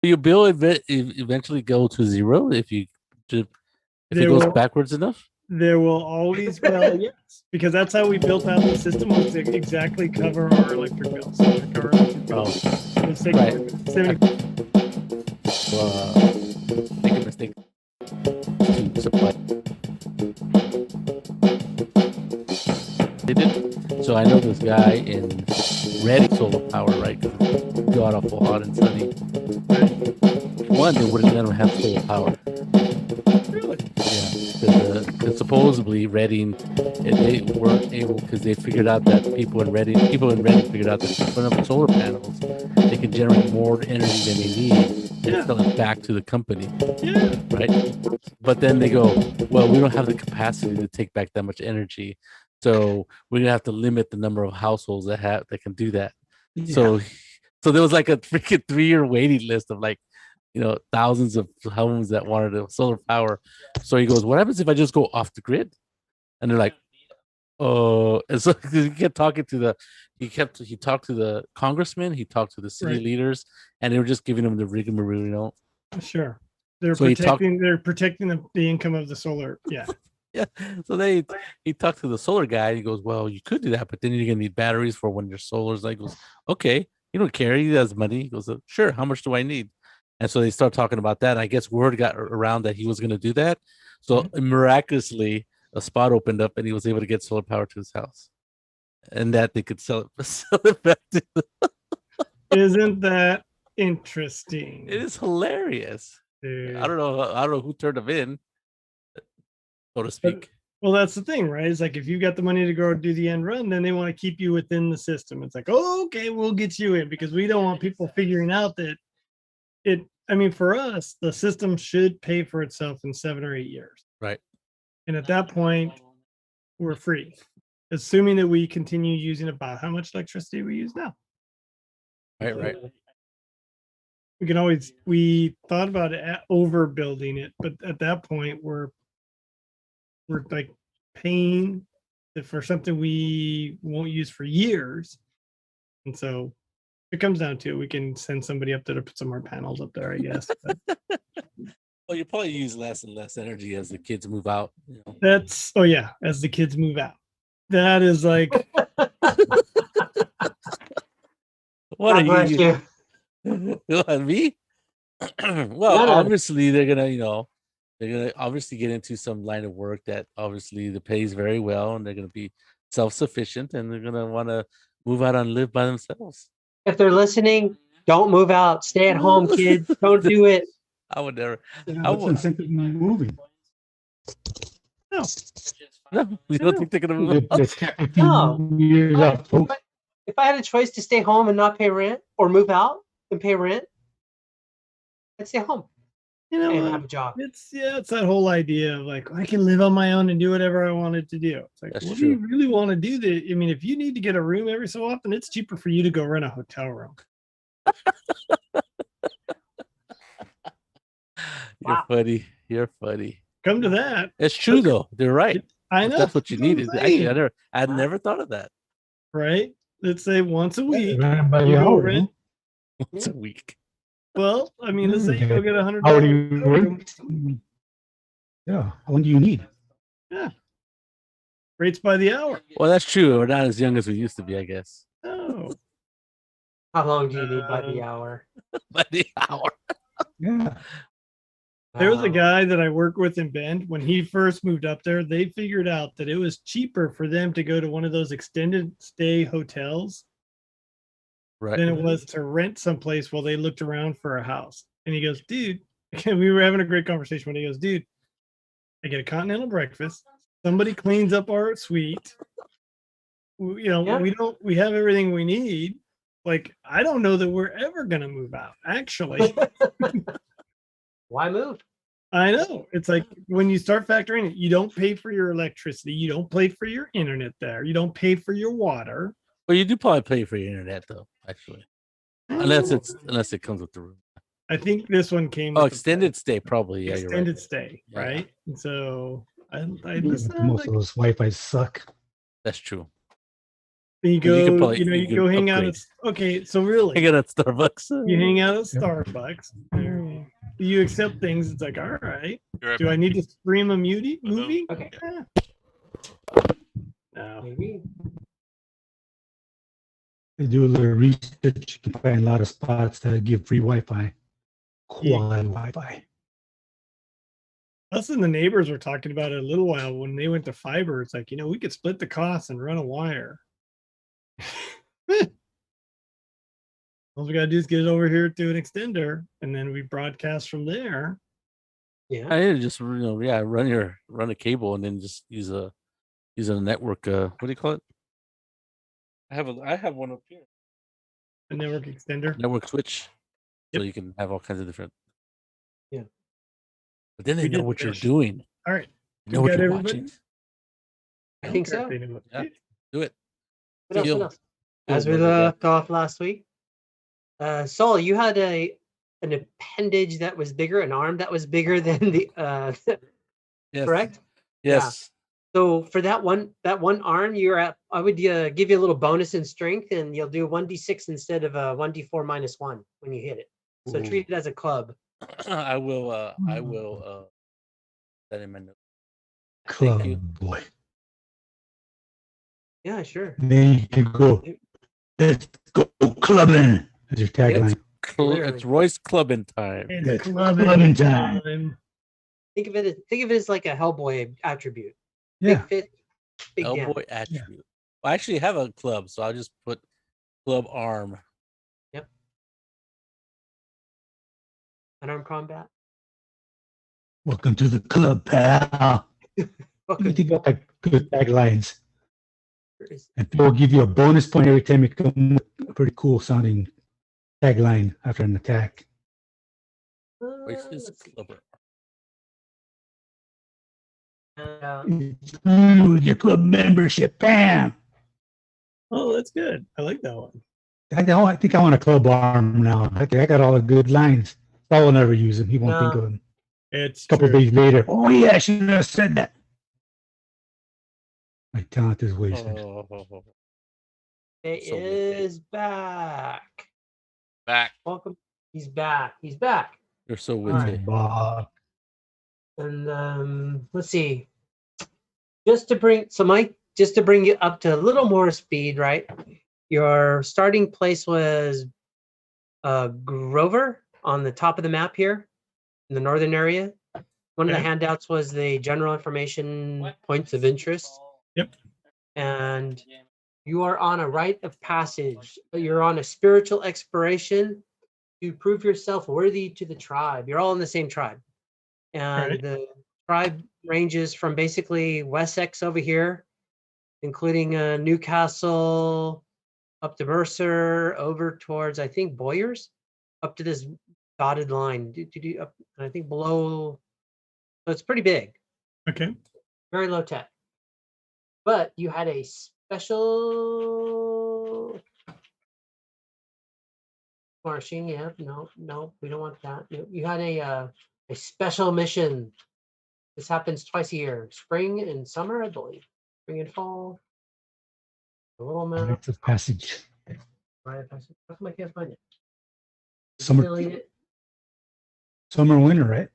Your bill eventually go to zero if it There goes will backwards enough. there will always yes, because that's how we built out the system was to exactly cover our electric bills. Like our electric bills. For the sake Right. of 70. Make a mistake to supply. They did. So I know this guy in Reading solar power, right? Because god awful hot and sunny. One, they wouldn't let them have solar power. Really? Yeah, because supposedly Reading, they weren't able because they figured out that people in Reading figured out that if you put up solar panels, they can generate more energy than they need and sell it back to the company. Yeah. Right. But then they go, well, we don't have the capacity to take back that much energy, so we're gonna have to limit the number of households that can do that. Yeah. So there was like a freaking 3-year waiting list of like, thousands of homes that wanted a solar power. So he goes, what happens if I just go off the grid? And they're like, oh, and so he kept talking to he talked to the congressman, he talked to the city leaders, and they were just giving him the rigmarole, Sure. They're So protecting the income of the solar. Yeah. Yeah. So he talked to the solar guy and he goes, well, you could do that, but then you're gonna need batteries for when your solar's like goes, okay, you don't care, he has money. He goes, sure, how much do I need? And so they start talking about that. I guess word got around that he was gonna do that. So miraculously a spot opened up and he was able to get solar power to his house. And that they could sell it back to Isn't that interesting? It is hilarious. Dude. I don't know who turned him in, so to speak. Well, that's the thing, right? It's like if you got the money to go do the end run, then they want to keep you within the system. It's like, oh, okay, we'll get you in because we don't want people figuring out that for us, the system should pay for itself in 7 or 8 years. Right. And at that point, we're free, assuming that we continue using about how much electricity we use now. Right. We thought about overbuilding it, but at that point, we're like paying for something we won't use for years. And so it comes down to it. We can send somebody up there to put some more panels up there, I guess. Well, you probably use less and less energy as the kids move out. As the kids move out. That is like what are you? Me? Well, obviously they're gonna obviously get into some line of work that obviously the pays very well, and they're gonna be self-sufficient, and they're gonna want to move out and live by themselves. If they're listening, don't move out. Stay at home, kids. Don't do it. I would never. What's the incentive in moving? no. You don't think they're gonna move out? No. If I had a choice to stay home and not pay rent, or move out and pay rent, I'd stay home. And have a job. It's that whole idea of like I can live on my own and do whatever I wanted to do. It's like, what do you really want to do? If you need to get a room every so often, it's cheaper for you to go rent a hotel room. You're funny. Come to that. It's true though. They're right. I know. That's what you needed. Actually, I never thought of that. Right? Let's say once a week. Once a week. Well, let's say you go get $100. How do you rent? Yeah. How long do you need? Yeah. Rates by the hour. Well, that's true. We're not as young as we used to be, I guess. Oh. How long do you need by the hour? By the hour. Yeah. There was a guy that I work with in Bend. When he first moved up there, they figured out that it was cheaper for them to go to one of those extended stay hotels than it was to rent someplace while they looked around for a house. And he goes, dude, we were having a great conversation when he goes, dude, I get a continental breakfast. Somebody cleans up our suite. We have everything we need. Like, I don't know that we're ever going to move out, actually. Why move? I know. It's like when you start factoring it, you don't pay for your electricity. You don't pay for your internet there. You don't pay for your water. Well, you do probably pay for your internet though, actually. Unless it comes with the room. I think this one came. Oh, extended stay, probably. Yeah, extended stay, right? Yeah. And so most of those Wi-Fi suck. That's true. And you But you could go, probably- you know, you you could go hang out upgrade. at. Okay, so really, I get at Starbucks. you hang out at Starbucks. You accept things. It's like, all right. You're right Do I back. need to stream a movie? Okay. No. Maybe. They do a little research. You can find a lot of spots that give free Wi-Fi, quality Wi-Fi. Us and the neighbors were talking about it a little while when they went to fiber. It's like, you know, we could split the costs and run a wire. All we gotta do is get it over here to an extender, and then we broadcast from there. Yeah. I need to just run a cable and then just use a network. What do you call it? I have one up here. A network extender. Network switch, so Yep. you can have all kinds of different. Yeah. But then they We know did what you're fish. doing. All right. They know We what got you're everybody? watching. I think so. They know what to Yeah. do. Do it. What else? Deal. What else? As we Deal, brother. left off last week, Saul, you had an appendage that was bigger, an arm that was bigger than the Yes. correct? Yes. So for that one arm, you're at. I would give you a little bonus in strength, and you'll do 1d6 instead of a 1d4 -1 when you hit it. So Ooh. treat it as a club. I will. I will. That in my notes. Thank Club you. boy. Yeah, sure. Then you can go. Let's go clubbing. That's your tagline. It's Royce clubbing time. It's It's clubbing clubbing time. time. Think of it as like a Hellboy attribute. Yeah. Big fit, big damn. Hellboy attribute. Well, I actually have a club, so I'll just put club arm. Unarmed combat. Welcome to the club, pal. Welcome You think about like good taglines, to- and we'll give you a bonus point every time you come with a pretty cool sounding tagline after an attack. Royce's let's see. clubber. It's you with your club membership, bam. Oh, that's good. I like that one. I think I want a club arm now. I got all the good lines. I will never use them. He won't think No. of them. It's A couple true. days later, oh yeah, I should have said that. My talent is wasted. Oh, It So wicked. is back. Back. Welcome. He's back. He's back. you're so All right. witty. Bob. And let's see. Just to bring you up to a little more speed, right? Your starting place was Grover on the top of the map here in the northern area. One of the Okay. handouts was the general information points of interest. Yep. And you are on a rite of passage. You're on a spiritual exploration to prove yourself worthy to the tribe. You're all in the same tribe. And Right. the tribe ranges from basically Wessex over here, including Newcastle, up to Mercer, over towards, I think, Boyers, up to this dotted line. Up, and I think below. So it's pretty big, Okay. very low tech. But you had a special marching. Yeah, no, we don't want that. You had a special mission. This happens twice a year, spring and summer, I believe. Spring and fall. A little map. Rite of Passage. Right. How come I can't find it? Summer, Delete it. summer, winter, right?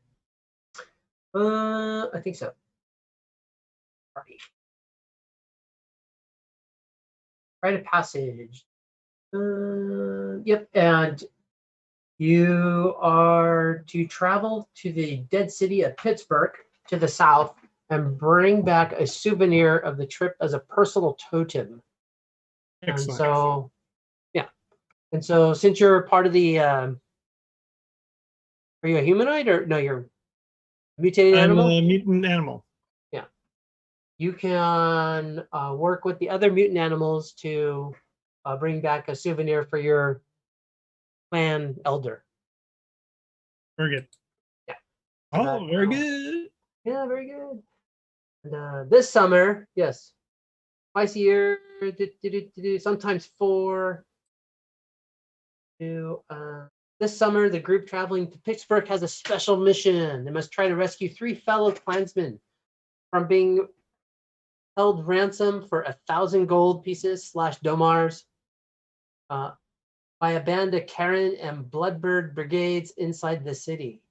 I think so. Party. Rite of Passage. Yep, and you are to travel to the dead city of Pitz Burke to the south and bring back a souvenir of the trip as a personal totem. Excellent. And so, yeah. And so, since you're part of the, are you a humanoid or no? You're a mutated I'm animal. a mutant animal. You can work with the other mutant animals to bring back a souvenir for your clan elder. Very good. Yeah. Oh, very good. Yeah, very good. And this summer, yes, twice a year, sometimes 4. This summer, the group traveling to Pitz Burke has a special mission. They must try to rescue 3 fellow clansmen from being held ransom for 1,000 gold pieces / domars by a band of Karen and Bloodbird brigades inside the city.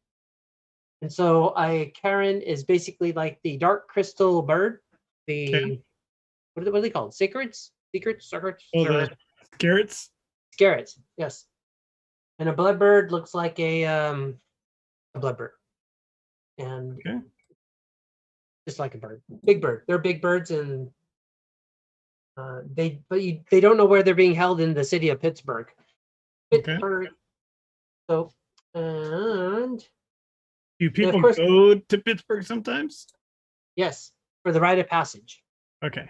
And so Karen is basically like the dark crystal bird. The what are they called? Secrets? Secrets? Oh, the Garrett's? Scarrets, yes. And a bloodbird looks like a bloodbird. And just like a bird. Big bird. They're big birds, and they don't know where they're being held in the city of Pittsburgh. Pittsburgh. So, and do people go to Pittsburgh sometimes? Yes, for the Rite of Passage. Okay.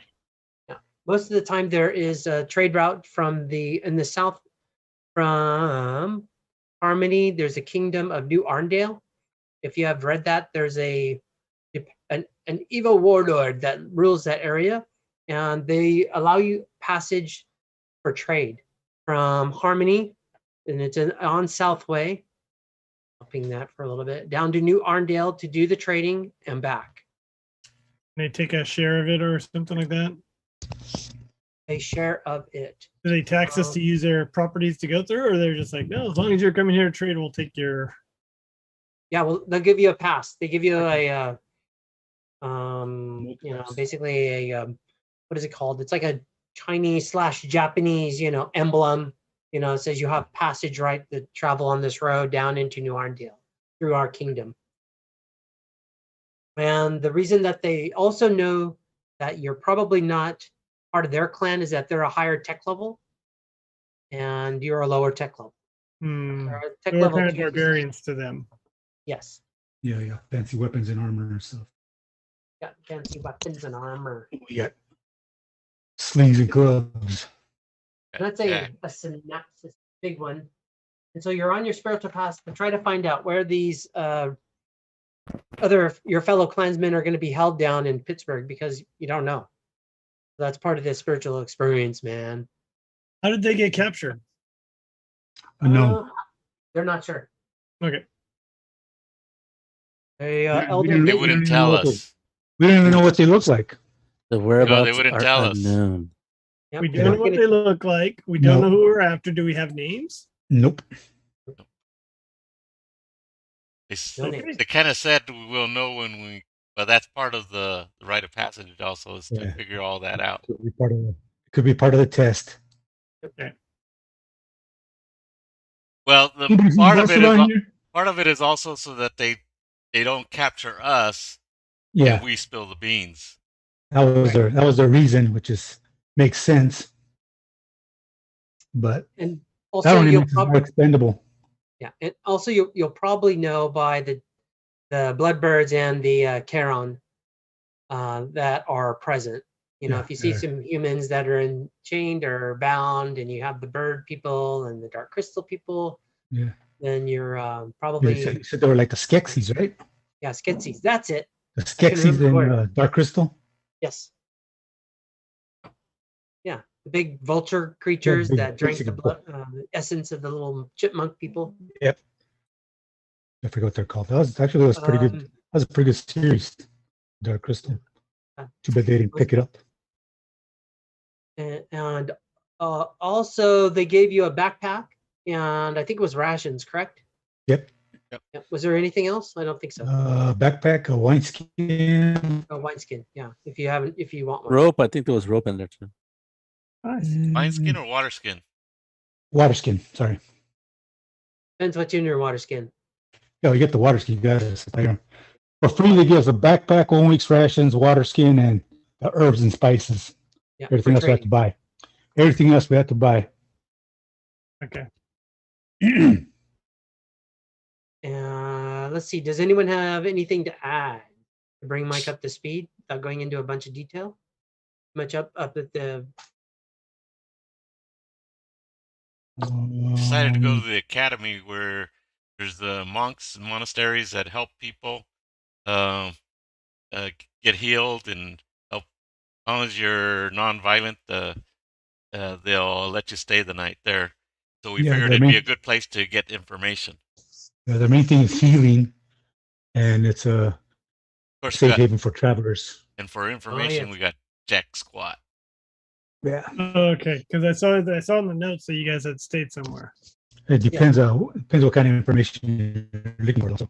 Yeah. Most of the time there is a trade route in the south from Harmony. There's a kingdom of New Arndale. If you have read that, there's an evil warlord that rules that area, and they allow you passage for trade from Harmony, and it's on Southway, helping that for a little bit, down to New Arndale to do the trading and back. They take a share of it or something like that? A share of it. Do they tax us to use their properties to go through, or they're just like, no, as long as you're coming here to trade, we'll take your... Yeah, well, they'll give you a pass. They give you a basically a what is it called? It's like a Chinese / Japanese, emblem. It says you have passage right to travel on this road down into New Arndale through our kingdom. And the reason that they also know that you're probably not part of their clan is that they're a higher tech level, and you're a lower tech level. Tech level kind of barbarians to them. Yes. Yeah. Fancy weapons and armor and stuff. Yeah, fancy weapons and armor. We got slings and clubs. And that's a synopsis, big one. And so you're on your spiritual path to try to find out where these your fellow clansmen are going to be held down in Pittsburgh, because you don't know. That's part of the spiritual experience, man. How did they get captured? No. They're not sure. Okay. They wouldn't tell us. We don't even know what they look like. The whereabouts they wouldn't tell us. unknown. Yep. We don't know what they look like. We don't know who we're after. Do we have names? Nope. They kind of said we'll know when we, but that's part of the Rite of Passage also, is to figure all that out. Could be part of the test. Okay. Well, part of it is also so that they don't capture us. Yeah. If we spill the beans. That was their reason, which makes sense. But and also that only makes it more expendable. Yeah, and also you'll probably know by the Bloodbirds and the Charon that are present. If you see some humans that are chained or bound, and you have the bird people and the dark crystal people, then you're probably... You said they were like the Skeksis, right? Yeah, Skeksis. That's it. The Skeksis in Dark Crystal? Yes. Yeah, the big vulture creatures that drink the blood, the essence of the little chipmunk people. Yep. I forgot what they're called. That was pretty good. That was a pretty good series, Dark Crystal. Too bad they didn't pick it up. And also they gave you a backpack, and I think it was rations, correct? Yep. Was there anything else? I don't think so. Backpack, a wineskin. A wineskin, yeah. If you want one. Rope, I think there was rope in there too. Nice. Wineskin or water skin? Water skin, sorry. Depends what's in your water skin. Yeah, you get the water skin, guys. For free, they give us a backpack, 1 week's rations, water skin, and the herbs and spices. Yeah, everything else we have to buy. Everything else we have to buy. Okay. Let's see. Does anyone have anything to add to bring Mike up to speed without going into a bunch of detail? Much up at the... Decided to go to the academy where there's the monks and monasteries that help people get healed and help. As long as you're non-violent, they'll let you stay the night there. So we figured it'd be a good place to get information. The main thing is healing, and it's a safe haven for travelers. And for information, we got jack squat. Yeah. Okay, because I saw in the notes that you guys had stayed somewhere. It depends. Depends what kind of information you're looking for, also.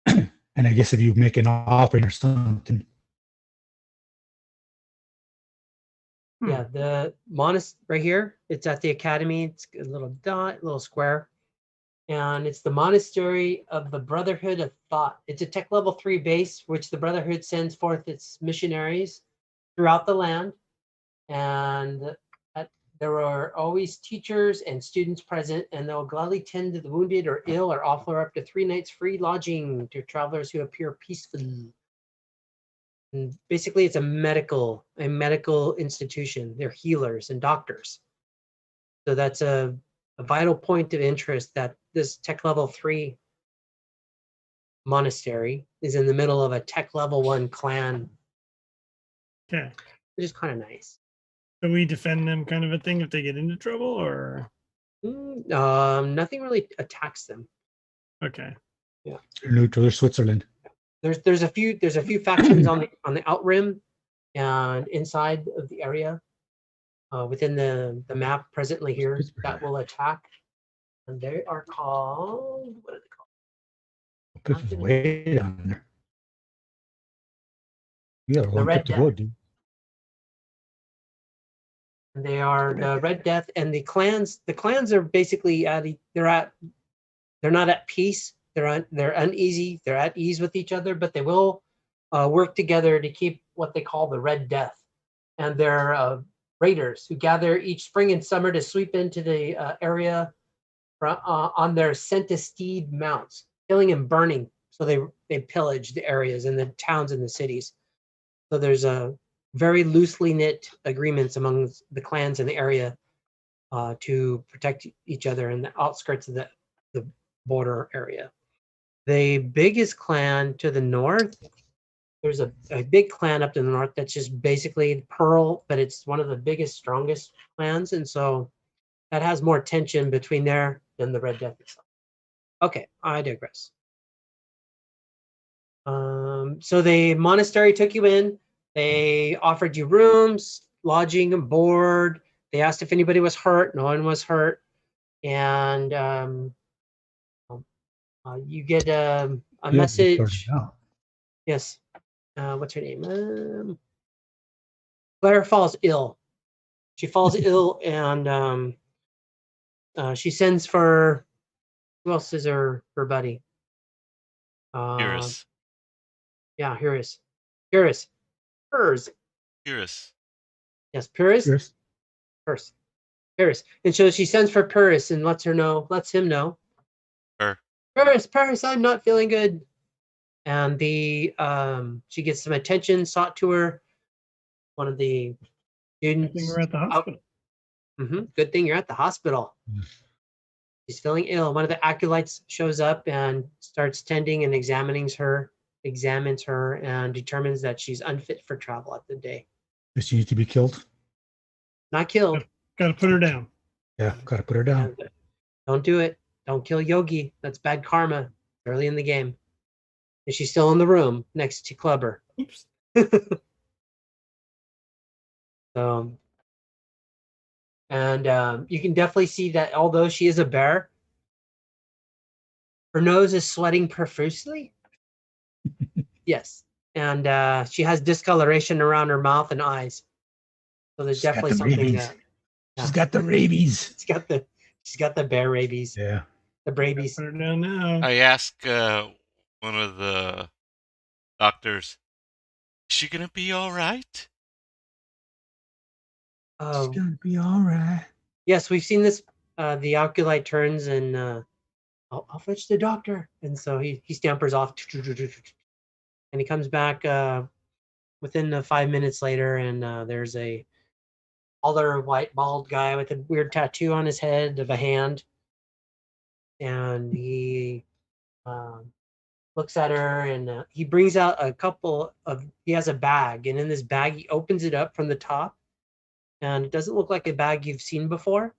And I guess if you make an offering or something. Yeah, the monastery right here. It's at the academy. It's a little dot, little square, and it's the monastery of the Brotherhood of Thought. It's a tech level 3 base, which the Brotherhood sends forth its missionaries throughout the land, and there are always teachers and students present, and they'll gladly tend to the wounded or ill, or offer up to 3 nights free lodging to travelers who appear peaceful. And basically, it's a medical institution. They're healers and doctors. So that's a vital point of interest, that this tech level 3 monastery is in the middle of a tech level 1 clan. Okay. Which is kind of nice. So we defend them, kind of a thing, if they get into trouble, or nothing really attacks them. okay. Yeah. They're neutral. They're Switzerland. There's a few factions on the outrim and inside of the area within the map presently here that will attack, and they are called, what are they called? Pitz is way down there. You got a long trip to go, dude. They are the Red Death, and the clans. The clans are basically they're not at peace. They're uneasy. They're at ease with each other, but they will work together to keep what they call the Red Death. And they're raiders who gather each spring and summer to sweep into the area on their centistede mounts, killing and burning. So they pillage the areas and the towns and the cities. So there's a very loosely knit agreements among the clans in the area to protect each other in the outskirts of the border area. The biggest clan to the north, there's a big clan up to the north that's just basically Pearl, but it's one of the biggest, strongest clans, and so that has more tension between there than the Red Death itself. Okay, I digress. So the monastery took you in. They offered you rooms, lodging, and board. They asked if anybody was hurt. No one was hurt. And you get a message. Yes. What's her name? Claire falls ill. She falls ill, and she sends for, who else is her buddy? Pyrrhus. Yeah, Pyrrhus. Pyrrhus. Yes, Pyrrhus. Pyrrhus. And so she sends for Pyrrhus and lets him know. Pyrrhus, I'm not feeling good. And she gets some attention sought to her. One of the students. Good thing we're at the hospital. Good thing you're at the hospital. She's feeling ill. One of the acolytes shows up and starts tending and examines her, and determines that she's unfit for travel at the day. Does she need to be killed? Not killed. Got to put her down. Yeah, got to put her down. Don't do it. Don't kill Yogi. That's bad karma early in the game. And she's still in the room next to Clubber. Oops. And you can definitely see that although she is a bear, her nose is sweating profusely. Yes. And she has discoloration around her mouth and eyes. So there's definitely something. She's got the rabies. She's got the bear rabies. Yeah. The rabies. Put her down now. I asked one of the doctors, is she going to be all right? She's going to be all right. Yes, we've seen this. The acolyte turns and I'll fetch the doctor. And so he scampers off. And he comes back within 5 minutes later, and there's a older white bald guy with a weird tattoo on his head of a hand. And he looks at her, and he brings out he has a bag, and in this bag he opens it up from the top, and it doesn't look like a bag you've seen before.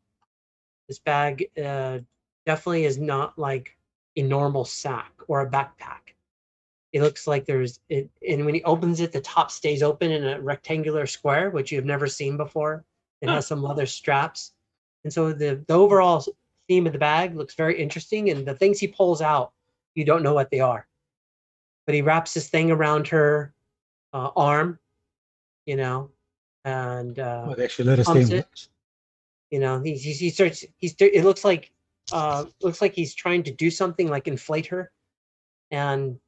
This bag definitely is not like a normal sack or a backpack. it looks like there's it, and when he opens it, the top stays open in a rectangular square, which you've never seen before. It has some leather straps, and so the overall theme of the bag looks very interesting. And the things he pulls out, you don't know what they are, but he wraps this thing around her arm, you know, and Well, they actually let us pumps stay. it. You know, he starts. It looks like he's trying to do something like inflate her, and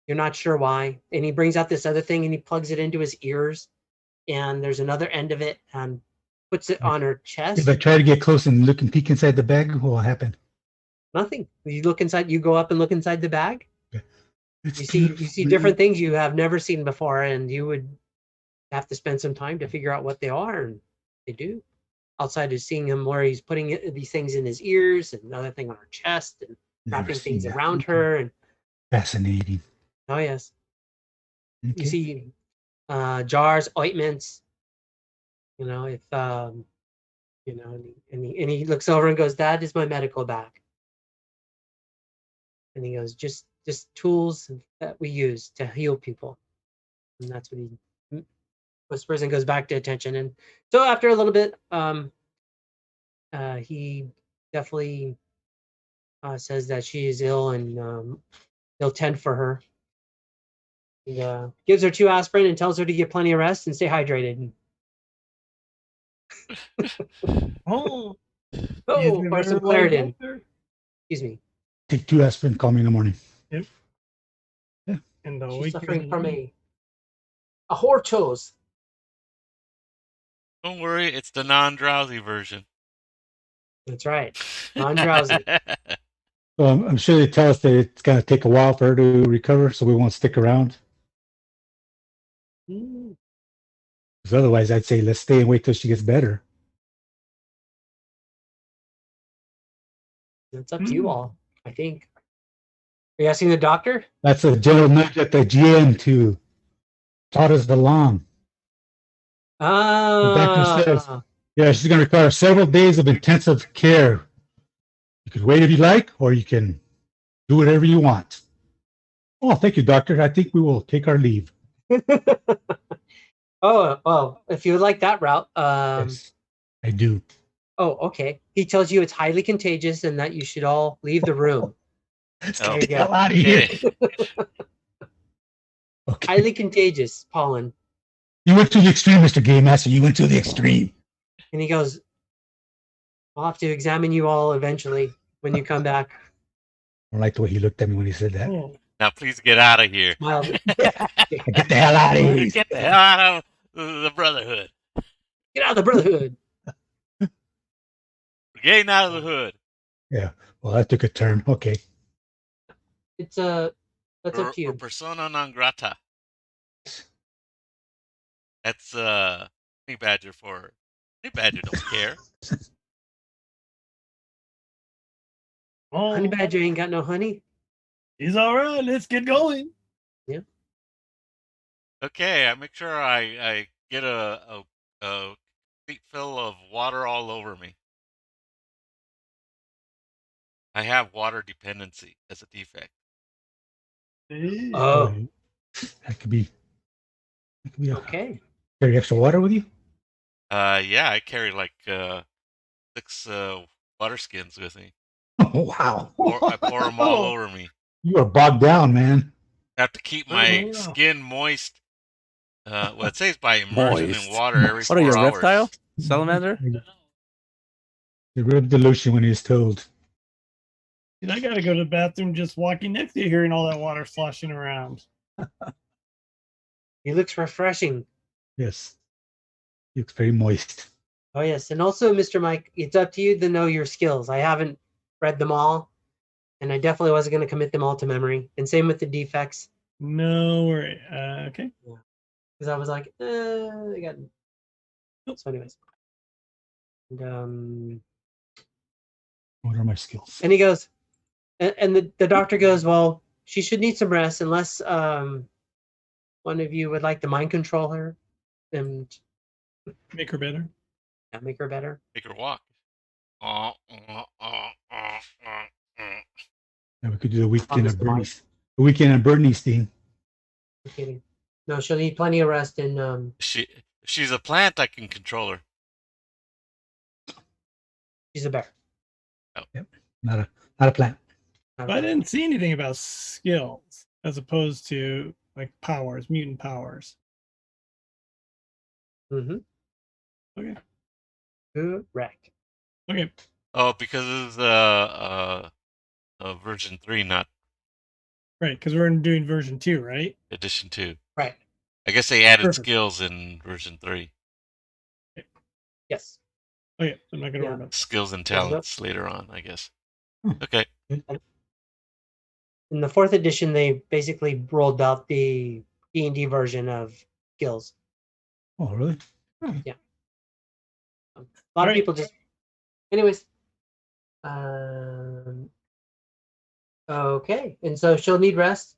you're not sure why. And he brings out this other thing and he plugs it into his ears, and there's another end of it and puts it on her chest. If I try to get close and look and peek inside the bag, what will happen? Nothing. You look inside. You go up and look inside the bag. It's You see different things you have never seen before, and you would have to spend some time to figure out what they are, and they do. Outside of seeing him where he's putting these things in his ears and another thing on her chest and wrapping things around her. And fascinating. oh yes, Okay. you see jars, ointments. You know, if you know, and he looks over and goes, "That is my medical bag." And he goes, "Just tools that we use to heal people." And that's what he whispers and goes back to attention. And so after a little bit, he definitely says that she is ill, and he'll tend for her. He gives her 2 aspirin and tells her to get plenty of rest and stay hydrated. Oh, Pour some Claritin. Excuse me. Take 2 aspirin, call me in the morning. Yep. Yeah. And She's suffering from a horchos. Don't worry, it's the non-drowsy version. That's right. Non-drowsy. I'm sure they tell us that it's going to take a while for her to recover, so we won't stick around. Because otherwise, I'd say let's stay and wait till she gets better. It's up to you all, I think. Are you asking the doctor? That's a gentle nudge at the GM to plot us along. The doctor says, yeah, she's going to require several days of intensive care. You can wait if you like, or you can do whatever you want. Oh, thank you, doctor. I think we will take our leave. Oh, well, if you would like that route. Yes, I do. Oh, okay. He tells you it's highly contagious and that you should all leave the room. Let's There get you the hell go. out of here. Okay. Highly contagious, pollen. You went to the extreme, Mr. Game Master. You went to the extreme. And he goes, "I'll have to examine you all eventually when you come back." I don't like the way he looked at me when he said that. Oh, Now please get out of here. Smiled. Get the hell out of here. Get the hell out of the Brotherhood. Get out of the Brotherhood. We're getting out of the hood. Yeah. Well, that took a turn. Okay. It's that's up to Or you. persona non grata. That's Honey Badger for Honey Badger don't care. oh, Honey Badger ain't got no honey. he's all right. Let's get going. Okay, I make sure I get a complete fill of water all over me. I have water dependency as a defect. Oh, That could be. okay. Carry extra water with you? Yeah, I carry like 6 water skins with me. Oh, wow. I pour them all over me. You are bogged down, man. I have to keep my Oh. skin moist. Well, it says by immersion Moist. in water every What are 4 you, a hours. reptile? Salamander? He rubbed the lotion when he was told. Dude, I gotta go to the bathroom just walking next to you, hearing all that water sloshing around. He looks refreshing. Yes. He looks very moist. Oh yes, and also, Mr. Mike, it's up to you to know your skills. I haven't read them all, and I definitely wasn't going to commit them all to memory. And same with the defects, No worry. Okay. because I was like, I got. So, anyways, and What are my skills? he goes, and the doctor goes, well, she should need some rest unless one of you would like to mind control her and Make her better. make her better. Make her walk. Yeah, we could do the weekend Mr. of Bernie's. The weekend of Bernie's thing. I'm kidding. No, she'll need plenty of rest and She's a plant, I can control her. she's a bear. Oh. Yep. Not a plant. But I didn't see anything about skills as opposed to like powers, mutant powers. Mm-hmm. Okay. Correct. Okay. Oh, because it's version 3, not Right, because we're doing version 2, right? edition 2. Right. I guess they added Perfect. skills in version 3. Yes. Okay, I'm not going to worry about Skills and talents later on, I guess. Okay. In the 4th edition, they basically rolled out the D&D version of skills. Oh, really? Yeah. A lot of people just. Anyways. Okay, and so she'll need rest.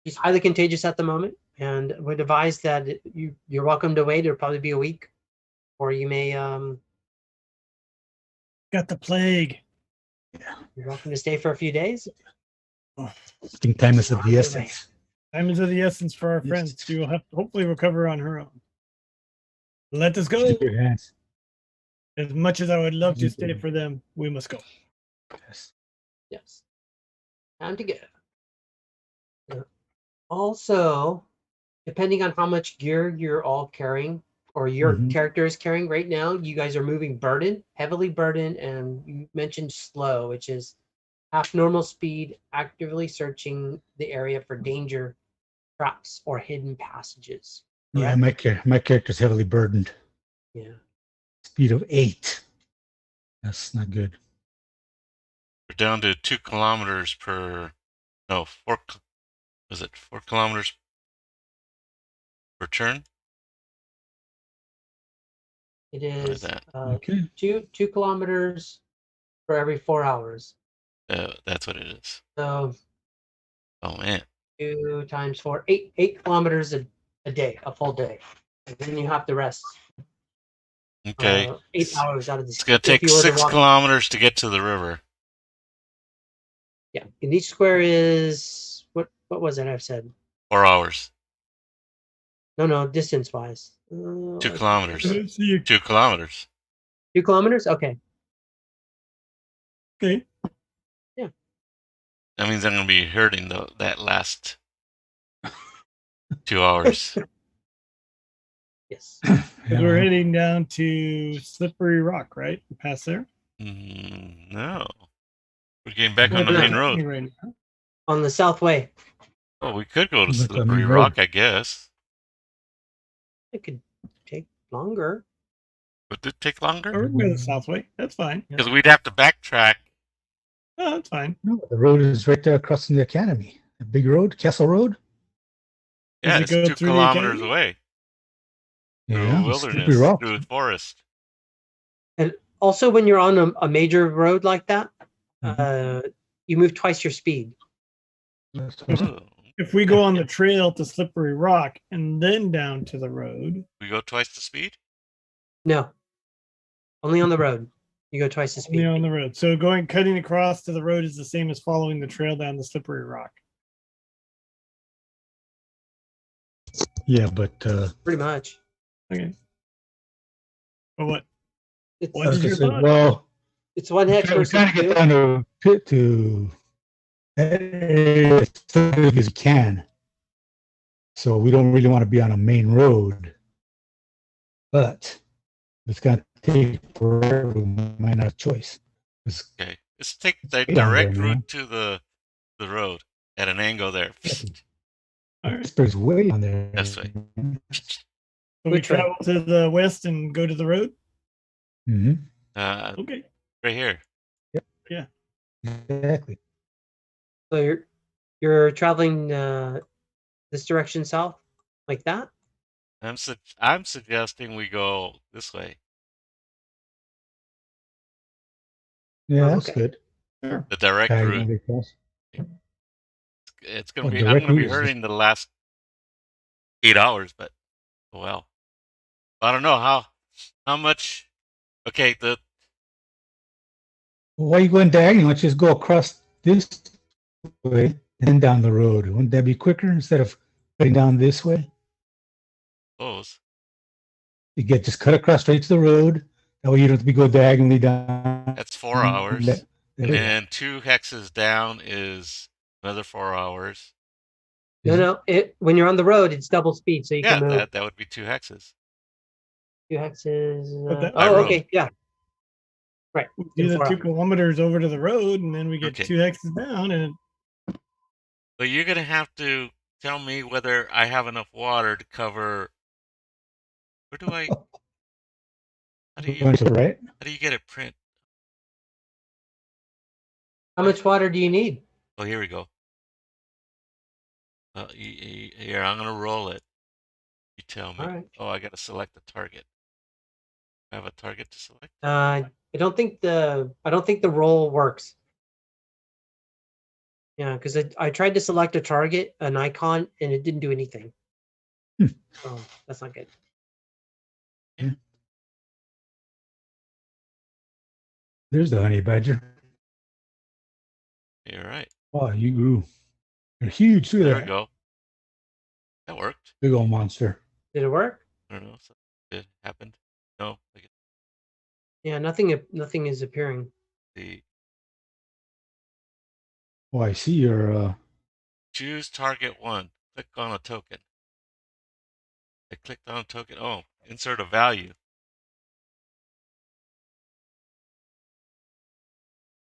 She's highly contagious at the moment, and would advise that you're welcome to wait. It'll probably be a week, or you may Got the plague. Yeah. You're welcome to stay for a few days. I think time is of the essence. Time is of the essence for our friends. She will have to hopefully recover on her own. Let us go. Keep your hands. As much as I would love to stay for them, we must go. Yes. Yes. Time to go. Also, depending on how much gear you're all carrying, or your character is carrying right now, you guys are moving heavily burdened, and you mentioned slow, which is half normal speed, actively searching the area for danger, traps, or hidden passages. Correct? Yeah, my character's heavily burdened. Yeah. Speed of 8. That's not good. We're down to 2 kilometers per. No, 4. Was it 4 kilometers per turn? It is okay. 2 kilometers for every 4 hours. That's what it is. So. Oh man. 2 times 4, 8 kilometers a day, a full day, and then you have to rest. Okay. 8 hours out of the. It's gonna take 6 kilometers to get to the river. Yeah, and each square is what was it? I've said 4 hours. No, distance wise. 2 kilometers. 2 kilometers. 2 kilometers. Okay. Okay. Yeah. That means I'm gonna be hurting that last 2 hours. Yes. We're heading down to Slippery Rock, right? Past there? No. We're getting back on the main road. Right now. On the south way. Oh, we could go to Slippery Rock, I guess. It could take longer. Would it take longer? Or we can go the south way. That's fine. Because we'd have to backtrack. Oh, that's fine. No, the road is right there across from the academy. The big road, Castle Road. Yeah, it's 2 kilometers away. Yeah, through wilderness, through the forest. And also, when you're on a major road like that, you move twice your speed. If we go on the trail to Slippery Rock and then down to the road, we go twice the speed? No, only on the road. You go twice the speed. Only on the road. So cutting across to the road is the same as following the trail down the Slippery Rock. Yeah, but pretty much. Okay. But what? What did you say, well, it's one heck. We're trying to get down to pit to as quick as you can. So we don't really want to be on a main road. But it's gonna take forever. We might not have a choice. Okay. Let's take the direct route to the road at an angle there. Pittsburgh's way on there. That's right. So we travel to the west and go to the road? Okay. Right here. Yep. Yeah. Exactly. So you're traveling this direction south, like that? I'm suggesting we go this way. Yeah, that's good. Sure. The direct route. It's gonna be. I'm gonna be hurting the last 8 hours, but well, I don't know how much. Okay, why are you going diagonal? Let's just go across this way and then down the road. Wouldn't that be quicker instead of down this way. Those. You just cut across straight to the road. That way you don't have to go diagonally down. That's 4 hours. And then 2 hexes down is another 4 hours. No. When you're on the road, it's double speed, so you can move. that would be 2 hexes. 2 hexes. Okay, yeah. Right. Do the 2 kilometers over to the road, and then we get 2 hexes down. And but you're gonna have to tell me whether I have enough water to cover. Where do I? How do you get it print? How much water do you need? Oh, here we go. Here, I'm gonna roll it. You tell me. All right. Oh, I gotta select a target. I have a target to select. I don't think the roll works. Yeah, because I tried to select a target, an icon, and it didn't do anything. So that's not good. Yeah. There's the honey badger. You're right. Oh, you grew. You're huge. There we go. That worked. Big old monster. Did it work? I don't know. So it happened. No. Yeah, nothing is appearing. Oh, I see your. Choose target 1. Click on a token. I clicked on a token. Oh, insert a value.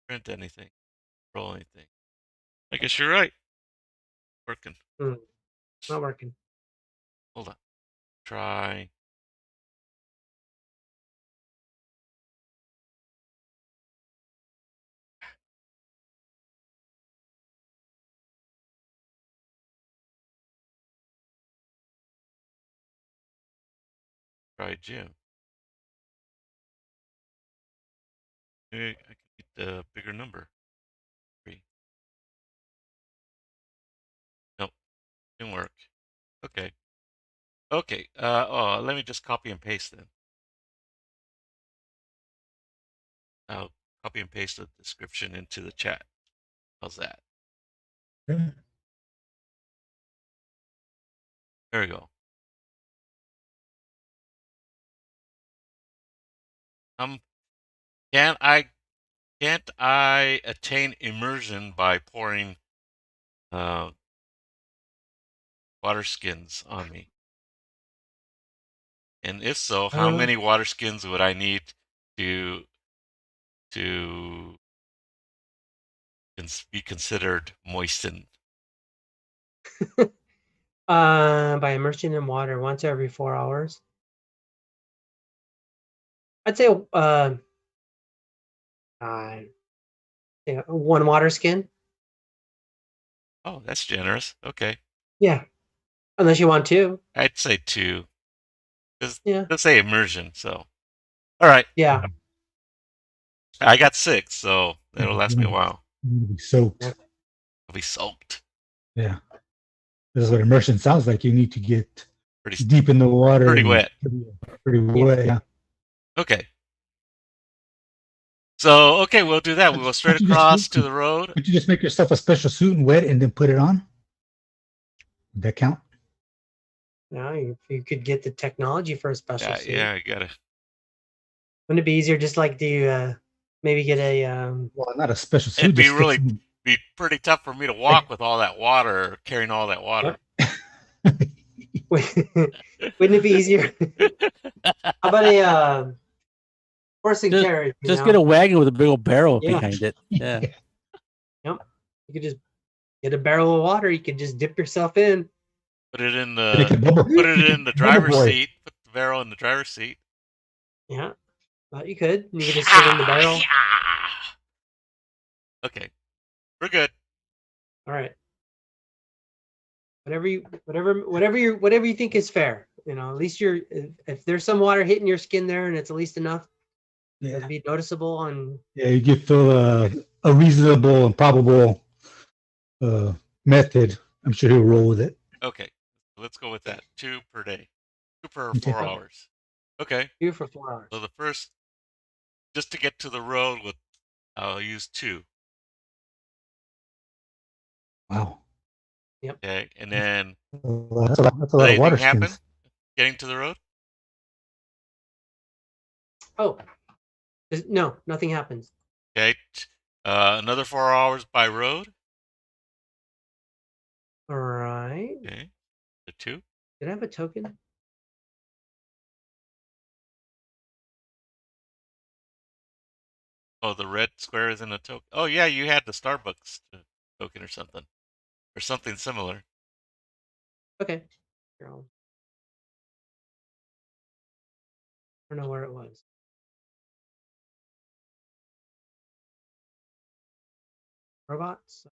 Print anything. Roll anything. I guess you're right. Working. Not working. Hold on. Try. Try Jim. Maybe I can get the bigger number. 3. Nope. Didn't work. Okay. Okay. Let me just copy and paste then. I'll copy and paste the description into the chat. How's that? Okay. There we go. Can't I attain immersion by pouring water skins on me? And if so, how many water skins would I need to be considered moistened? By immersion in water once every 4 hours. I'd say 1 water skin. Oh, that's generous. Okay. Yeah. Unless you want 2. I'd say 2. Yeah. Let's say immersion. So, all right. Yeah. I got 6, so it'll last me a while. You'll be soaked. I'll be soaked. Yeah. This is what immersion sounds like. You need to get pretty deep in the water. Pretty wet. Pretty wet, yeah. Okay. So, okay, we'll do that. We'll go straight across to the road. Could you just make yourself a special suit and wet and then put it on? Would that count? Yeah, you could get the technology for a special suit. Yeah, you gotta. Wouldn't it be easier just like to maybe get a well, not a special suit. It'd be pretty tough for me to walk with all that water, carrying all that water. Wouldn't it be easier? How about a horse and carriage? Just get a wagon with a big old barrel behind it. Yeah. Yep. You could just get a barrel of water. You could just dip yourself in. Put it in the driver's seat. Put the barrel in the driver's seat. Yeah. Well, you could. You could just sit in the barrel. Okay. We're good. All right. Whatever you think is fair. At least if there's some water hitting your skin there and it's at least enough, it'll be noticeable on. Yeah, you give Phil a reasonable and probable method. I'm sure he'll roll with it. Okay. Let's go with that. 2 per day. 2 per 4 hours. Okay. 2 for 4 hours. So the first, just to get to the road, I'll use 2. Wow. Yep. Okay, and then Well, that's a lot did of anything water happen skins. getting to the road? Oh, no, nothing happens. Okay, another 4 hours by road. All right. Okay, the 2. Did I have a token? Oh, the red square is in a token. Oh yeah, you had the Starbucks token or something similar. Okay. Here, I don't know where it was. Robots.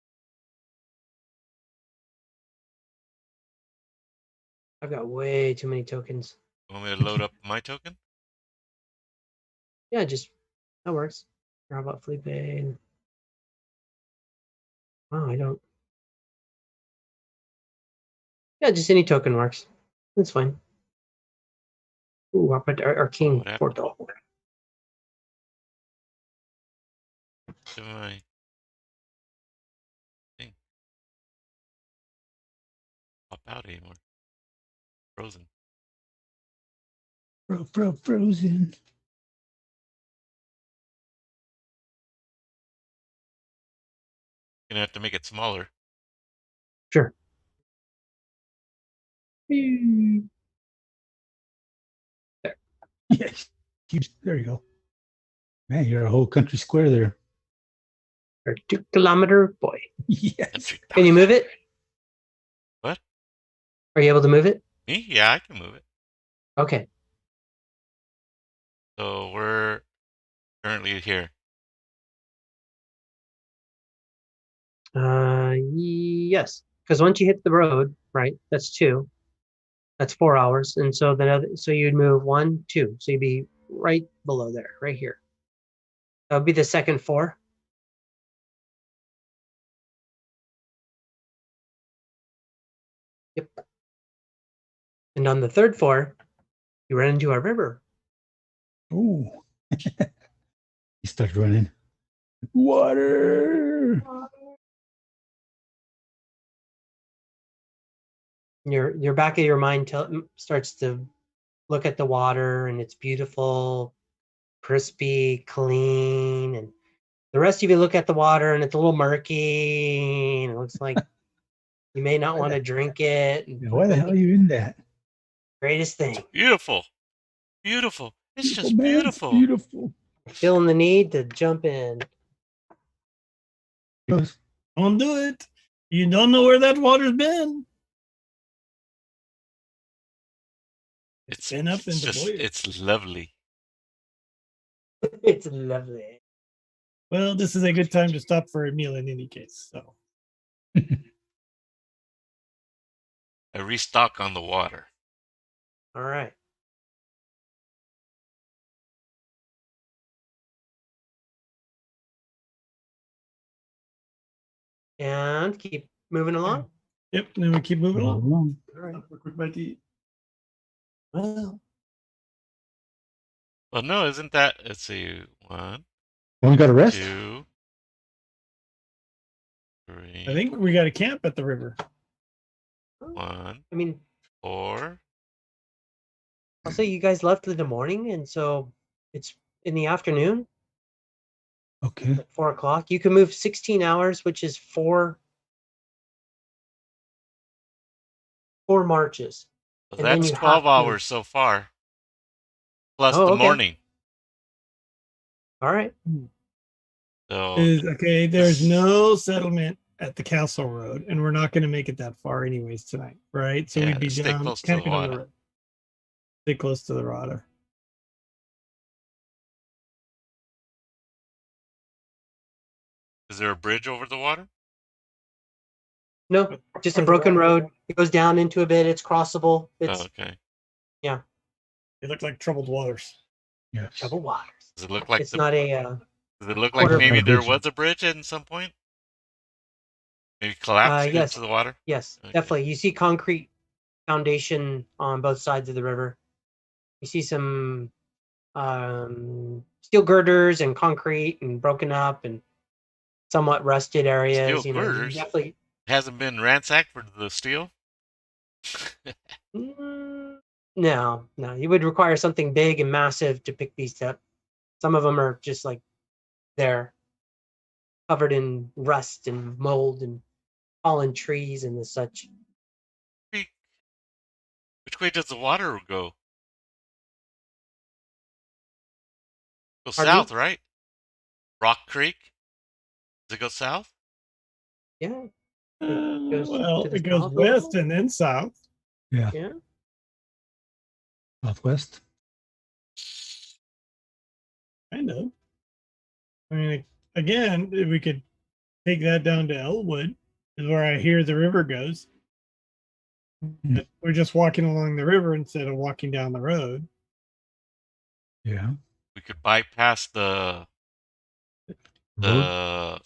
I've got way too many tokens. Want me to load up my token? Yeah, just that works. How about Felipe? Oh, I don't. Yeah, just any token works. That's fine. Ooh, I'll put our king What happened? portal. To my thing. Pop out anymore. Frozen. Frozen. Gonna have to make it smaller. Sure. Yes. There you go. Man, you're a whole country square there. Our 2-kilometer boy. Yes. Can you move it? What? Are you able to move it? Me? Yeah, I can move it. Okay. So we're currently here. Yes, because once you hit the road, right? That's 2. That's 4 hours, and so so you'd move 1, 2, so you'd be right below there, right here. That would be the second 4. Yep. And on the third 4, you run into a river. Ooh. He starts running. Water. Your back of your mind starts to look at the water, and it's beautiful, crispy, clean, and the rest of you look at the water, and it's a little murky, and it looks like you may not want to drink it. Why the hell are you in that? Greatest thing. Beautiful. Beautiful. It's Beautiful, just man. beautiful. It's beautiful. Feeling the need to jump in. Don't do it. You don't know where that water's been. It's been up in the just, boiler. it's lovely. It's lovely. Well, this is a good time to stop for a meal in any case. So I restock on the water. All right. And keep moving along. Yep, then we keep moving along. All right. Have a quick bite to eat. Well, Well, no, isn't that? Let's see. 1, Well, we got a rest? 2, 3. I think we got to camp at the river. 1, I mean, 4. I'll say you guys left in the morning, and so it's in the afternoon. Okay. At 4 o'clock. You can move 16 hours, which is 4 marches. So And then that's you 12 have to- hours so far. Plus Oh, the okay. morning. All right. So Okay, there's no settlement at the Castle Road, and we're not going to make it that far anyways tonight, right? So Yeah, we'd be stay down close to the camping on the water. road. Stay close to the water. is there a bridge over the water? No, just a broken road. It goes down into a bit. It's crossable. It's Oh, okay. They look like troubled waters. Yes. troubled waters. Does it look like It's not a Does it look like quarter- maybe there bridge. was a bridge at some point? Maybe collapsed yes. into the water? yes, Okay. definitely. You see concrete foundation on both sides of the river. You see some steel girders and concrete and broken up and somewhat rusted areas. Steel You girders? definitely hasn't been ransacked for the steel? No. You would require something big and massive to pick these up. Some of them are just like they're covered in rust and mold and fallen trees and the such. Which way does the water go? Go Pardon south, me? right? Rock Creek? Does it go south? Yeah. It goes west and then south. Yeah. Yeah. Southwest. Kind of. I mean, again, if we could take that down to Elwood, is where I hear the river goes. Mhm. We're just walking along the river instead of walking down the road. Yeah. We could bypass the Road.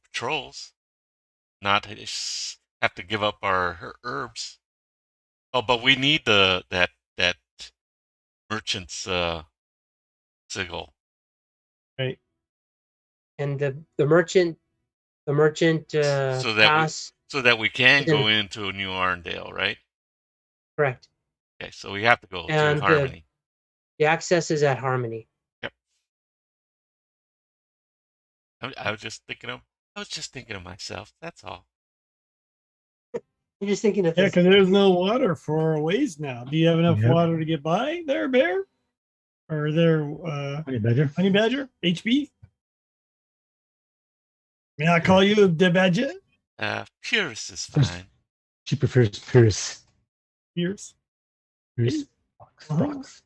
patrols, not have to give up our herbs. Oh, but we need that merchant's sigil. Right. And the merchant pass. So that we can Within- go into New Arndale, right? Correct. Okay, so we have to go And to Harmony. The access is at Harmony. Yep. I was just thinking of myself. That's all. You're just thinking of Yeah, this. because there's no water for a ways now. Do you have enough Yep. water to get by there, Bear? Or there, Honey Badger. Honey Badger? HB? May I call you the Badger? Purist is fine. She prefers Pierce. Pierce? Pierce. Fox.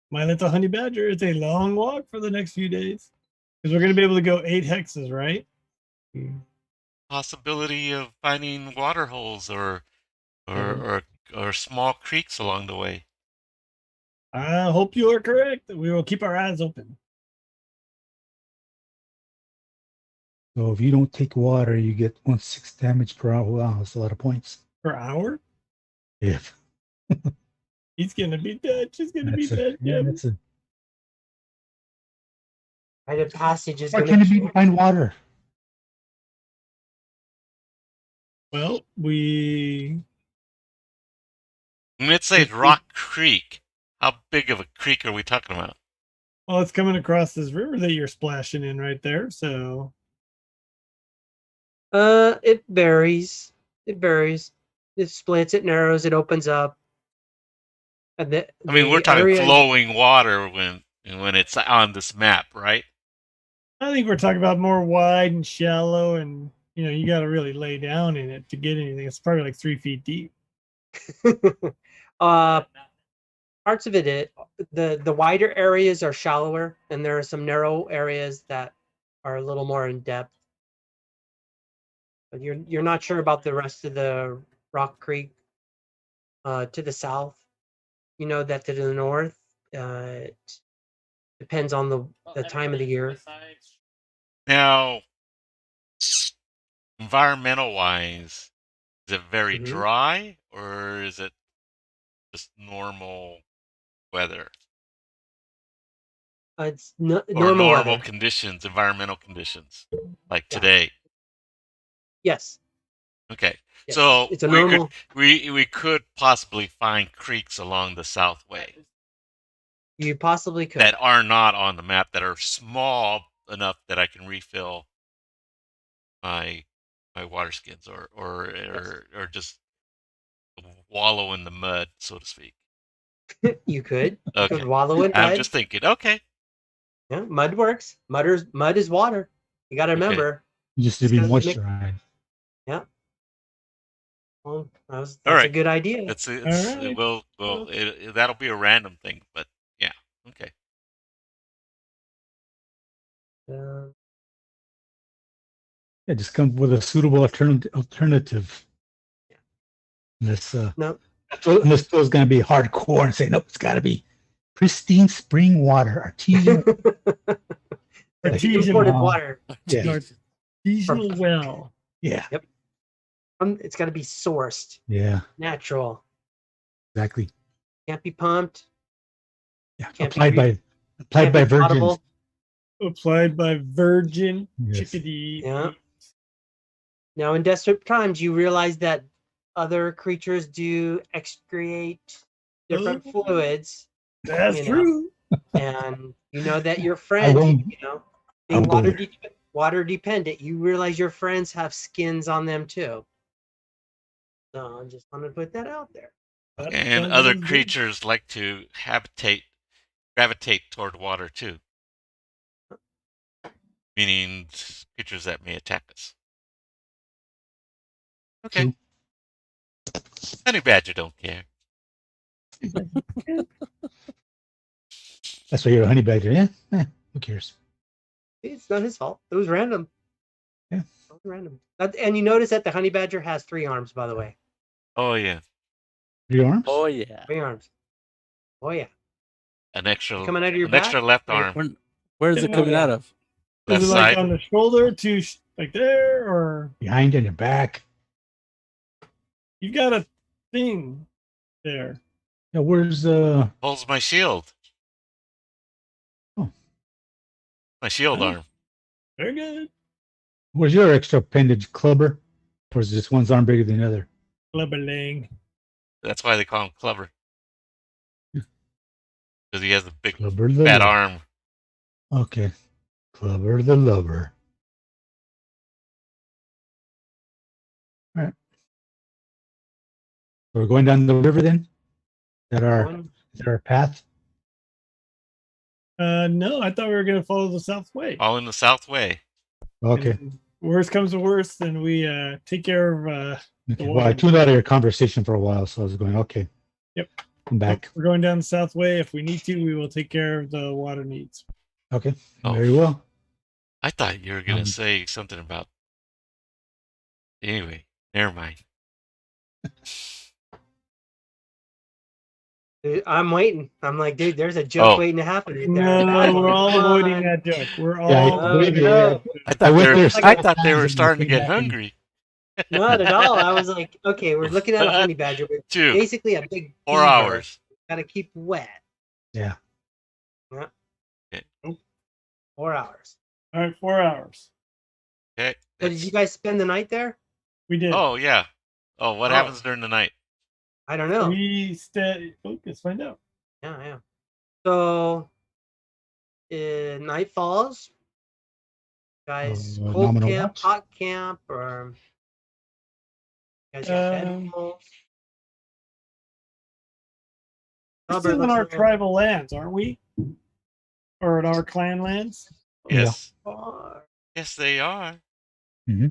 My little Honey Badger. It's a long walk for the next few days. Because we're going to be able to go 8 hexes, right? Possibility of finding water holes or small creeks along the way. I hope you are correct. We will keep our eyes open. So if you don't take water, you get 1/6 damage per hour. Wow, that's a lot of points. Per hour? If He's going to be dead. She's going to be dead. yeah, that's a. Rite of Passage is Why going can't it be to find water? Well, we. When it says Rock Creek, how big of a creek are we talking about? Well, it's coming across this river that you're splashing in right there. So. It varies. It varies. It splits. It narrows. It opens up. And we're talking flowing water when it's on this map, right? I think we're talking about more wide and shallow, and you got to really lay down in it to get anything. It's probably like 3 feet deep. Parts of it, the wider areas are shallower, and there are some narrow areas that are a little more in depth. But you're not sure about the rest of the Rock Creek to the south. You know that to the north, it depends on the time of the year. Now, environmental wise, is it very dry or is it just normal weather? It's normal conditions, environmental conditions, like Yeah. today. Yes. Okay, Yes. so It's a normal. we could possibly find creeks along the southway You possibly could. that are not on the map, that are small enough that I can refill my water skins or just wallow in the mud, so to speak. You could. You Okay. could wallow in mud. I'm just thinking, okay. Yeah, mud works. Mud is water. You got to remember. You just to be It's gonna moisturized. Yeah. Well, that's All right. a good idea. That'll be a random thing, but yeah, okay. Yeah, just come with a suitable alternative. Yeah. No. Unless Phil's going to be hardcore and say, nope, it's got to be pristine spring water, artesian. Imported water. Yeah. Artisanal well. Yeah. Yep. It's got to be sourced. Yeah. Natural. Exactly. Can't be pumped. Yeah. Can't Applied by virgins. Applied by virgin Yes. chickadee. Yeah. Now, in desperate times, you realize that other creatures do excrete different fluids. That's true. And you know that your friends, being water dependent, you realize your friends have skins on them too. So I just want to put that out there. And other creatures like to gravitate toward water too. Meaning creatures that may attack us. Okay. Honey badger don't care. That's why you're a honey badger, yeah? Who cares? It's not his fault. It was random. Yeah. It was random. And you notice that the honey badger has 3 arms, by the way. Oh, yeah. 3 arms? Oh, yeah. 3 arms. Oh, yeah. An extra coming out of your an back? extra left arm. Where is it coming out of? Left Is it like side. on the shoulder to like there, or Behind in your back. you got a thing there? Yeah, where's Holds my shield. Oh. My shield arm. Very good. where's your extra appendage, clubber? Or is this one's arm bigger than the other? Clubberling. That's why they call him Clever. Because he has a big Clubber the fat lover. arm. Okay. Clubber the lover. All right. So we're going down the river then? Is that our path? No, I thought we were gonna follow the south way. All in the south way. Okay. And worst comes to worst, then we take care of Okay. Well, I tuned out of your conversation for a while, so I was going, okay. Yep. I'm back. We're going down the south way. If we need to, we will take care of the water needs. Okay. Oh. Very well. I thought you were going to say something about... Anyway, never mind. I'm waiting. I'm like, dude, there's a joke waiting to happen. Right there. No, we're all avoiding that joke. We're all. I thought they were starting to get hungry. Not at all. I was like, okay, we're looking at a honey badger. Two. Basically a big 4 hours. Got to keep wet. Yeah. Yeah. Okay. 4 hours. All right, 4 hours. Okay. So did you guys spend the night there? We did. Oh, yeah. Oh, what happens during the night? I don't know. We stay. Let's find out. Yeah. So, night falls. Guys, cold camp, watch? hot camp, or guys got bedrolls? We're still in our tribal lands, aren't we? Or in our clan lands? Yes. Yes, they are. Mm-hmm.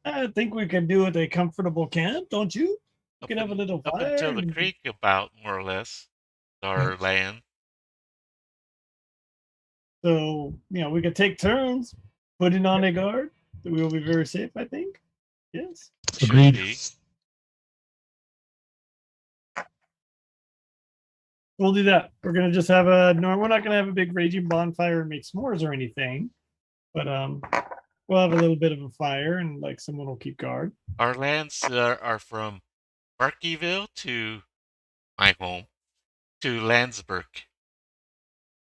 I think we can do it a comfortable camp, don't you? We can have a little Up fire. until the creek, about more or less, our land. So, we could take turns putting on a guard. We will be very safe, I think. Yes. Agreed. We'll do that. We're gonna just have we're not gonna have a big raging bonfire and make s'mores or anything, but we'll have a little bit of a fire and like someone will keep guard. Our lands are from Barkeyville to my home to Landsberg.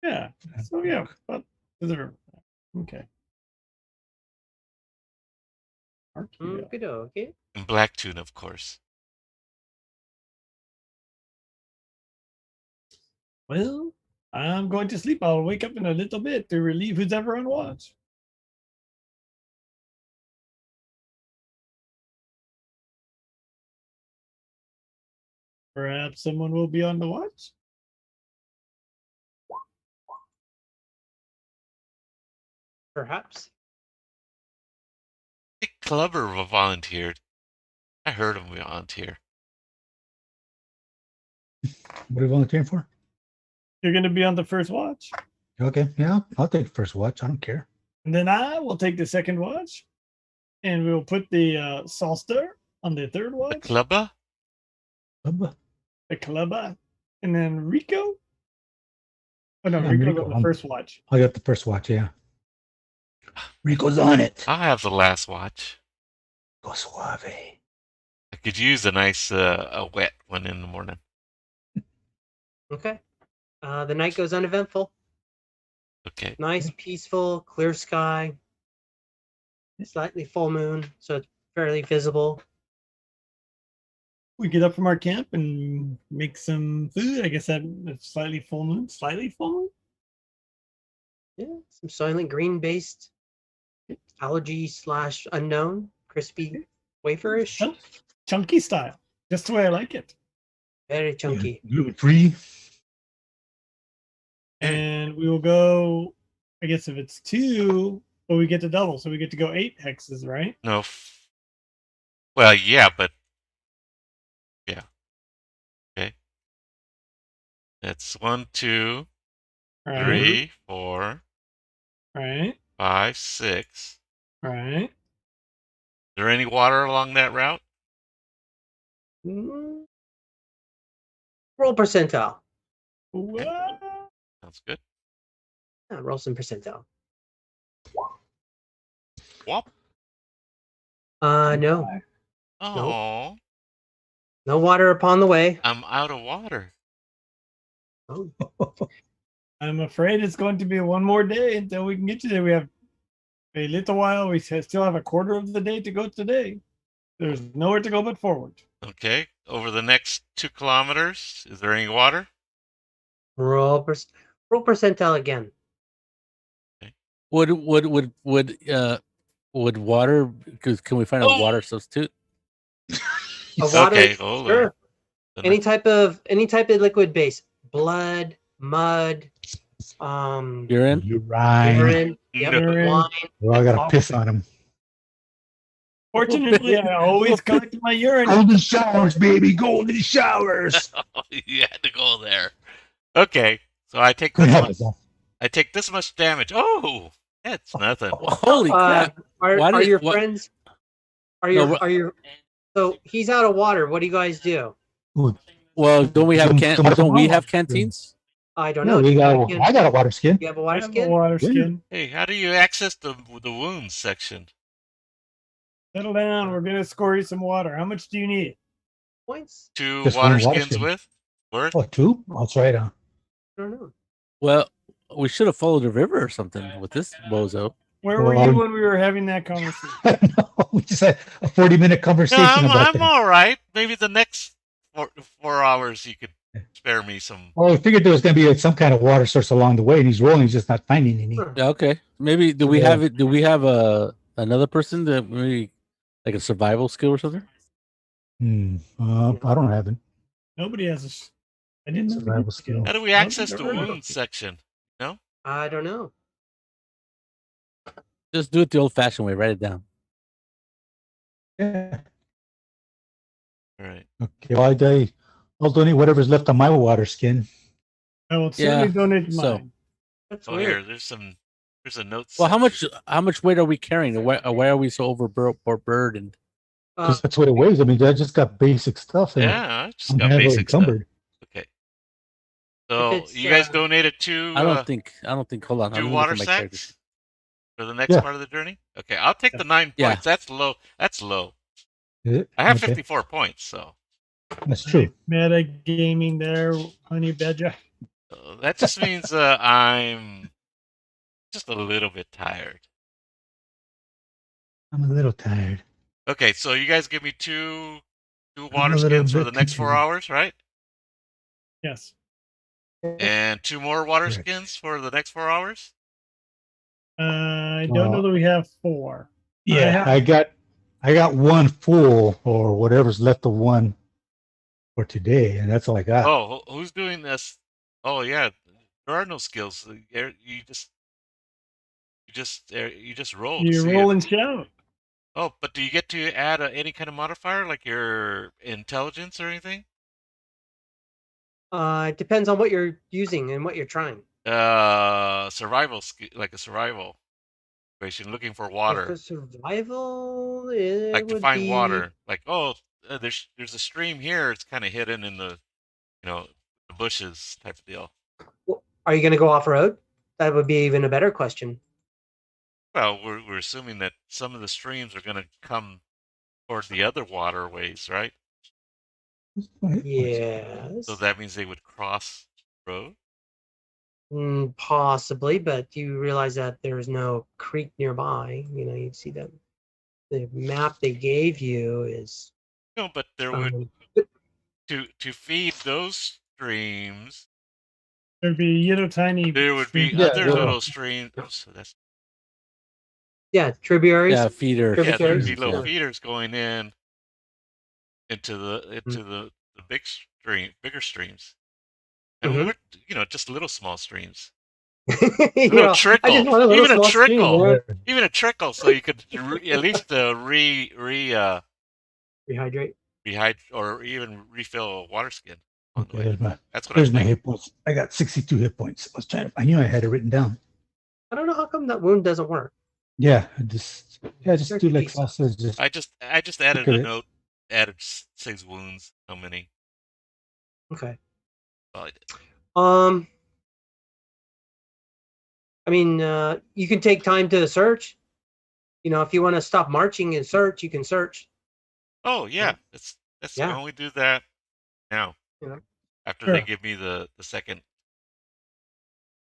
Yeah. So yeah, but okay. Okay. And Blacktune, of course. Well, I'm going to sleep. I'll wake up in a little bit to relieve who's ever on watch. Perhaps someone will be on the watch. Perhaps. I think Clever volunteered. I heard him volunteer. What are you volunteering for? You're going to be on the first watch. Okay. Yeah, I'll take first watch. I don't care. And then I will take the second watch. And we'll put the Salster on the third watch. The Clubba? The Clubba. And then Rico. Oh, no, Rico's on the first watch. I got the first watch, yeah. Rico's on it. I'll have the last watch. Go suave. I could use a nice a wet one in the morning. Okay. The night goes uneventful. Okay. Nice, peaceful, clear sky. Slightly full moon, so it's fairly visible. We get up from our camp and make some food. I guess that's slightly full moon. Slightly full moon? Yeah, some Soylent Green based allergy / unknown crispy waferish. Chunky style. Just the way I like it. Very chunky. Gluten-free. And we will go, I guess if it's 2, well, we get to double. So we get to go 8 hexes, right? No. Well, yeah, but yeah. Okay. That's 1, 2, Right. 3, 4, Right. 5, 6. Right. Is there any water along that route? Roll percentile. What? Sounds good. Yeah, roll some percentile. Whop. No. Oh, No water upon the way. I'm out of water. Oh. I'm afraid it's going to be one more day until we can get to there. We have a little while. We still have a quarter of the day to go today. There's nowhere to go but forward. Okay. Over the next 2 kilometers, is there any water? Roll percentile again. Would water? Because can we find a water substitute? Water, Okay, hold sure. on. Any type of liquid base, blood, mud, Urine. urine, yep, Urine. wine. Well, I gotta piss on him. Fortunately, I always collect my urine. Golden showers, baby, golden showers. You had to go there. Okay, so I take Couldn't this help much. myself. I take this much damage. Oh, that's nothing. Holy crap! Are your friends? So he's out of water. What do you guys do? Well, don't we have canteens? I don't No, know. I got a water skin. You have a I water have a skin? water skin. Hey, how do you access the wounds section? Settle down. We're gonna score you some water. How much do you need? Points? 2 Just water one water skins skin. worth? Oh, 2? That's right. I don't know. Well, we should have followed the river or something with this bozo. Where were you when we were having that conversation? No, we just had a 40-minute No, conversation about I'm that. all right. Maybe the next 4 hours you could spare me some. Well, we figured there was going to be some kind of water source along the way, and he's rolling. He's just not finding any. Sure. Yeah, okay. Maybe do we have it? Do we have another person that maybe like a survival skill or something? I don't have it. Nobody has I didn't know. Survival skill. How do we access the wounds section? No? I don't know. Just do it the old-fashioned way. Write it down. Yeah. All right. Okay. Well, I'll donate whatever's left on my water skin. I will certainly donate so- mine. That's Oh, weird. here, there's a note. Well, how section. much weight are we carrying? Why are we so overburdened? Because that's what it weighs. I mean, I just got basic stuff. And Yeah, I just I'm got heavily basic stuff. encumbered. Okay. So it's, you guys donated 2. I don't think. Hold on. 2 I'm water looking at my character. sacks for the next part of the journey. Okay, I'll take the 9 Yeah. points. That's low. That's low. Is it? I have Okay. 54 points, so That's true. Meta gaming there, honey badger. that just means I'm just a little bit tired. I'm a little tired. Okay, so you guys give me 2 a water little skins for bit the next 4 confused. hours, right? Yes. And 2 more water Correct. skins for the next 4 hours? I don't know that we have 4. Yeah, I got 1 full or whatever's left of 1 for today, and that's all I got. Oh, who's doing this? Oh yeah, there are no skills. You just roll. to You see roll if- and shout. Oh, but do you get to add any kind of modifier, like your intelligence or anything? It depends on what you're using and what you're trying. Survival skill, like a survival situation, looking for water, For survival, like to find water. Like, there's a stream here. It's kind of hidden in the the bushes type of deal. Are you going to go off road? That would be even a better question. Well, we're assuming that some of the streams are going to come toward the other waterways, right? Yes. So that means they would cross the road. Possibly, but you realize that there's no creek nearby. You'd see them. the map they gave you is. No, but there would to feed those streams. There'd be tiny. There would be Yeah, other yeah. little streams. So that's tributaries. Yeah, feeder. yeah. There'd be Tributaries, little yeah. feeders going into the bigger streams, and Mhm. we're just little small streams. You Little know, trickle, I just want a little even a small stream, trickle. man. Even a trickle, so you could at least Rehydrate. or even refill a water skin. Okay, That's what there's I'm my thinking. hit points. I got 62 hit points. I knew I had it written down. I don't know how come that wound doesn't work. Yeah, just do like Piece. sausage. Just I just added Look at a it. note. Added 6 wounds. How many? Okay. Well, I did. I mean, you can take time to search. If you want to stop marching and search, you can search. Oh yeah, that's Yeah. why don't we do that now? After Sure. they give me the second.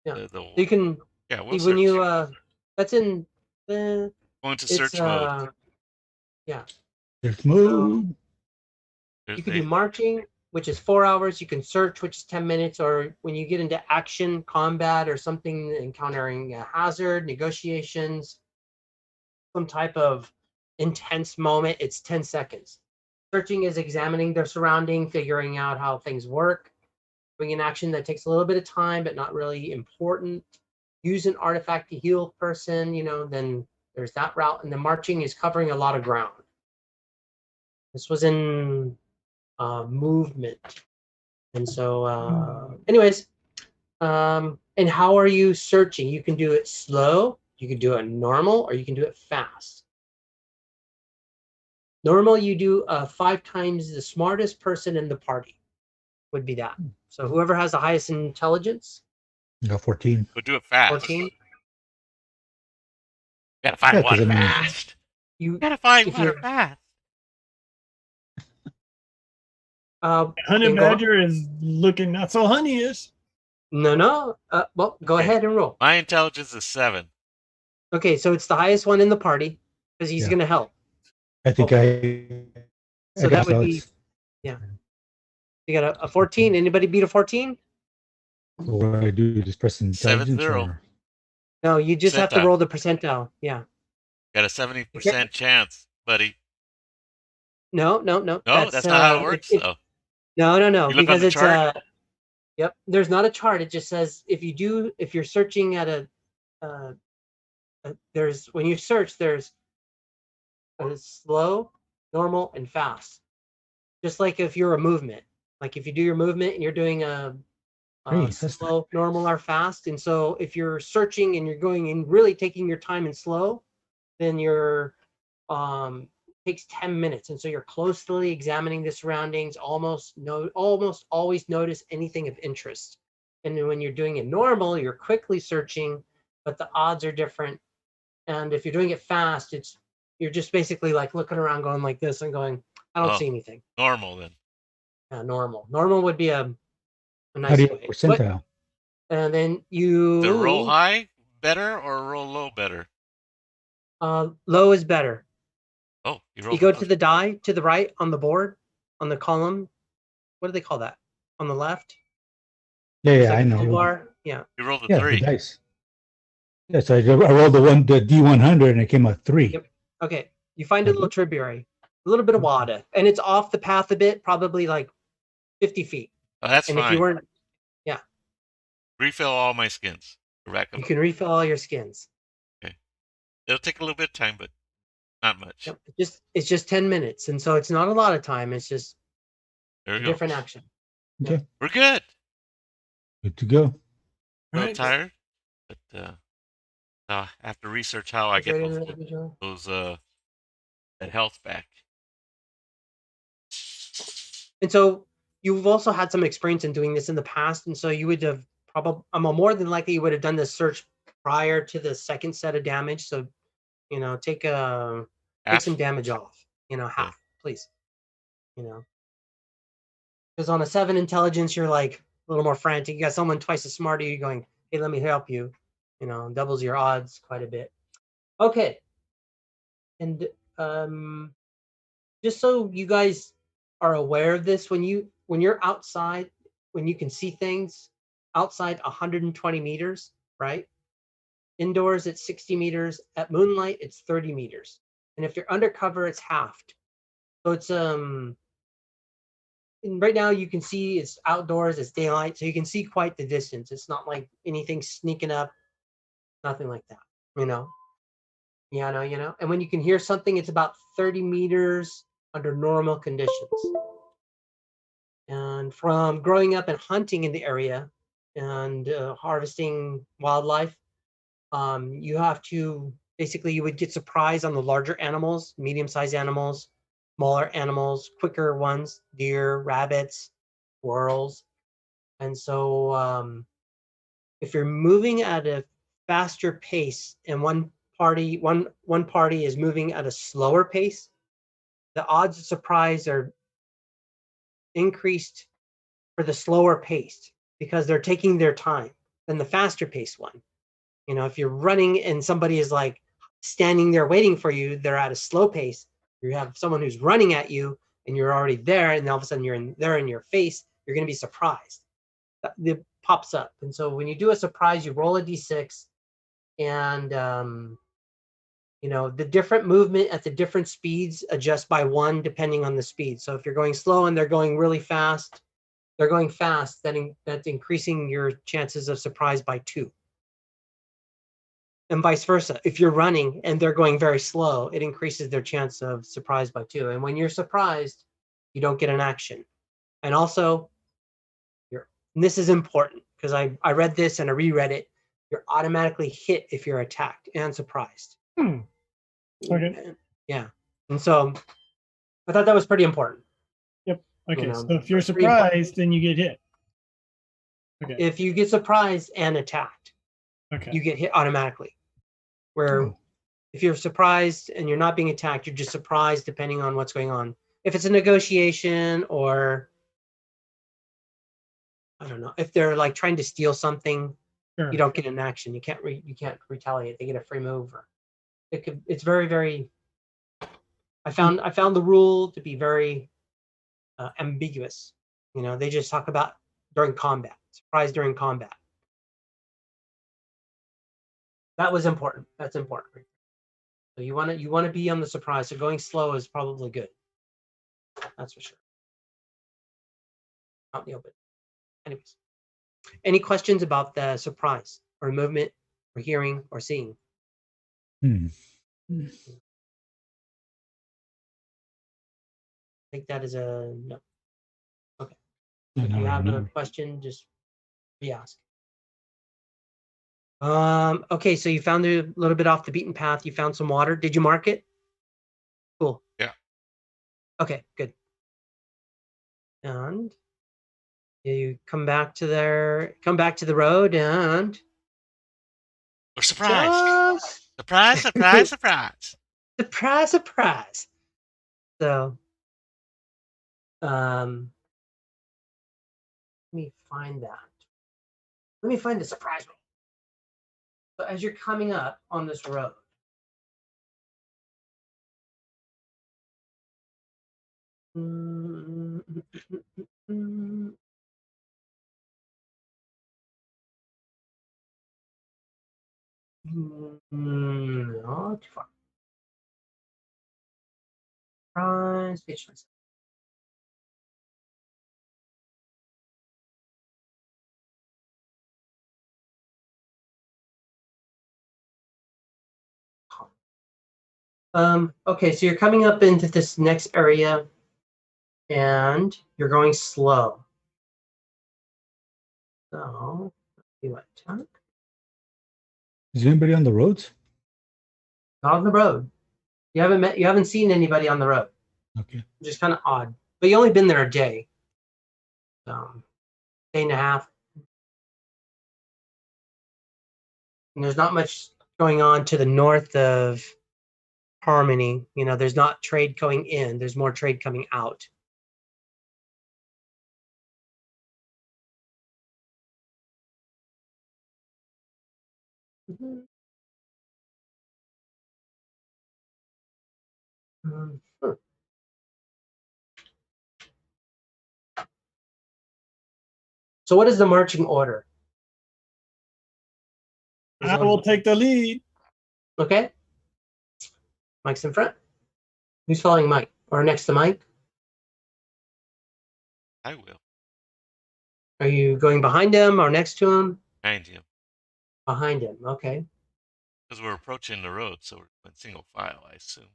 Yeah. The You can. yeah. We'll When search. you that's in. Go into It's search mode. there's mode. You can do marching, which is 4 hours. You can search, which is 10 minutes. Or when you get into action, combat, or something, encountering a hazard, negotiations, some type of intense moment, it's 10 seconds. Searching is examining their surrounding, figuring out how things work. Doing an action that takes a little bit of time, but not really important. Use an artifact to heal a person, then there's that route. And the marching is covering a lot of ground. This was in movement. And so, anyways, and how are you searching? You can do it slow, you can do it normal, or you can do it fast. Normal, you do 5 times the smartest person in the party would be that. So whoever has the highest intelligence. No, 14. But do it fast. 14. Gotta find Yeah, 'cause water I mean- fast. You Gotta find if water you're- fast. Honey then go- Badger is looking not so honeyish. No. Well, go Okay. ahead and roll. My intelligence is 7. Okay, so it's the highest one in the party because he's Yeah. going to help. I think So that would be, yeah. You got a 14. Anybody beat a 14? What do I do? Just press intelligence? 7-0. Or- No, you just have to Percentile. roll the percentile. Yeah. Got a 70% chance, buddy. No. No, that's not how it works. No. You look on Because the it's chart? Yep. There's not a chart. It just says if you're searching at when you search, there's a slow, normal, and fast. Just like if you're a movement. Like if you do your movement and you're doing a slow, normal, or fast. And so if you're searching and you're going and really taking your time and slow, then you're takes 10 minutes. And so you're closely examining the surroundings, almost always notice anything of interest. And then when you're doing it normal, you're quickly searching, but the odds are different. And if you're doing it fast, you're just basically like looking around going like this and going, I don't see anything. Normal then. Yeah, normal. Normal would be a nice How do you way. percentile? And then you The roll high better or roll low better? Low is better. Oh, You go to the die to the right on the board, on the column. What do they call that? On the left? Yeah, I know. Toolbar. Yeah. You rolled a Yeah, 3. the dice. Yeah, so I rolled the D100 and it came out 3. Yep. Okay. You find a little tributary, a little bit of water, and it's off the path a bit, probably like 50 feet. Oh, that's And fine. if you weren't, Refill all my skins. you can refill all your skins. It'll take a little bit of time, but not much. Yep. It's just 10 minutes. And so it's not a lot of time. It's just There a we go. different action. Okay. We're good. Good to go. A little Right. tired, but I have to research how I Is get there those anything to do? that health back. And so you've also had some experience in doing this in the past. And so you would have more than likely you would have done this search prior to the second set of damage. So, take some damage off, half, please. Because on a 7 intelligence, you're like a little more frantic. You got someone twice as smart as you going, hey, let me help you. Doubles your odds quite a bit. Okay. And just so you guys are aware of this, when you're outside, when you can see things outside 120 meters, right? Indoors, it's 60 meters. At moonlight, it's 30 meters. And if you're undercover, it's halved. So it's and right now you can see it's outdoors, it's daylight, so you can see quite the distance. It's not like anything sneaking up, nothing like that, you know. And when you can hear something, it's about 30 meters under normal conditions. And from growing up and hunting in the area and harvesting wildlife, you have to basically, you would get surprised on the larger animals, medium-sized animals, smaller animals, quicker ones, deer, rabbits, squirrels. And so if you're moving at a faster pace and one party is moving at a slower pace, the odds of surprise are increased for the slower pace because they're taking their time than the faster paced one. You know, if you're running and somebody is like standing there waiting for you, they're at a slow pace. You have someone who's running at you and you're already there, and all of a sudden you're there in your face, you're going to be surprised. It pops up. And so when you do a surprise, you roll a d6, and the different movement at the different speeds adjust by 1 depending on the speed. So if you're going slow and they're going really fast, that's increasing your chances of surprise by 2. And vice versa. If you're running and they're going very slow, it increases their chance of surprise by 2. And when you're surprised, you don't get an action. And also, and this is important because I read this and I reread it. You're automatically hit if you're attacked and surprised. Okay. Yeah. And so I thought that was pretty important. Yep. Okay. So if you're surprised, then you get hit. Okay. If you get surprised and attacked, okay, you get hit automatically. Where if you're surprised and you're not being attacked, you're just surprised depending on what's going on. If it's a negotiation or I don't know, if they're like trying to steal something, sure. you don't get an action. You can't retaliate. They get a free move. It's very, very. I found the rule to be very ambiguous. You know, they just talk about during combat, surprise during combat. That was important. That's important. So you want to be on the surprise. So going slow is probably good. That's for sure. Out in the open. Anyways, any questions about the surprise or movement or hearing or seeing? Take that as a no. Okay. If you have a question, just re-ask. Okay, so you found a little bit off the beaten path. You found some water. Did you mark it? Cool. Yeah. Okay, good. And you come back to the road and we're surprised. Surprise, surprise, surprise. Surprise, surprise. So let me find that. Let me find the surprise roll. So as you're coming up on this road, no, too far. Surprise, patience. Okay, so you're coming up into this next area and you're going slow. So you what time? Is anybody on the roads? Not on the road. You haven't seen anybody on the road. Okay. Which is kind of odd. But you only been there a day. Day and a half. And there's not much going on to the north of Harmony. You know, there's not trade going in, there's more trade coming out. So what is the marching order? I will take the lead. Okay. Mike's in front. Who's following Mike? Or next to Mike? I will. Are you going behind him or next to him? Behind him. Behind him. Okay. Because we're approaching the road, so we're in single file, I assume.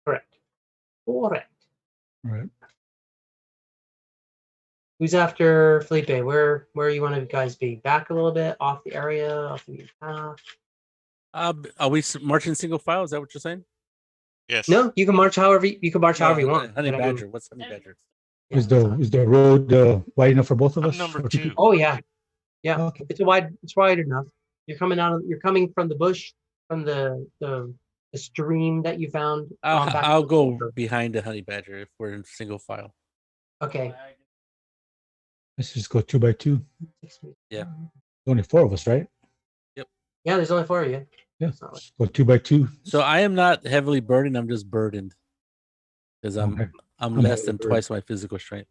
Correct. Right. Who's after Felipe? Where you want to guys be? Back a little bit, off the area, off the path. Are we marching single file? Is that what you're saying? Yes. No, you can march however you want. Honey Badger. What's Honey Badger? Is the road wide enough for both of I'm us? number Or 2. Oh yeah. Okay. It's wide enough. You're coming from the bush, from the stream that you found. I'll go behind the Honey Badger if we're in single file. Okay. Let's just go 2 by 2. Yeah. Only 4 of us, right? Yeah, there's only 4 of you. Yeah. Let's go 2 by 2. So I am not heavily burdened. I'm just burdened because I'm less than twice my physical strength.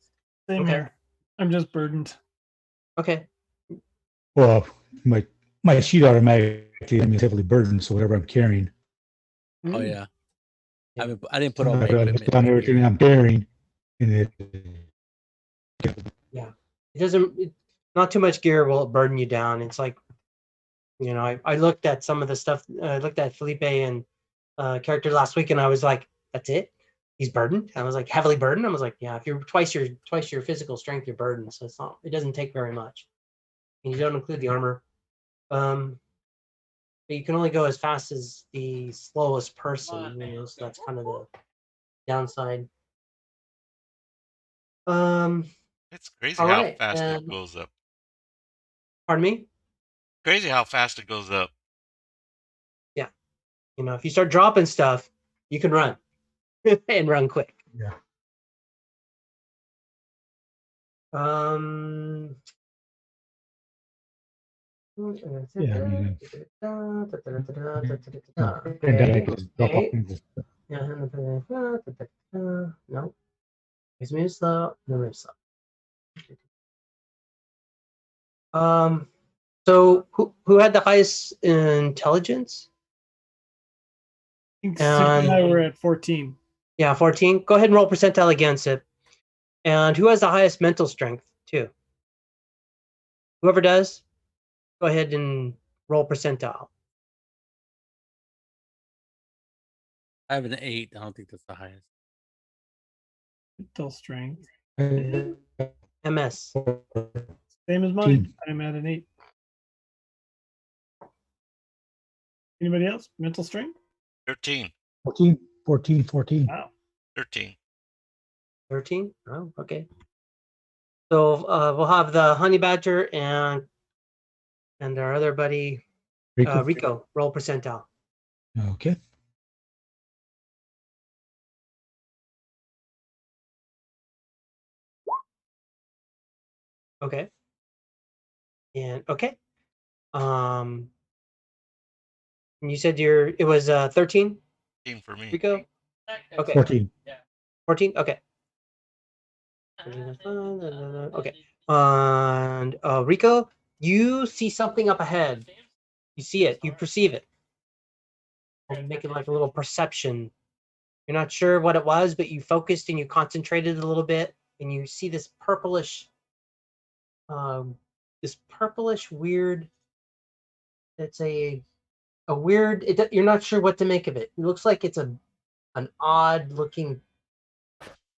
Same here. I'm just burdened. Okay. Well, my sheet automatically is heavily burdened, so whatever I'm carrying. Oh yeah. I didn't put all my I equipment. put on everything I'm carrying, and it. Yeah. Not too much gear will burden you down. It's like, I looked at some of the stuff. I looked at Felipe and character last week, and I was like, "That's it? He's burdened." I was like, "Heavily burdened." I was like, "Yeah, if you're twice your physical strength, you're burdened." So it doesn't take very much, and you don't include the armor. But you can only go as fast as the slowest person. So that's kind of the downside. It's crazy how fast it goes up. Pardon me? Crazy how fast it goes up. Yeah. If you start dropping stuff, you can run and run quick. Yeah. No. It's move slow. No, move slow. So who had the highest intelligence? I think Super and I were at 14. Yeah, 14. Go ahead and roll percentile against it. And who has the highest mental strength too? Whoever does, go ahead and roll percentile. I have an 8. I don't think that's the highest. Mental strength. MS. Same as mine. I'm at an 8. Anybody else? Mental strength? 13. 14. Wow. 13. 13? Oh, okay. So we'll have the Honey Badger and our other buddy Rico roll percentile. Okay. Okay. And okay. And you said it was 13? 13 for me. Rico? Okay. 14. 14? Okay. Okay. And Rico, you see something up ahead. You see it. You perceive it. Make it like a little perception. You're not sure what it was, but you focused and you concentrated a little bit, and you see this purplish weird. It's a weird. You're not sure what to make of it. It looks like it's an odd looking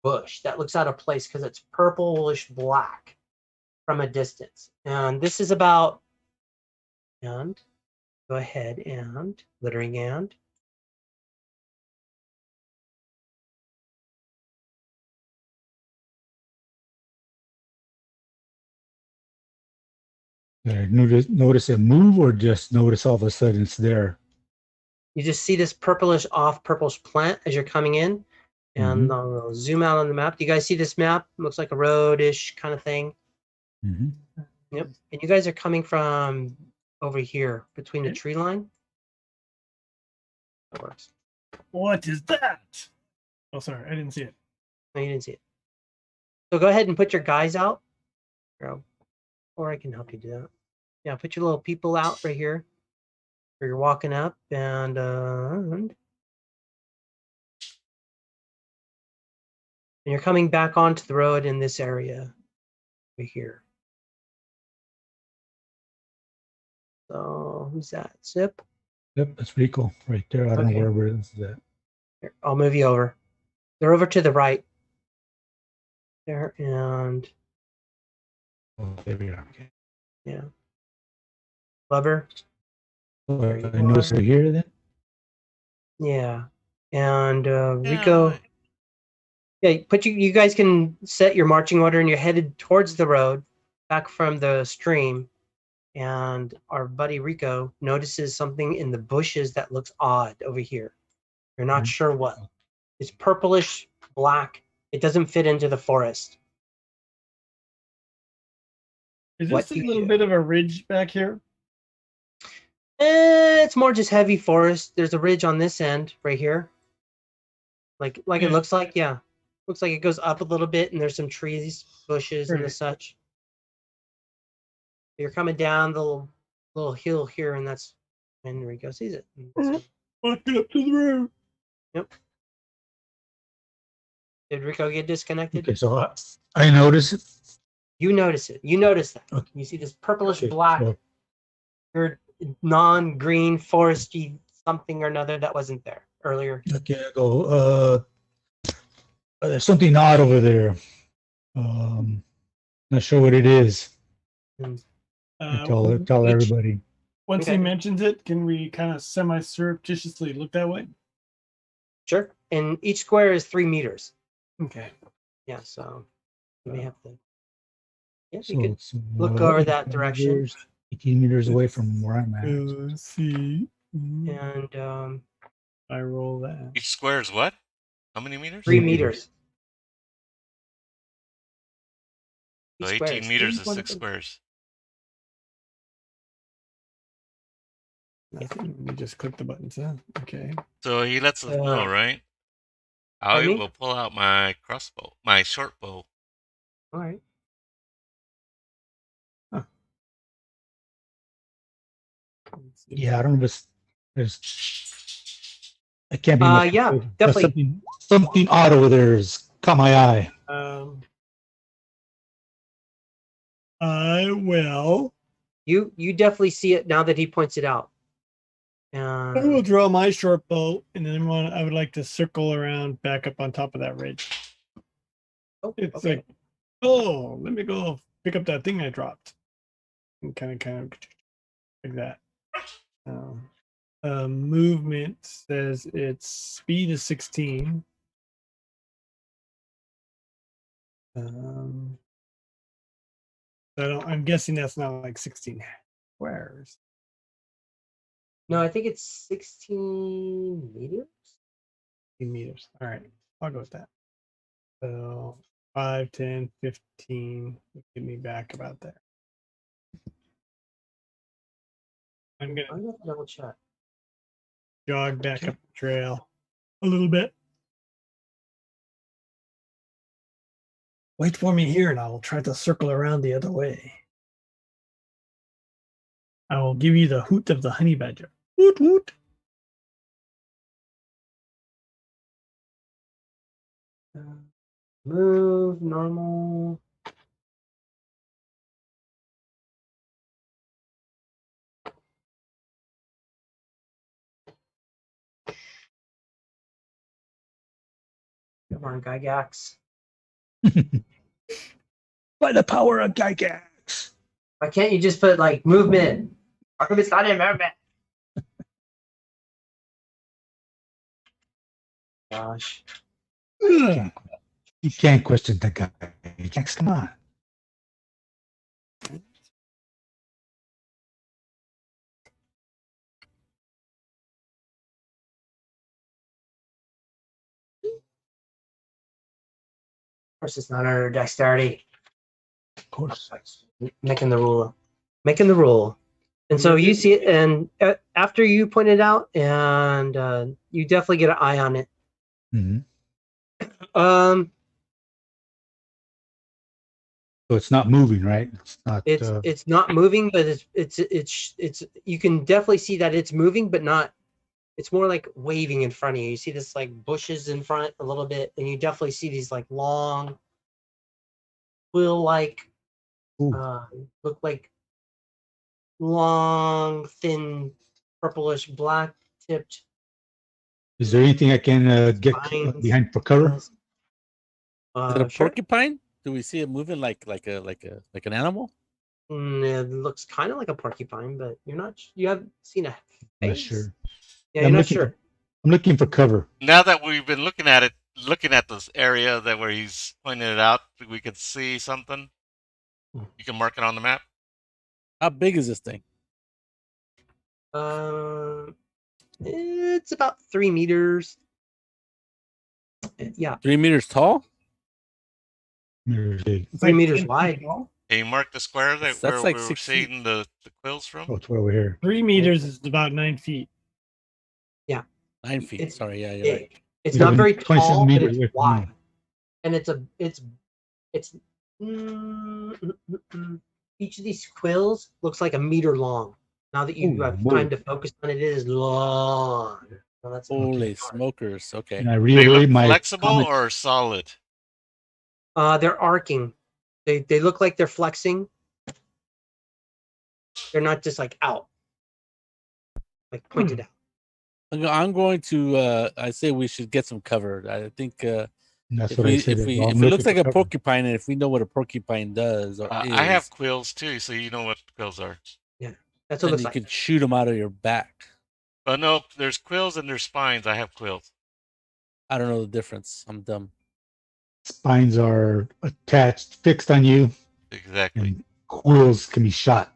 bush that looks out of place because it's purplish black from a distance. And this is about. And go ahead and littering and. Notice it move, or just notice all of a sudden it's there? You just see this purplish plant as you're coming in, and I'll zoom out on the map. Do you guys see this map? It looks like a road-ish kind of thing. Yep. And you guys are coming from over here between the tree line. That works. What is that? Oh, sorry, I didn't see it. No, you didn't see it. So go ahead and put your guys out. Or I can help you do that. Yeah, put your little people out right here. Where you're walking up and you're coming back onto the road in this area right here. So who's that? Zip? Yep, that's Rico right there. I don't know wherever this is at. Here, I'll move you over. They're over to the right. There and Oh, there we are. Okay. yeah. Lover. I noticed they're here then. Yeah. And Rico. Yeah, you guys can set your marching order and you're headed towards the road back from the stream. And our buddy Rico notices something in the bushes that looks odd over here. You're not sure what. It's purplish black. It doesn't fit into the forest. Is this a little bit of a ridge back here? It's more just heavy forest. There's a ridge on this end right here. Like it looks like, yeah. Looks like it goes up a little bit and there's some trees, bushes, and the such. You're coming down the little hill here, and that's when Rico sees it. Walking up to the road. Yep. Did Rico get disconnected? Okay, so I notice it. You notice it. You notice that. Okay. You see this purplish black, non-green, foresty something or another that wasn't there earlier. Okay, I go. There's something odd over there. Not sure what it is. Tell everybody. Once he mentions it, can we kind of semi-surreptitiously look that way? Sure. And each square is 3 meters. Okay. Yeah, so you may have to. Yeah, you could look over that direction. 18 meters away from where I'm at. Let's see. And I roll that. Each square is what? How many meters? 3 meters. So 18 meters is 6 squares. Nothing. You just click the buttons. Huh? Okay. So he lets us know, right? I will pull out my crossbow, my short bow. All right. Huh. Yeah, I don't know if there's. I can't be. Yeah, definitely. Something odd over there has caught my eye. I will. You definitely see it now that he points it out. I will draw my short bow, and then I would like to circle around back up on top of that ridge. It's like, let me go pick up that thing I dropped. And kind of like that. Movement says its speed is 16. I'm guessing that's not like 16 squares. No, I think it's 16 meters. 16 meters. All right, I'll go with that. So 5, 10, 15. Get me back about there. I'm gonna double check. Jog back up the trail a little bit. Wait for me here, and I will try to circle around the other way. I will give you the hoot of the honey badger. Hoot, hoot. Move, normal. Come on, Gygax. By the power of Gygax. Why can't you just put like movement? How come it's not in movement? Gosh. You can't question the guy. Gygax, come on. Of course, it's not under dexterity. Of course. Making the rule. Making the rule. And so you see it, and after you point it out, and you definitely get an eye on it. So it's not moving, right? It's not moving, but it's you can definitely see that it's moving, but not. It's more like waving in front of you. You see this like bushes in front a little bit, and you definitely see these like long, quill-like, look like long, thin, purplish, black-tipped. Is there anything I can get behind for cover? Is it a porcupine? Do we see it moving like an animal? It looks kind of like a porcupine, but you haven't seen a face. Not sure. Yeah, you're not sure. I'm looking for cover. Now that we've been looking at this area where he's pointing it out, we can see something. You can mark it on the map. How big is this thing? It's about 3 meters. Yeah. 3 meters tall? 3 meters wide. Can you mark the square That's where like we were 6 seeing the quills from? Oh, it's over here. 3 meters is about 9 feet. Yeah. 9 feet. Sorry, yeah, you're right. It's not very tall, but meters it's wide. And it's each of these quills looks like a meter long. Now that you have time to focus on it, it is long. Well, that's holy smokers. Okay. And I They reiterate look my flexible comment. or solid? They're arcing. They look like they're flexing. They're not just like out, like pointed out. I'm going to. I say we should get some cover. I think That's if what I said. if it looks like a porcupine, and if we know what a porcupine does, or I have quills too, so you know what quills are. Yeah, that's what it looks like. You could shoot them out of your back. Oh no, there's quills and there's spines. I have quills. I don't know the difference. I'm dumb. Spines are attached, fixed on you. Exactly. And quills can be shot.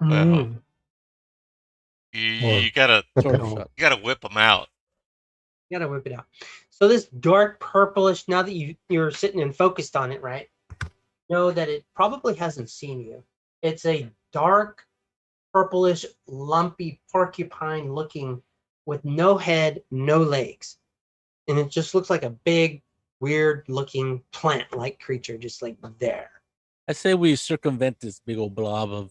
Well, you gotta whip them out. You gotta whip it out. So this dark purplish. Now that you're sitting and focused on it, right? Know that it probably hasn't seen you. It's a dark purplish, lumpy porcupine looking, with no head, no legs, and it just looks like a big, weird looking plant-like creature, just like there. I say we circumvent this big old blob of.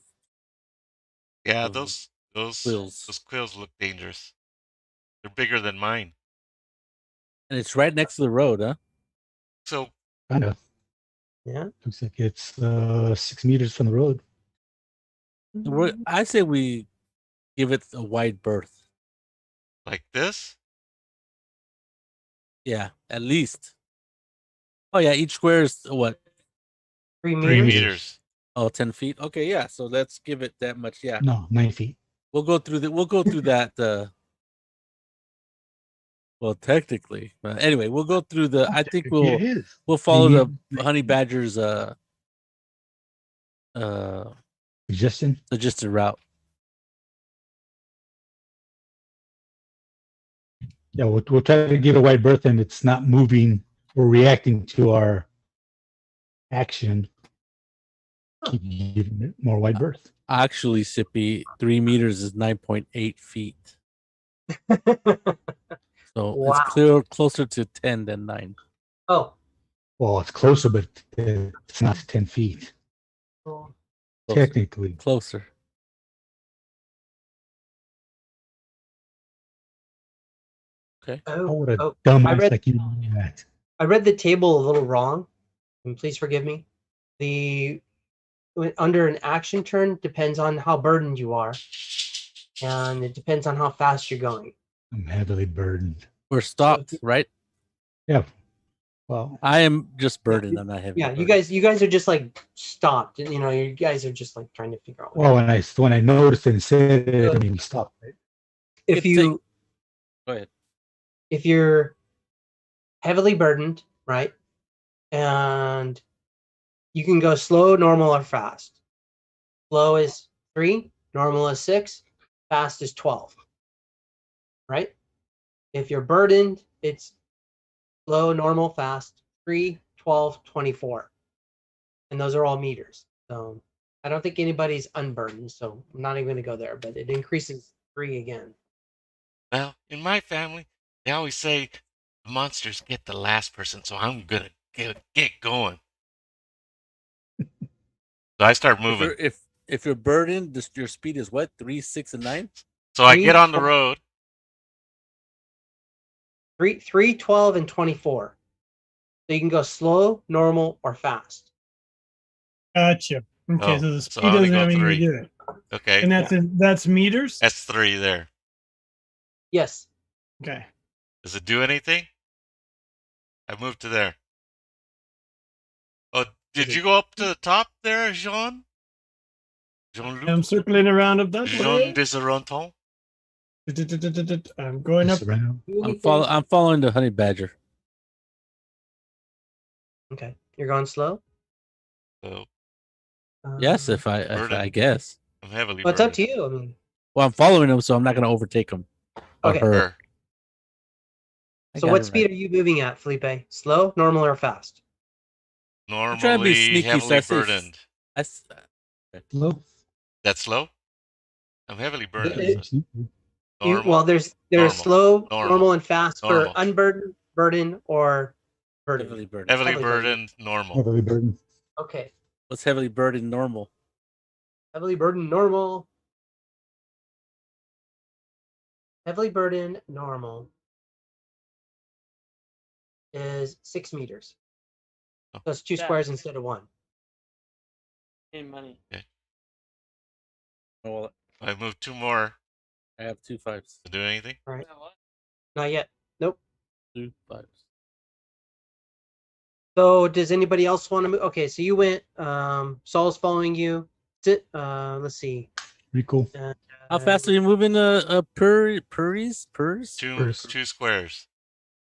Yeah, those quills look dangerous. They're bigger than mine. And it's right next to the road, huh? So kind of. Yeah. Looks like it's 6 meters from the road. I say we give it a wide berth. Like this? Yeah, at least. Oh yeah, each square is what? 3 meters. 3 meters. Oh, 10 feet. Okay, yeah. So let's give it that much. Yeah. No, 9 feet. We'll go through that. Well, technically, but anyway, we'll go through the. I think we'll follow the honey badger's suggested route. Yeah, we'll try to give a wide berth, and it's not moving or reacting to our action. Keep giving it more wide berth. Actually, Sippy, 3 meters is 9.8 feet. So it's closer to 10 than 9. Oh. Well, it's closer, but it's not 10 feet. Closer. Technically. Closer. Okay. Dumbass like you do that. I read the table a little wrong, and please forgive me. Under an action turn depends on how burdened you are, and it depends on how fast you're going. I'm heavily burdened. We're stopped, right? Yeah. Well, I am just burdened. I'm not heavy. Yeah, you guys are just like stopped, and you guys are just like trying to figure out. Well, when I noticed it and said it, I mean, we stopped. Right? Go ahead. If you're heavily burdened, right, and you can go slow, normal, or fast. Slow is 3, normal is 6, fast is 12. Right? If you're burdened, it's slow, normal, fast, 3, 12, 24. And those are all meters. So I don't think anybody's unburdened, so I'm not even going to go there. But it increases 3 again. Well, in my family, they always say the monsters get the last person, so I'm gonna get going. So I start moving. If you're burdened, your speed is what? 3, 6, and 9. So I get on the road. 3, 12, and 24. So you can go slow, normal, or fast. Gotcha. Okay, Oh, so the so speed I only doesn't go have anything to 3. do with it. Okay. And that's meters? That's 3 there. Yes. Okay. Does it do anything? I moved to there. Oh, did you go up to the top there, Jean? Jean-Luc? I'm circling around up that Jean way. Deseranton? I'm going up. I'm following the honey badger. Okay. You're going slow? So Yes, if I guess. I'm heavily Well, it's up burdened. to you. I mean, Well, I'm following him, so I'm not going to overtake him. Or Okay. her. Her. I so got what it speed right. are you moving at, Felipe? Slow, normal, or fast? Normally trying to be sneaky, so heavily I say burdened. Hello? That's slow? I'm heavily burdened. Well, there's normal, slow, normal, normal, and fast normal. for unburdened, burden, or burden. Heavily burdened. Heavily Heavily burdened, normal. Heavily burdened. Okay. What's heavily burdened normal? Heavily burdened, normal. Heavily burdened, normal is 6 meters. Oh. So it's 2 squares instead of 1. Hey, money. Okay. Oh, well, I moved 2 more. I have 2 5s. To do anything? All right. Not yet. Nope. 2 5s. So does anybody else want to move? Okay, so you went. Saul's following you. Let's see. Pretty cool. How fast are you moving? Purrs? 2 squares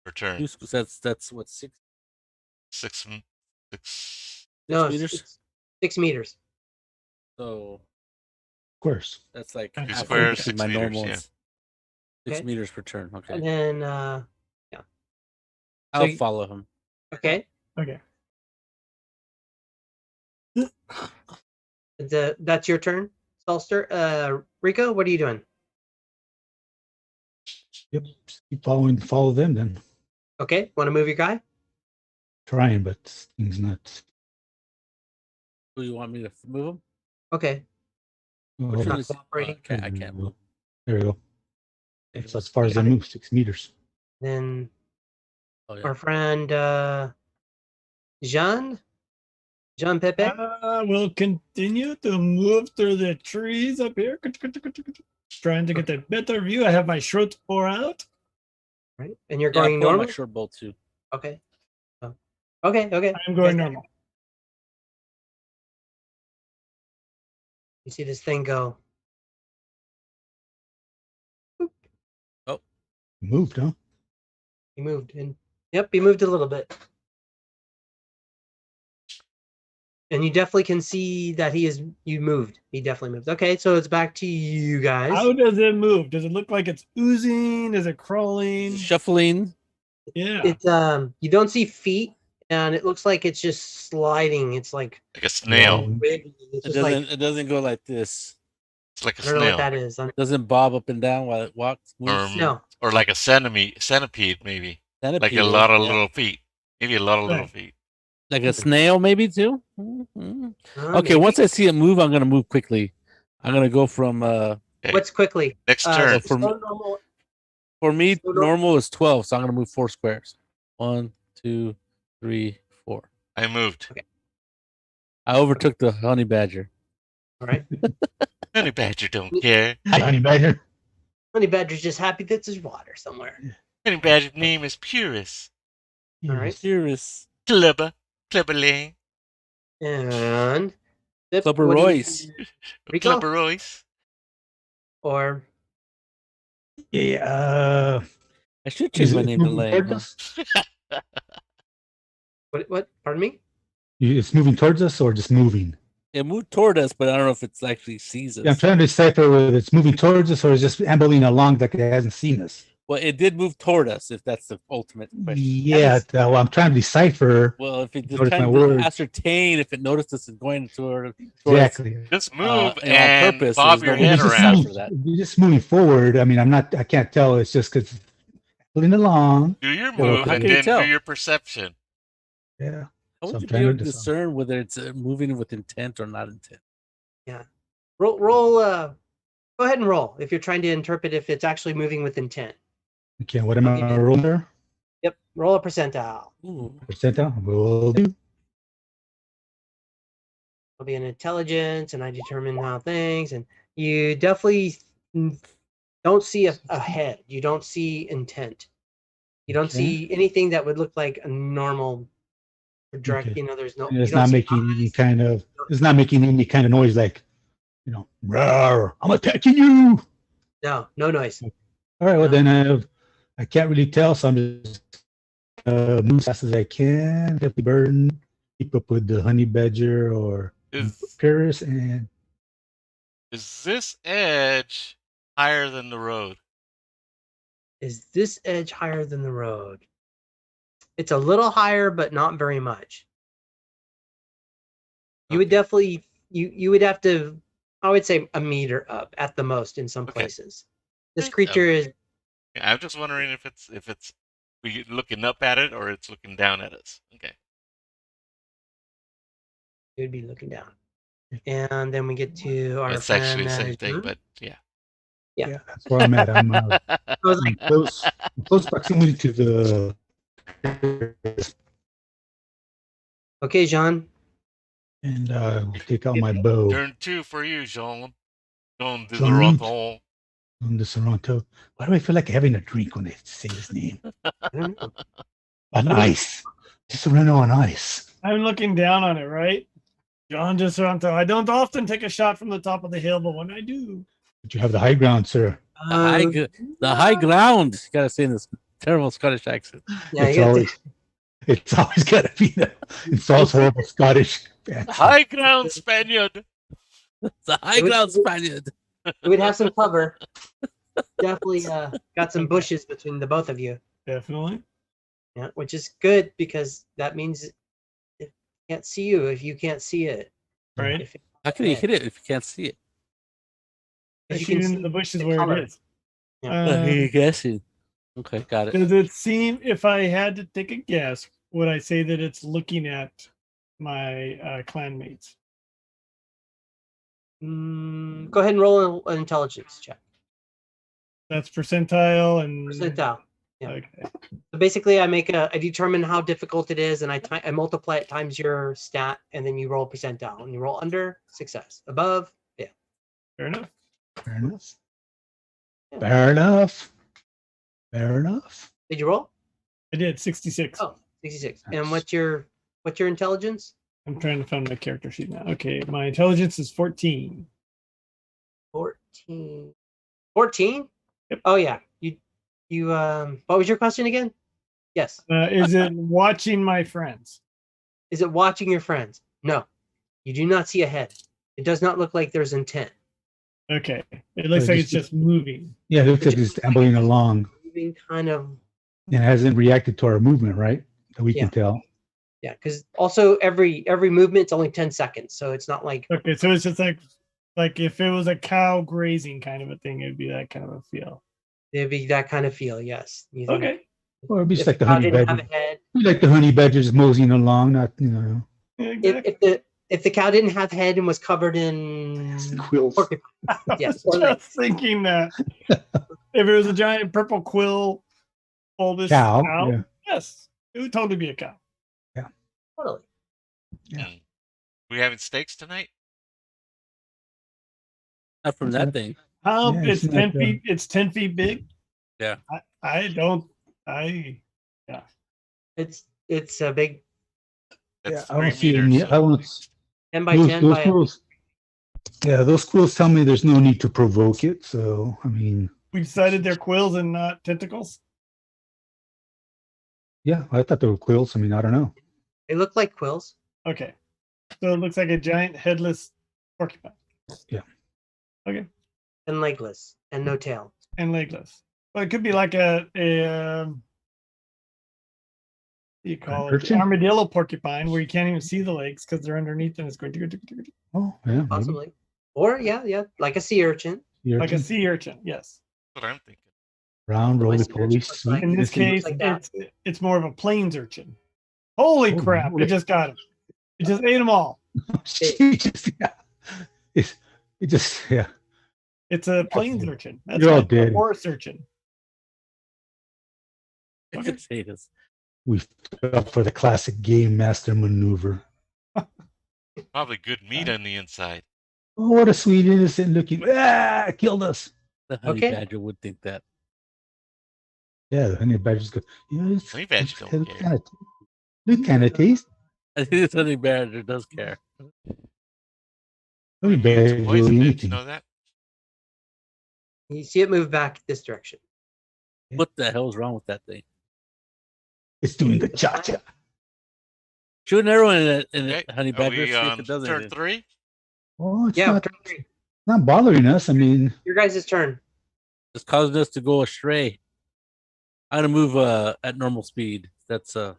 per turn. That's what 6 6 No, meters. it's 6 meters. So Squares. that's like 2 halfway squares, between 6 my meters. normal. Yeah. 6 Okay. meters per turn. Okay, And then I'll you- follow him. okay. Okay. That's your turn, Salster. Rico, what are you doing? Yep. Just keep follow them then. Okay, want to move your guy? Trying, but things not. Who you want me to move him? Okay. Oh, Not one is- cooperating. I can't move. there we go. That's as far as I move, 6 meters. Then Oh, yeah. our friend Jean Pepe. We'll continue to move through the trees up here. Trying to get a better view. I have my short bow out. Right, and you're Yeah, I'll going pull out normal. my short bolt too. Okay. Oh. Okay. I'm going normal. You see this thing go. Moved, huh? He moved in. Yep, he moved a little bit. And you definitely can see that you moved. He definitely moved. Okay, so it's back to you guys. How does it move? Does it look like it's oozing? Is it crawling? Shuffling. Yeah. It's you don't see feet, and it looks like it's just sliding. It's like Like a snail. wiggling. It's It just like doesn't. It doesn't go like this. It's like a I don't know what snail. that is. It doesn't bob up and down while it walks. moves. No. Or like a centipede, maybe. Like Centipede, a lot of yeah. little feet. Maybe a lot of little Right. feet. Like a snail, maybe too. Mhm. Okay, maybe. once I see it move, I'm gonna move quickly. I'm gonna go from What's quickly? Next turn. for me- slow, normal. for me, So no- normal is 12, so I'm gonna move 4 squares. 1, 2, 3, 4. I moved. I overtook the honey badger. All right. Honey badger don't care. Honey badger. Honey Badger's just happy that there's water somewhere. Honey badger's name is Purus. All right. Curious. Clubber Lane. And Zip, Clubber what do you- Royce. Rico? Clubber Royce. Or Yeah. I should change Is my it name to moving Lane. towards huh? us? what? Pardon me? It's moving towards us or just moving? It moved toward us, but I don't know if it's actually sees us. Yeah, I'm trying to decipher whether it's moving towards us or it's just ambling along like it hasn't seen us. Well, it did move toward us. If that's the ultimate question. Yeah, well, I'm trying to decipher. Well, if it Notice trying my to words. ascertain if it noticed us and going towards Exactly. Just move on and purpose, bob there's your no way head to Just around. decipher that. just moving forward. I mean, I can't tell. It's just because pulling along. Do your Well, move how and can you then tell? do your perception. Yeah. How So would I'm you be trying able to to discern whether it's moving with intent or not intent? Roll. Go ahead and roll if you're trying to interpret if it's actually moving with intent. Okay, what am I'll give I you- rolling there? Yep. Roll a percentile. Ooh. Percentile? Will do. It'll be an intelligence, and I determine how things. And you definitely don't see a head. You don't see intent. You don't Okay. see anything that would look like a normal direct. Okay. There's no. And you it's don't not see making eyes. any kind of. It's not making any kind of noise like, "Rawr, I'm attacking you." No noise. All right. Well, No. then I can't really tell, so I'm just move as fast as I can. Get the burden. Keep up with the honey badger or Is Paris, and this edge higher than the road? Is this edge higher than the road? It's a little higher, but not very much. You would Okay. definitely you would have to, I would say, a meter up at the most in some Okay. places. This Okay. creature is Yeah, I'm just wondering if it's we looking up at it or it's looking down at us. Okay. it would be looking down. And then we get to our It's actually the friend same thing, manager. but yeah. Yeah. that's where I'm at. I'm I was like, in close proximity to the. okay, Jean. And take out my bow. Turn 2 for you, Jean. Jean de Jean. Toronto. On the Toronto. Why do I feel like having a drink when they say his name? I don't know. On ice. Just run on ice. I'm looking down on it, right? John de Soranto. I don't often take a shot from the top of the hill, but when I do, But you have the high ground, sir. The high ground. You gotta say in this terrible Scottish accent. Yeah, It's you got always, it's always got to be the. It's all horrible Scottish. accent. High ground Spaniard. The high ground Spaniard. we would have some cover. Definitely got some bushes between the both of you. definitely. Yeah, which is good because that means it can't see you if you can't see it. Right. If How can you hit it if you can't see it? I if you shoot can into see the bushes the where color. it is. Yeah. You guessing? Okay, got it. Does it seem, if I had to take a guess, would I say that it's looking at my clanmates? Go ahead and roll an intelligence check. That's percentile and Percentile. Yeah. Okay. So basically, I determine how difficult it is, and I multiply it times your stat, and then you roll percentile, and you roll under, success, above, yeah. Fair enough. Fair enough. Yeah. Fair enough. Fair enough. Did you roll? I did 66. Oh, 66. And Nice. what's your intelligence? I'm trying to find my character sheet now. Okay, my intelligence is 14. 14. 14? Yep. Oh yeah. You what was your question again? Yes. Is it watching my friends? Is it watching your friends? No. You do not see a head. It does not look like there's intent. Okay. It looks like it's just moving. Yeah, it looks like it's ambling along. Moving kind of, It hasn't reacted to our movement, right? That we Yeah. can tell. yeah, because also every movement's only 10 seconds. So it's not like Okay, so it's just like if it was a cow grazing kind of a thing, it'd be that kind of a feel. it'd be that kind of feel, yes. You think Okay. Or it'd be just if like the cow honey didn't have badger. a head, Like the honey badgers moseying along, not, Yeah, exactly. if the cow didn't have head and was covered in quills. porcupine, yes, or like, Just thinking that if it was a giant purple quill bulbous Cow, cow, yeah. yes, it would totally be a cow. totally. Yeah. We having steaks tonight? Not from that thing. How Yeah, it's it's 10 not, feet. It's 10 feet big. Yeah. It's a big That's I don't 3 see meters. any. I won't. 10 by Those 10 by quills. Yeah, those quills tell me there's no need to provoke it. So, I mean, We decided they're quills and not tentacles. yeah, I thought they were quills. I mean, I don't know. they look like quills. Okay, so it looks like a giant headless porcupine And legless and no tail. and legless. Well, it could be like a you call it urchin? armadillo porcupine, where you can't even see the legs because they're underneath and it's going to Oh, yeah, maybe. Possibly. Or yeah, like a sea urchin. Sea like a urchin. sea urchin. Yes. That's what I'm thinking. Round, The way roly sea poly, urchin looks sweet. like. In this case, like that. it's more of a plains urchin. Holy Oh, crap! holy- It just got him. It just ate them all. It just, yeah. It's a plains urchin. That's You're all not a dead. forest urchin. Okay. Potatoes. We fell for the classic game master maneuver. Probably good meat on the inside. Oh, what a sweet, innocent looking. Ah, killed us. The honey Okay. badger would think that. Yeah, the honey badger's good. Yeah, Honey badgers don't care. Look kind of taste. I think this honey badger does care. Honey Immune badger to will poison, eat did you anything. know that? You see it move back this direction. What the hell's wrong with that thing? It's doing the cha-cha. Shoot an arrow in it, Okay. honey Are badger. we See if on it does turn anything. 3? Oh, it's Yeah, not, turn 3. not bothering us. I mean, Your guys' turn. It's causing us to go astray. I'm gonna move at normal speed. That's the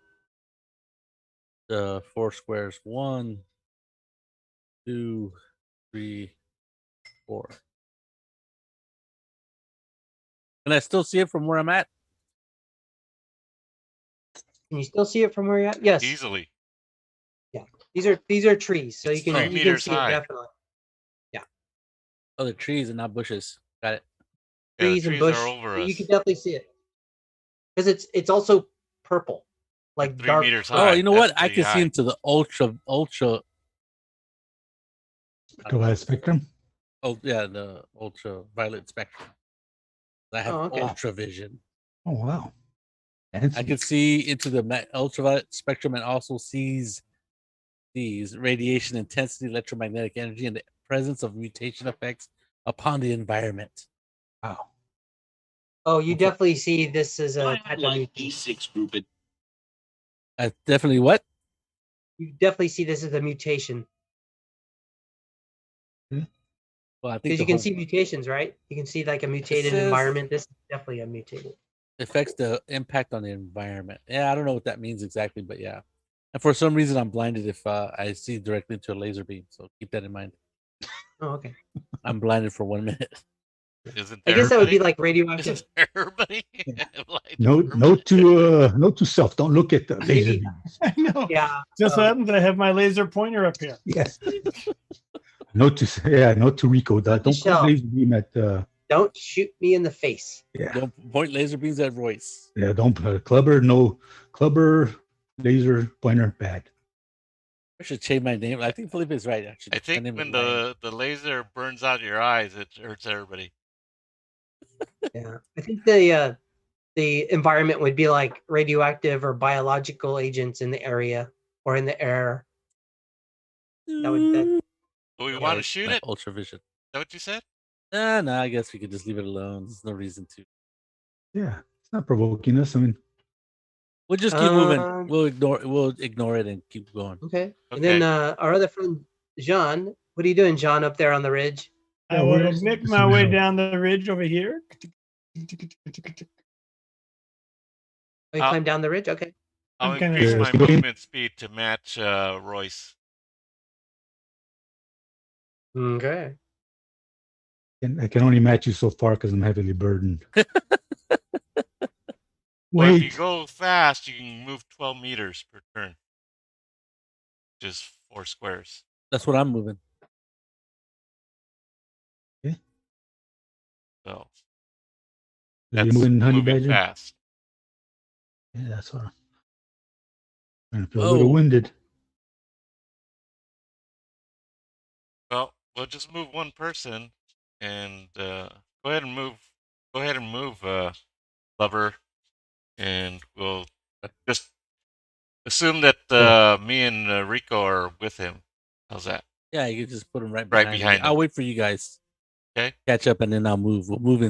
4 squares. 1, 2, 3, 4. Can I still see it from where I'm at? Can you still see it from where you're at? Yes. Easily. These are trees, so It's you 3 can meters see high. it definitely. Oh, the trees and not bushes. Got it. Yeah, the Trees and trees bush. are over us. You can definitely see it because it's also purple, like 3 dark. meters Oh, high. you know That's what? I pretty can see high. into the ultra. ultraviolet spectrum. Oh yeah, the ultraviolet spectrum. I have Oh, okay. ultra vision. Oh, wow. I can see into the ultraviolet spectrum and also sees radiation intensity, electromagnetic energy, and the presence of mutation effects upon the environment. Wow. Oh, you definitely see this as a type of E6 group. Definitely what? you definitely see this as a mutation Well, I think because the you can whole see mutations, right? You can see like a mutated says- environment. This is definitely a mutated. affects the impact on the environment. Yeah, I don't know what that means exactly, but yeah. And for some reason, I'm blinded if I see directly into a laser beam. So keep that in mind. Oh, okay. I'm blinded for 1 minute. Isn't I there, guess that would be buddy? like radioactive. Isn't there, everybody? Like, Note to self. Don't look at the laser Maybe. beams. I know. Yeah. Just so- happens I have my laser pointer up here. Yes. Note to Rico. Don't put Michelle. laser beam at Don't shoot me in the face. yeah. Don't point laser beams at Royce. Yeah, don't clubber, no clubber, laser pointer, bad. I should change my name. I think Felipe is right. Actually, I think when the laser burns out your eyes, it hurts everybody. Yeah. I think the environment would be like radioactive or biological agents in the area or in the air. That would Do we want to It's shoot my it? Is Ultra vision. that what you said? No, I guess we could just leave it alone. There's no reason to. Yeah, it's not provoking us. I mean, We'll just keep moving. Um, We'll ignore it and keep going. Okay. And then Okay. our other friend, Jean. What are you doing, Jean, up there on the ridge? I Yeah, will where's make this my way now? down the ridge over here. Oh, you Uh, climb down the ridge? Okay. I'll I'm kinda- increase my Yeah. movement speed to match Royce. Okay. and I can only match you so far because I'm heavily burdened. Well, if you Wait, go fast, you can move 12 meters per turn. Just 4 squares. That's what I'm moving. So are you that's moving, honey moving badger? fast. Yeah, that's what. I feel a little Whoa. winded. Well, we'll just move one person and go ahead and move. Go ahead and move, Lover, and we'll just assume that me and Rico are with him. How's that? Yeah, you can just put them right Right behind. me. behind I'll them. wait for you guys. Okay. Catch up and then I'll move. We'll move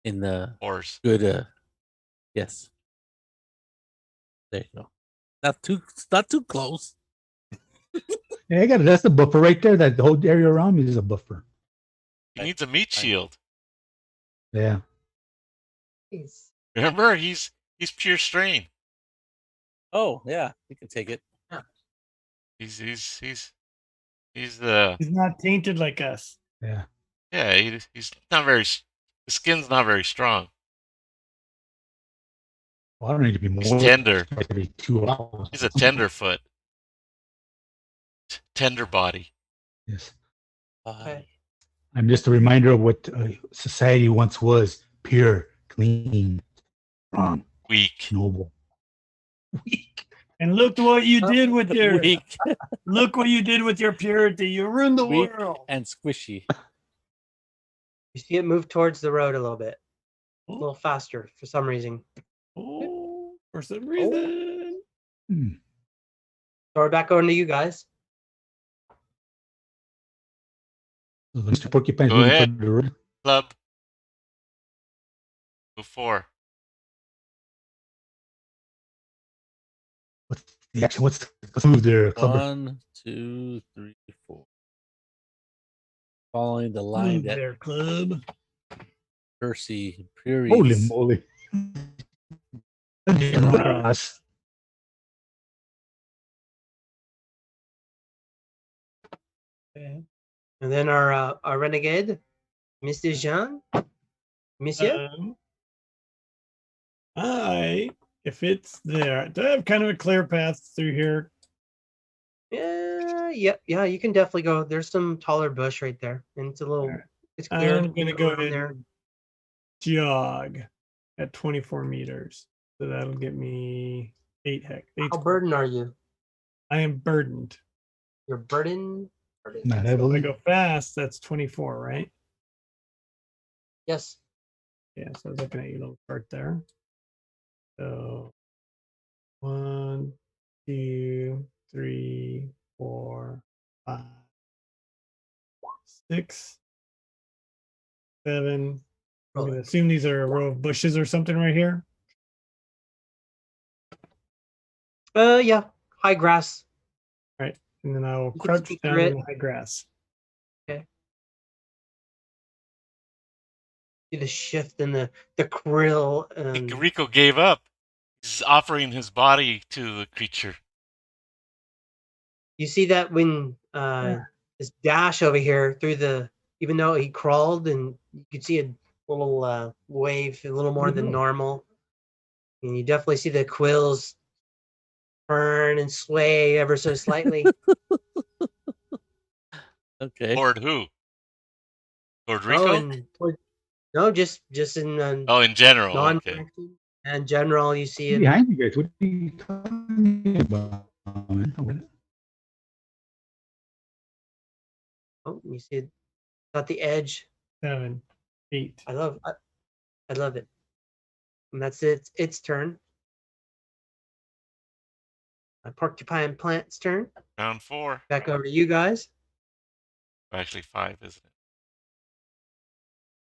in the Horse. good. Yes. There you go. Not too close. Yeah, I got it. That's the buffer right there. That the whole area around me is a buffer. He needs a meat shield. Yeah. Remember, he's pure strain. Oh yeah, you can take it. Yeah. He's He's not tainted like us. Yeah. yeah, he's not very. The skin's not very strong. Well, I don't need to be more. He's tender. Every 2 hours. He's a tenderfoot. Tender body. Yes. Okay. I'm just a reminder of what society once was: pure, clean, strong, Weak. noble. Weak. And look what you did with your Weak, look what you did with your purity. You ruined the Weak. world. and squishy. You see it move towards the road a little bit. A little faster for some reason. Oh, for some reason. Throw it back over to you guys. Mr. Porcupine's Go moving ahead. toward the road. Club. Move 4. What's the action? What's the move there, Clubber? 1, 2, 3, 4. Following the line Move that there, club. Percy Holy Puries. moly. Across. Okay. And then our renegade, Mr. Jean. Monsieur? If it's there, do I have kind of a clear path through here? Yeah, you can definitely go. There's some taller bush right there. And it's a little, Alright. it's clear. I'm You gonna can go around ahead there. and jog at 24 meters. So that'll get me 8 heck. How burdened are you? I am burdened. You're burdened? Not So if I heavily. go fast, that's 24, right? Yes. Yeah, so I was looking at your little chart there. So 1, 2, 3, 4, 5, 6, 7. I'm Roll gonna it. assume these are a row of bushes or something right here. Yeah. High grass. And then I will can crouch speak down through in it. the high grass. See the shift in the krill. I think Rico gave up. He's offering his body to the creature. You see that when this dash over here through the, even though he crawled, and you could see a little wave, a little more than normal. And you definitely see the quills turn and sway ever so slightly. Okay. Toward who? Toward Rico? Oh, and no, just in in general. Okay. non-direction. And general, you see it. Behind you guys, what are you talking about? Oh, you see it at the edge. 7, 8. I love it. And that's it. Its turn. Porcupine Plant's turn. Round 4. Back over to you guys. Actually 5, isn't it?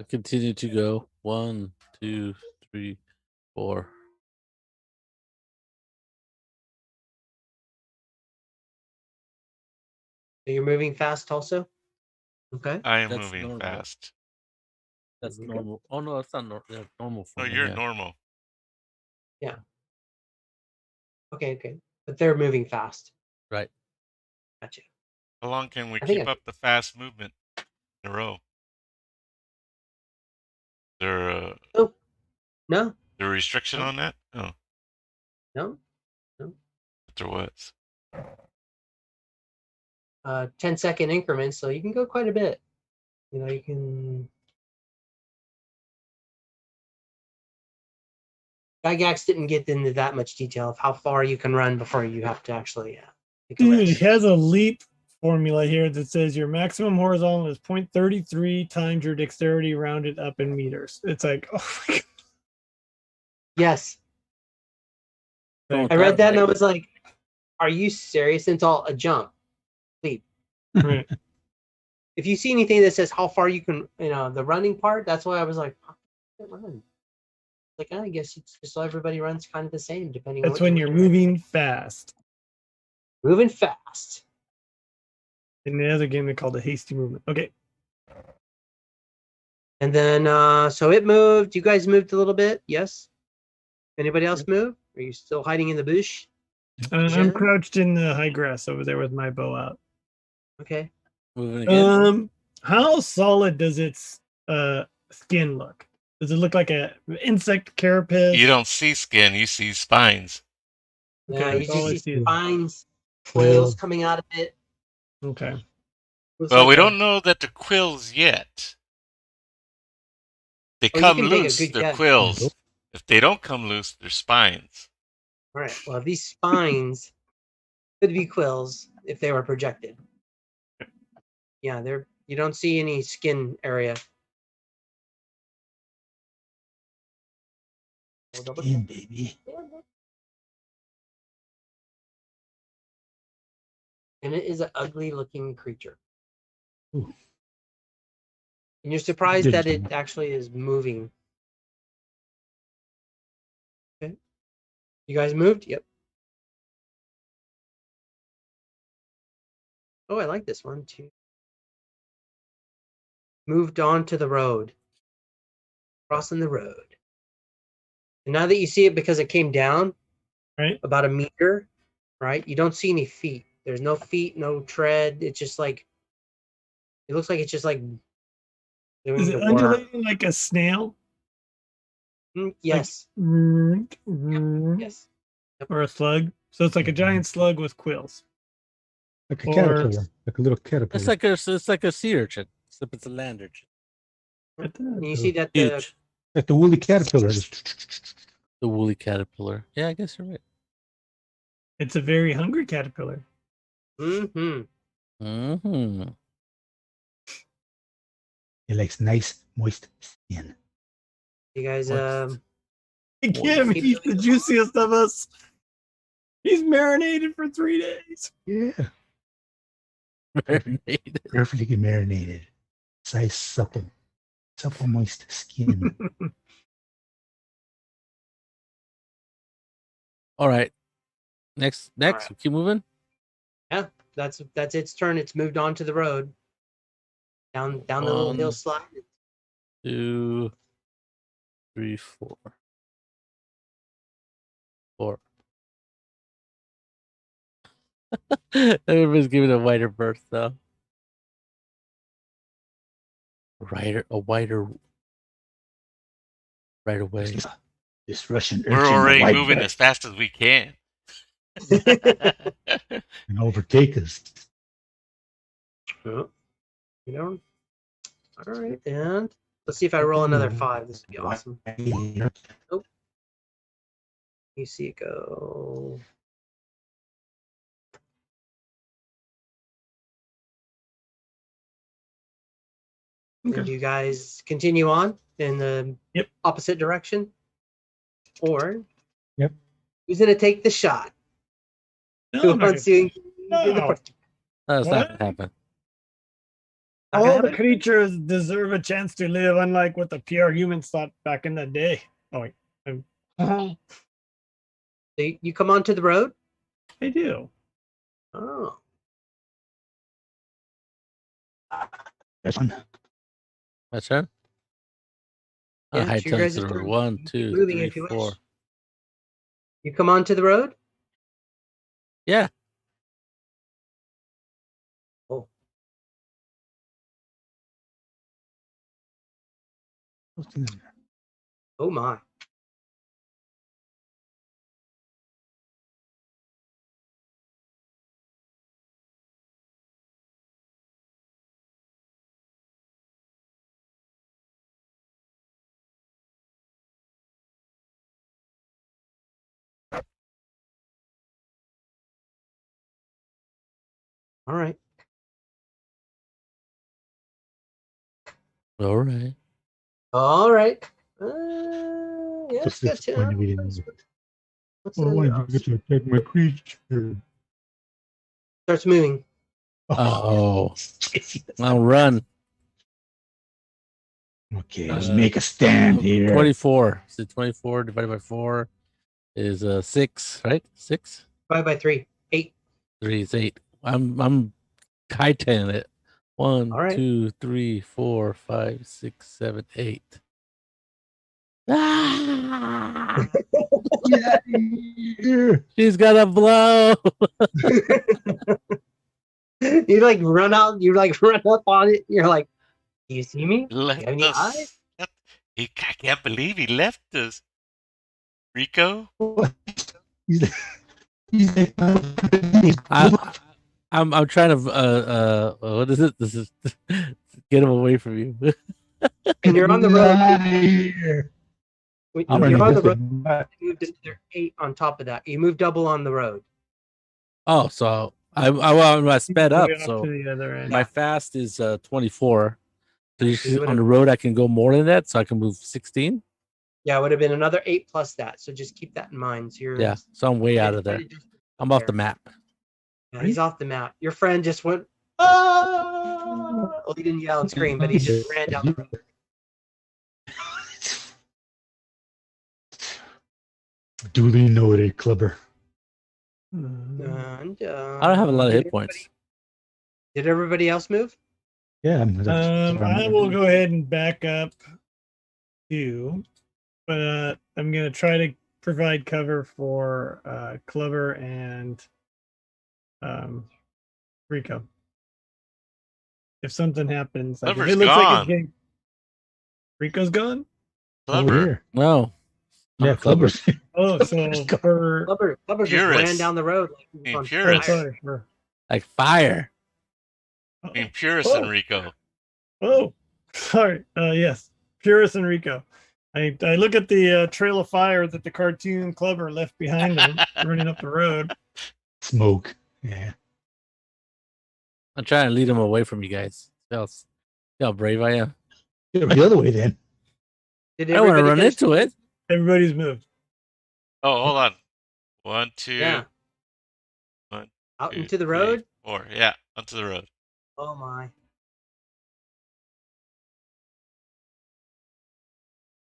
I continue to go. 1, 2, 3, 4. So you're moving fast also? Okay. I am That's moving normal. fast. That's normal. Oh no, that's not normal. That's normal for No, me. you're yeah. normal. Okay. But they're moving fast. Right. Gotcha. How long can we I think keep up the fast movement in a row? Is No. there a restriction on that? Oh, No. but there was. 10-second increments, so you can go quite a bit. You can. Gygax didn't get into that much detail of how far you can run before you have to actually take a Dude, it rest. has a leap formula here that says your maximum horizontal is 0.33 times your dexterity rounded up in meters. It's like, oh my God. Yes. Don't I read that and I right? was like, are you serious? It's all a jump. Leap. Right. If you see anything that says how far you can, the running part, that's why I was like, how can I run? Like, I guess it's just so everybody runs kind of the same, depending on That's what when you're moving fast. moving fast. In the other game, they called it hasty movement. Okay. And then, so it moved. You guys moved a little bit. Yes. Anybody else move? Are you still hiding in the bush? I'm Jen? crouched in the high grass over there with my bow out. Okay. Moving again. How solid does its skin look? Does it look like a insect carapace? You don't see skin, you see spines. Yeah, Okay, you that's all I just see see. spines, quills coming out of it. Okay. Looks Well, like we a- don't know that the quills yet. They Oh, you come can take a loose, good they're guess. quills. If they don't come loose, they're spines. All right. Well, these spines could be quills if they were projected. Yeah, they're. You don't see any skin area. Skin, baby. And it is an ugly-looking creature. Ooh. And you're surprised that Digital. it actually is moving. Okay. You guys moved? Yep. Oh, I like this one too. Moved on to the road. Crossing the road. And now that you see it because it came down Right. about a meter, right? You don't see any feet. There's no feet, no tread. It's just like it looks like it's just like doing Is the it worm. undulating like a snail? Yes. Yes. Or a slug? So it's like a giant slug with quills. Like a Or- caterpillar. Like a little caterpillar. It's like a sea urchin, except it's a land urchin. And you see that the Huge. Like the woolly caterpillar. The woolly caterpillar. Yeah, I guess you're right. It's a very hungry caterpillar. Mm-hmm. It likes nice, moist skin. You guys Kim, he's the juiciest of us. He's marinated for 3 days. Yeah. Marinated. Perfectly marinated. Nice, supple, moist skin. All right. Next. right. We keep moving. yeah, that's its turn. It's moved on to the road. Down the little hillside. 2, 3, 4. 4. Everybody's giving a wider berth though. A wider right away. This Russian We're urchin already might moving as fast as we can. and overtake us. Oh, you know. All right, and let's see if I roll another 5. This would be awesome. Nope. You see it go. Okay. And do you guys continue on in the opposite direction? Or who's gonna take the shot? No, Wants to do the No. first- That's What? not gonna happen. All the creatures deserve a chance to live, unlike what the pure humans thought back in the day. Oh wait, So you come onto the road? I do. Oh. That's one. That's right. Yeah, High it's your guys' temperature. turn. 1, Keep 2, moving 3, if you 4. wish. You come onto the road? Yeah. Oh. Oh my. All right. All right. All right. Yeah, What's it's got this point of it? What's Oh, why that? did you get to attack my creature? Starts moving. Oh. I'll run. Okay, let's make a stand here. 24. So 24 divided by 4 is 6, right? 6? 5 by 3. 8. 3 is 8. I'm high 10 it. 1, right. 2, 3, 4, 5, 6, 7, 8. Ah! She's gonna blow. You like run out. You like run up on it. You're like, "Do you see me? Do you Left have any eyes?" us. I can't believe he left us. Rico? I'm trying to what is it? This is get him away from you. And you're on the road. You're on the road. You moved another 8 on top of that. You moved double on the road. Oh, so I sped up. So to the other end. my fast is 24. So you on the road, I can go more than that. So I can move 16. Yeah, it would have been another 8 plus that. So just keep that in mind. So you're Yeah, so I'm way out of there. I'm off the map. Yeah, he's off the map. Your friend just went, "Ah!" Well, he didn't yell and scream, but he just ran down the road. Duly noted, Clubber. And, I don't have a lot of hit points. Did everybody else move? Yeah. I will go ahead and back up too, but I'm gonna try to provide cover for Clubber and Rico. If something happens, like if Clubber's it looks gone. like it's getting... Rico's gone. Clever. No. Yeah, Clubber's. Oh, so for Clubber just ran down the road like he was on Purist. fire. sorry. Like fire. I mean, Purist and Rico. Oh, sorry. Yes, Purist and Rico. I look at the trail of fire that the cartoon Clubber left behind him running up the road. Smoke. Yeah. I'm trying to lead him away from you guys. See how brave I am. Yeah, the other way then. I don't want to run into it. Everybody's moved. Oh, hold on. 1, 2. Yeah. 1, Out 2, into the 3, road? 4. Yeah, onto the road. Oh my.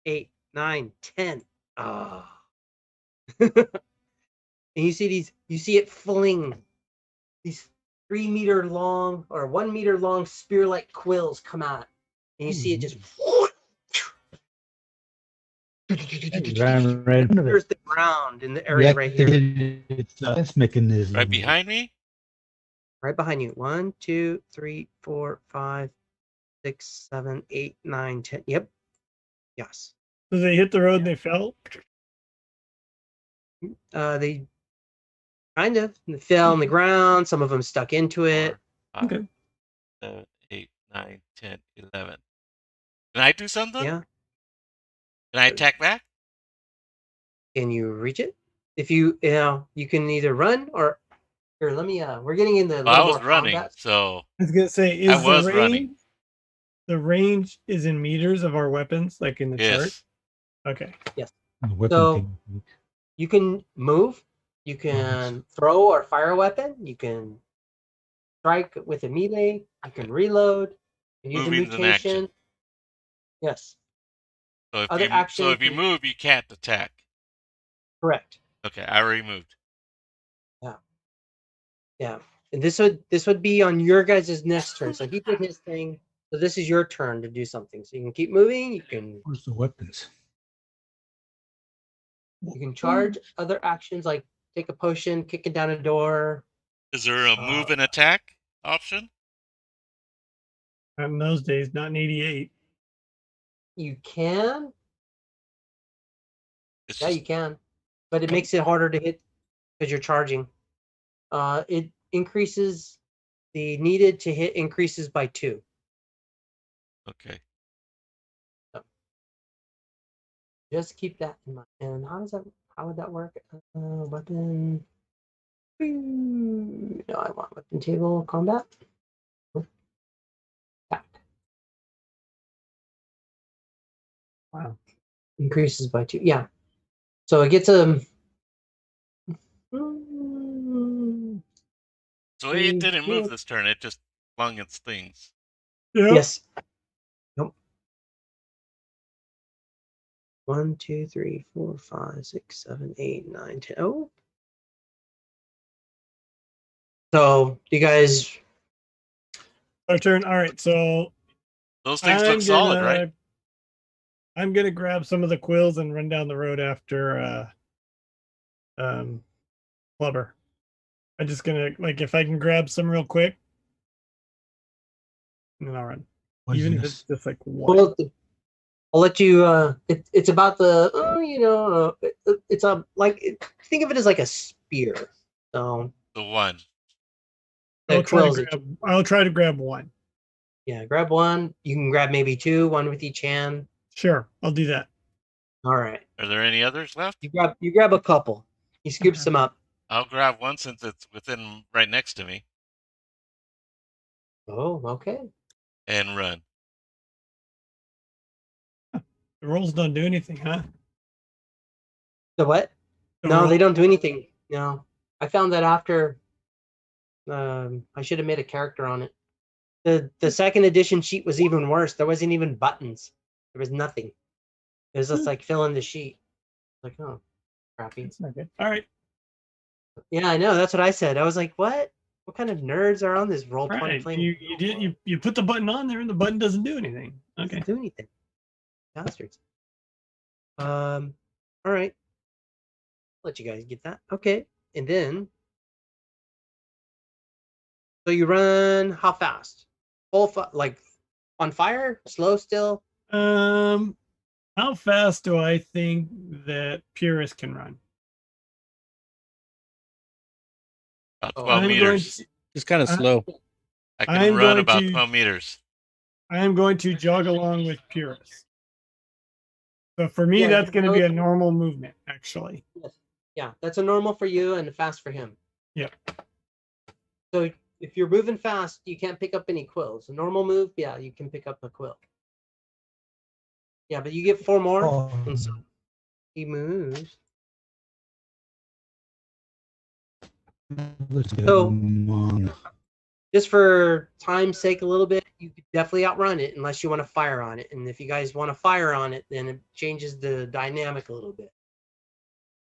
8, 9, 10. Ah. And you see it fling these 3 meter long or 1 meter long spear like quills come out. And you see it just there's the ground in the area right here. It's defense mechanism. Right behind me? Right behind you. 1, 2, 3, 4, 5, 6, 7, 8, 9, 10. Yep. Yes. So they hit the road and they fell? They kind of fell on the ground. Some of them stuck into it. 4, 5, Okay. 7, 8, 9, 10, 11. Can I do something? Yeah. Can I attack back? Can you reach it? If you can either run or here. Let me. We're getting in the. Well, I was running, so I was gonna say, I was running. The range is in meters of our weapons, like in the chart. Yes. Okay. Yes. Weapon So thing. you can move. You can throw or fire a weapon. You can strike with a melee. You can reload. You can use a Moving is an action. mutation. Yes. So if Other you actions- move, you can't attack. Correct. Okay, I already moved. Yeah. And this would be on your guys' next turn. So he did his thing. So this is your turn to do something. So you can keep moving. You can Where's the weapons? charge other actions like take a potion, kicking down a door. Is there a move and attack option? Not in those days, not in '88. You can. It's Yeah, just, you can. But it makes it harder to hit because you're charging. It increases the needed to hit increases by 2. okay. Just keep that in mind. And how would that work? Weapon. No, I want weapon table combat. Attack. Wow. Increases by 2. Yeah. So it gets a. So it didn't move this turn. It just flung its things. Yeah. Yes. Nope. 1, 2, 3, 4, 5, 6, 7, 8, 9, 10. Oh. So you guys Our turn. All right, so Those things look solid, right? I'm gonna grab some of the quills and run down the road after Clubber. I'm just gonna if I can grab some real quick, and then I'll run. Even if it's just like one. Well, I'll let you. It's about the. It's think of it as like a spear. So the one. I'll try to grab one. Yeah, grab one. You can grab maybe two, one with each hand. Sure, I'll do that. All right. Are there any others left? You grab a couple. He scoops them up. I'll grab one since it's within right next to me. Oh, okay. And run. The rolls don't do anything, huh? The what? No, they don't do anything. No. I found that after I should have made a character on it. The second edition sheet was even worse. There wasn't even buttons. There was nothing. It was just like fill in the sheet. Like, oh, crappy. That's not good. All right. Yeah, I know. That's what I said. I was like, what? What kind of nerds are on this roll-20 playing? You put the button on there and the button doesn't do anything. Okay. Doesn't do anything. Bastards. All right. Let you guys get that. Okay. And then so you run how fast? Like on fire? Slow still? How fast do I think that Purist can run? About 12 meters. Just kind of slow. I can run about 12 meters. I am going to jog along with Purist. So for me, that's going to be a normal movement, actually. Yeah, that's a normal for you and a fast for him. Yeah. So if you're moving fast, you can't pick up any quills. A normal move, yeah, you can pick up a quill. Yeah, but you get 4 more. Oh. And so he moves. So, just for time's sake, a little bit, you could definitely outrun it unless you want to fire on it. And if you guys want to fire on it, then it changes the dynamic a little bit.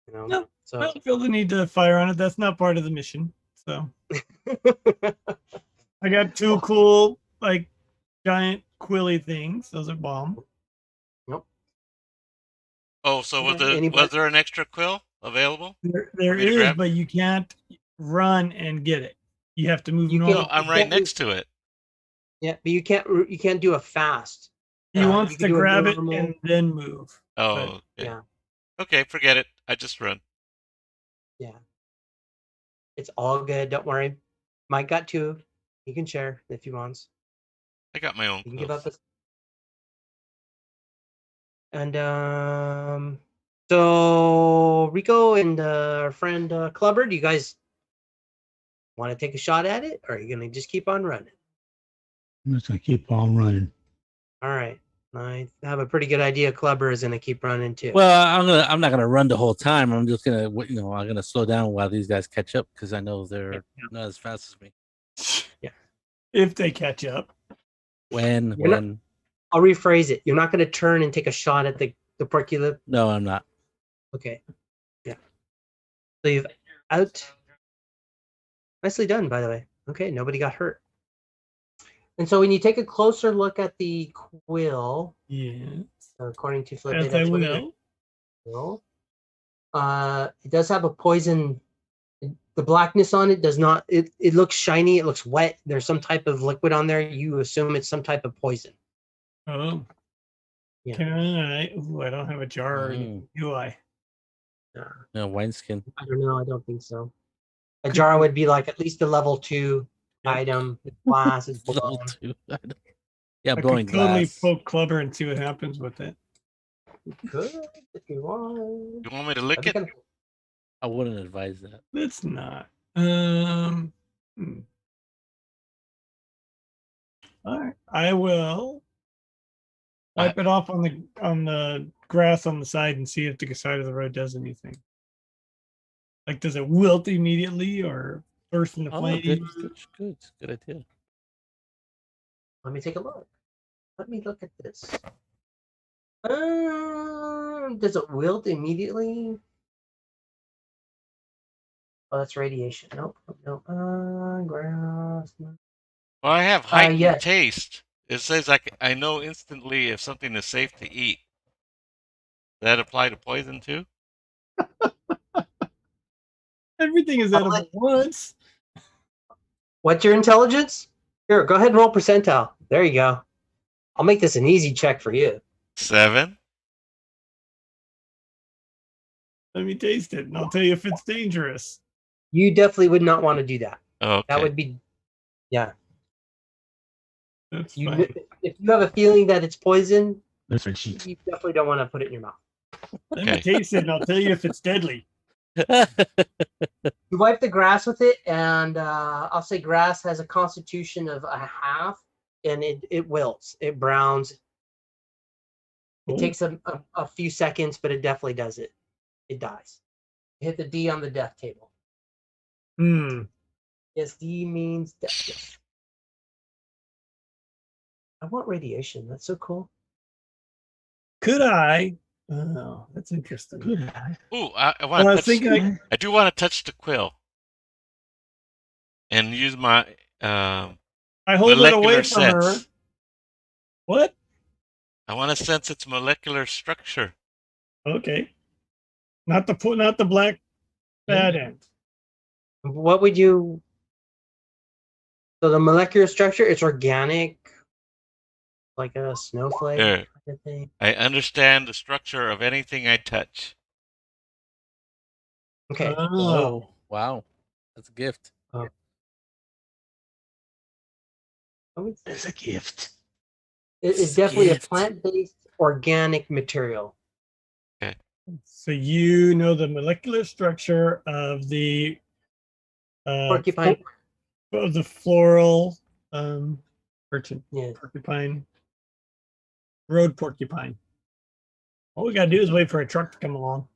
You know? No, so I don't feel the need to fire on it. That's not part of the mission. So I got 2 cool, giant quilly things. Those are bomb. Nope. Oh, so was there an extra quill available? There is, but you can't run and get it. You have to move normal. I'm right next to it. Yeah, but you can't do a fast. He wants to grab it and then move. Oh, but, okay. Yeah. Okay, forget it. I just run. Yeah. It's all good. Don't worry. Mike got 2. He can share if he wants. I got my own. You can give up this. And so Rico and our friend Clubber, do you guys want to take a shot at it, or are you gonna just keep on running? I'm just gonna keep on running. All right. I have a pretty good idea. Clubber is gonna keep running too. Well, I'm not gonna run the whole time. I'm just gonna, I'm gonna slow down while these guys catch up because I know they're not as fast as me. Yeah. If they catch up. When? I'll rephrase it. You're not gonna turn and take a shot at the porculip. No, I'm not. Okay. Yeah. So you've out. Nicely done, by the way. Okay, nobody got hurt. And so when you take a closer look at the quill, yes, according to Flip, as I will. It does have a poison. The blackness on it does not. It looks shiny. It looks wet. There's some type of liquid on there. You assume it's some type of poison. Oh. Yeah. Can I? Ooh, I don't have a jar. Do I? No, wineskin. I don't know. I don't think so. A jar would be like at least a level 2 item. Glass is level 2. Yeah, I blowing could totally glass. poke Clubber and see what happens with it. You could if you want. You want me to lick it? I wouldn't advise that. Let's not. All right. I will wipe it off on the grass on the side and see if the side of the road does anything. Like, does it wilt immediately or burst into flames? Good idea. Let me take a look. Let me look at this. Does it wilt immediately? Oh, that's radiation. Nope. Grass. Well, Well, I have heightened yes. taste. It says I know instantly if something is safe to eat. Does that apply to poison too? Everything is edible once. What's your intelligence? Here, go ahead and roll percentile. There you go. I'll make this an easy check for you. 7. Let me taste it, and I'll tell you if it's dangerous. You definitely would not want to do that. Okay. That would be, yeah. That's fine. If you have a feeling that it's poison, That's right, sheet. you definitely don't want to put it in your mouth. Let me taste it, and I'll tell you if it's deadly. You wipe the grass with it, and I'll say grass has a constitution of a half, and it wilts, it browns. It takes a few seconds, but it definitely does it. It dies. Hit the D on the death table. Yes, D means death. Yes. I want radiation. That's so cool. Could I? Oh, that's interesting. Could I? Ooh, I want to touch. I do want to touch the quill and use my hold it away from her. What? I want to sense its molecular structure. Okay. Not the black bad end. What would you? So the molecular structure, it's organic, like a snowflake kind of thing. I understand the structure of anything I touch. Okay. Oh, wow. That's a gift. It's a gift. It's definitely a plant-based organic material. Okay. So you know the molecular structure of the Porcupine. Of the floral urchin. Yeah. Porcupine. Road porcupine. All we gotta do is wait for a truck to come along.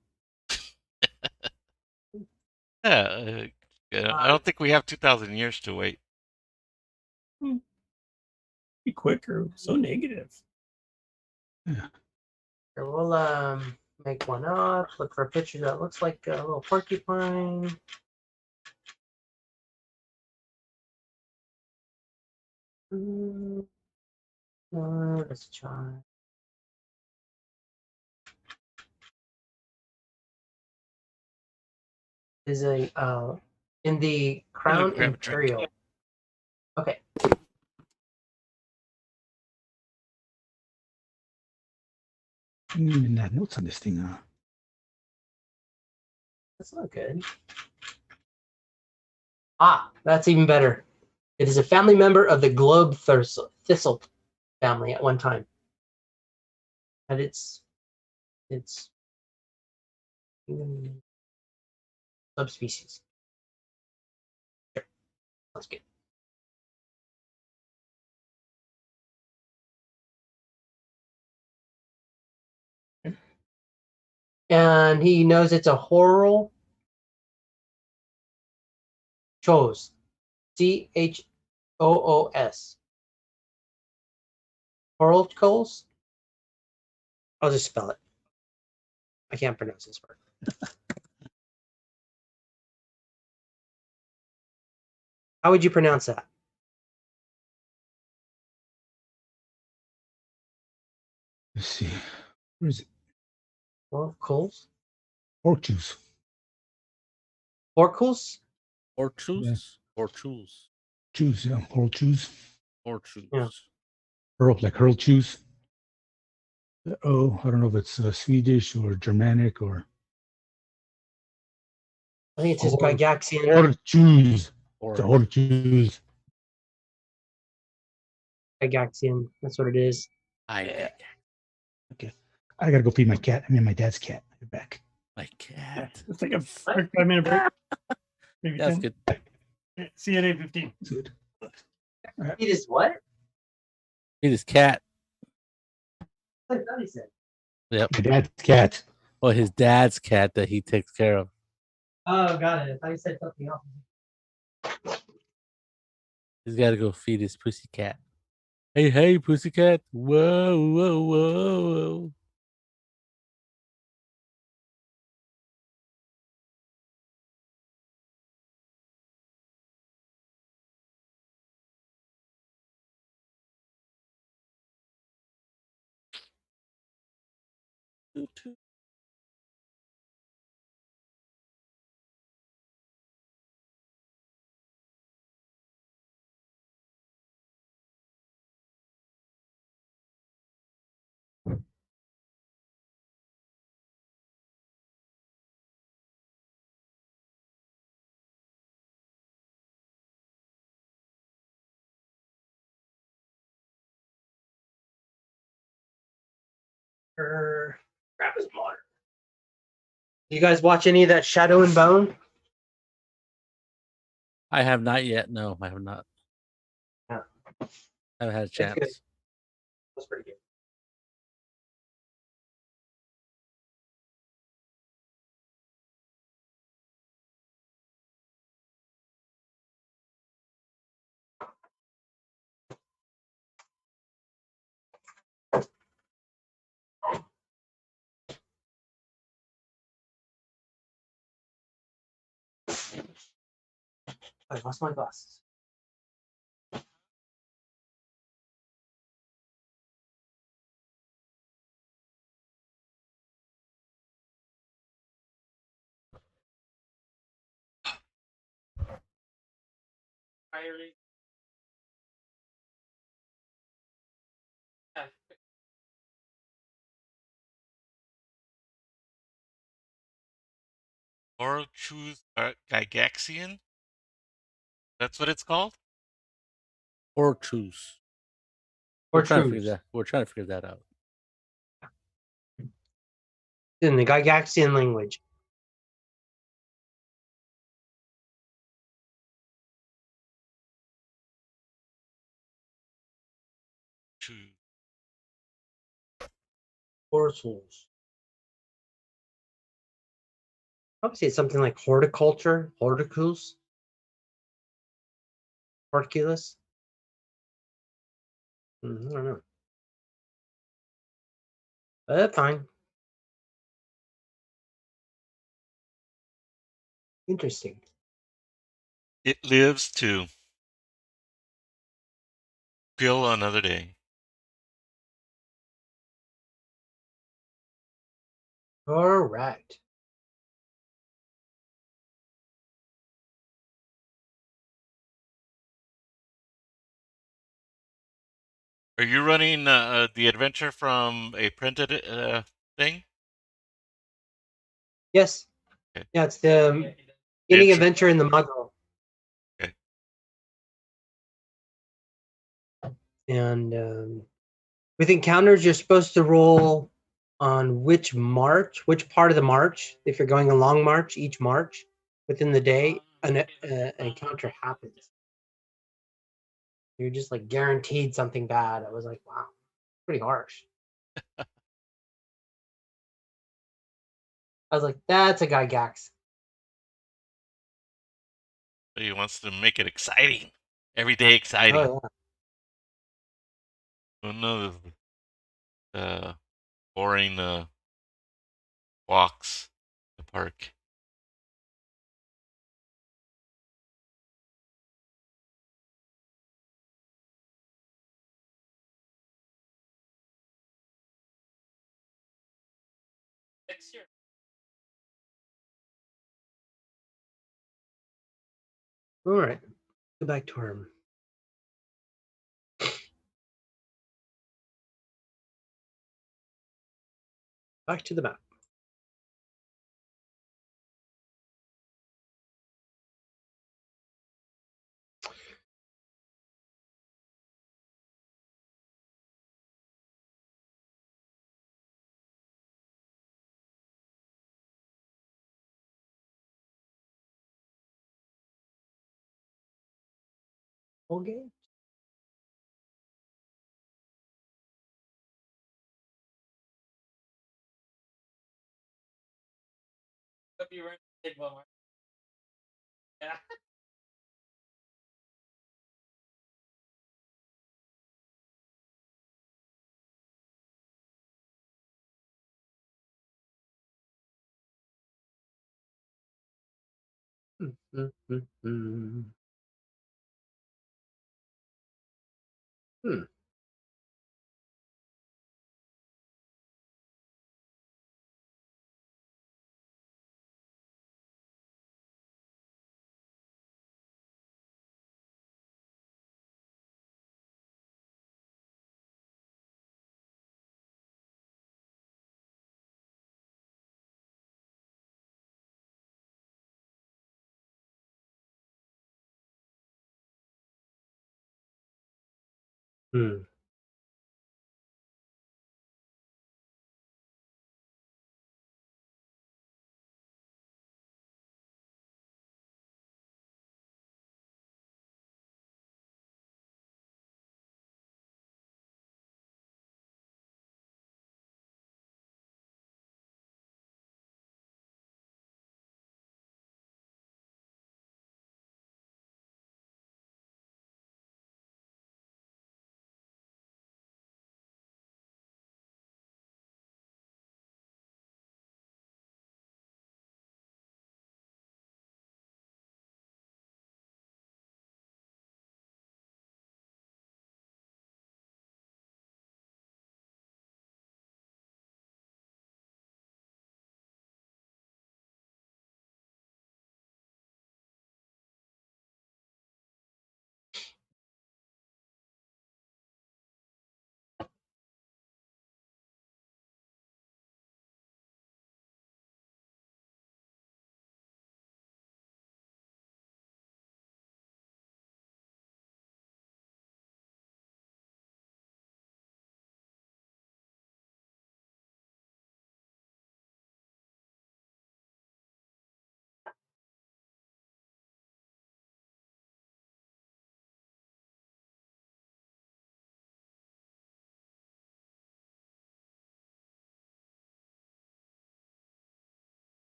Yeah, I don't think we have 2,000 years to wait. Be quicker. So negative. Yeah. Here, we'll make one up. Look for a picture that looks like a little porcupine. Let's try. Is a in the Crown Imperial. Okay. Even that notes on this thing, That's not good. That's even better. It is a family member of the globe thistle family at one time. And it's subspecies. Sure. That's good. And he knows it's a choral chose. CHOOS. Choral coals? I'll just spell it. I can't pronounce this word. How would you pronounce that? let's see. Where is it? Choral coals? Pork juice. Orcals? Or choose. Or choose. Juice, yeah. Pork juice. Or choose. Yeah. Hurl, like hurl juice. Oh, I don't know if it's Swedish or Germanic or. I think it's just Gygaxian. Or juice. Or The or juice. Gygaxian. That's what it is. I. Okay. I gotta go feed my cat. I mean, my dad's cat. I'll be back. My cat. It's like a 5-minute break. Maybe That's 10. good. See you at 8:15. Good. It is what? Feed his cat. I thought he said. Yep. My dad's cat. Well, his dad's cat that he takes care of. Oh, got it. I thought you said something else. He's got to go feed his pussy cat. Hey, pussycat. Whoa, whoa, whoa, whoa. Grab his water. You guys watch any of that Shadow and Bone? I have not yet. No, I have not. Yeah. I haven't had a chance. Good. That's pretty good. I lost my glasses. Or choose Gygaxian? That's what it's called? Or choose. We're trying to figure that out. In the Gygaxian language. Choose. Portals. Obviously, it's something like horticulture, horticulus. Horticulus. I don't know. But fine. Interesting. It lives to kill another day. Correct. Are you running the adventure from a printed thing? Yes. Okay. Yeah, it's the beginning adventure in the module. Okay. And with encounters, you're supposed to roll on which part of the march. If you're going a long march, each march within the day, an encounter happens. You're just like guaranteed something bad. I was like, wow, pretty harsh. I was like, that's a Gygax. He wants to make it exciting. Every day exciting. Oh, yeah. Oh no, boring walks in the park. All right. Go back to our back to the map. Okay. Yeah. Hmm.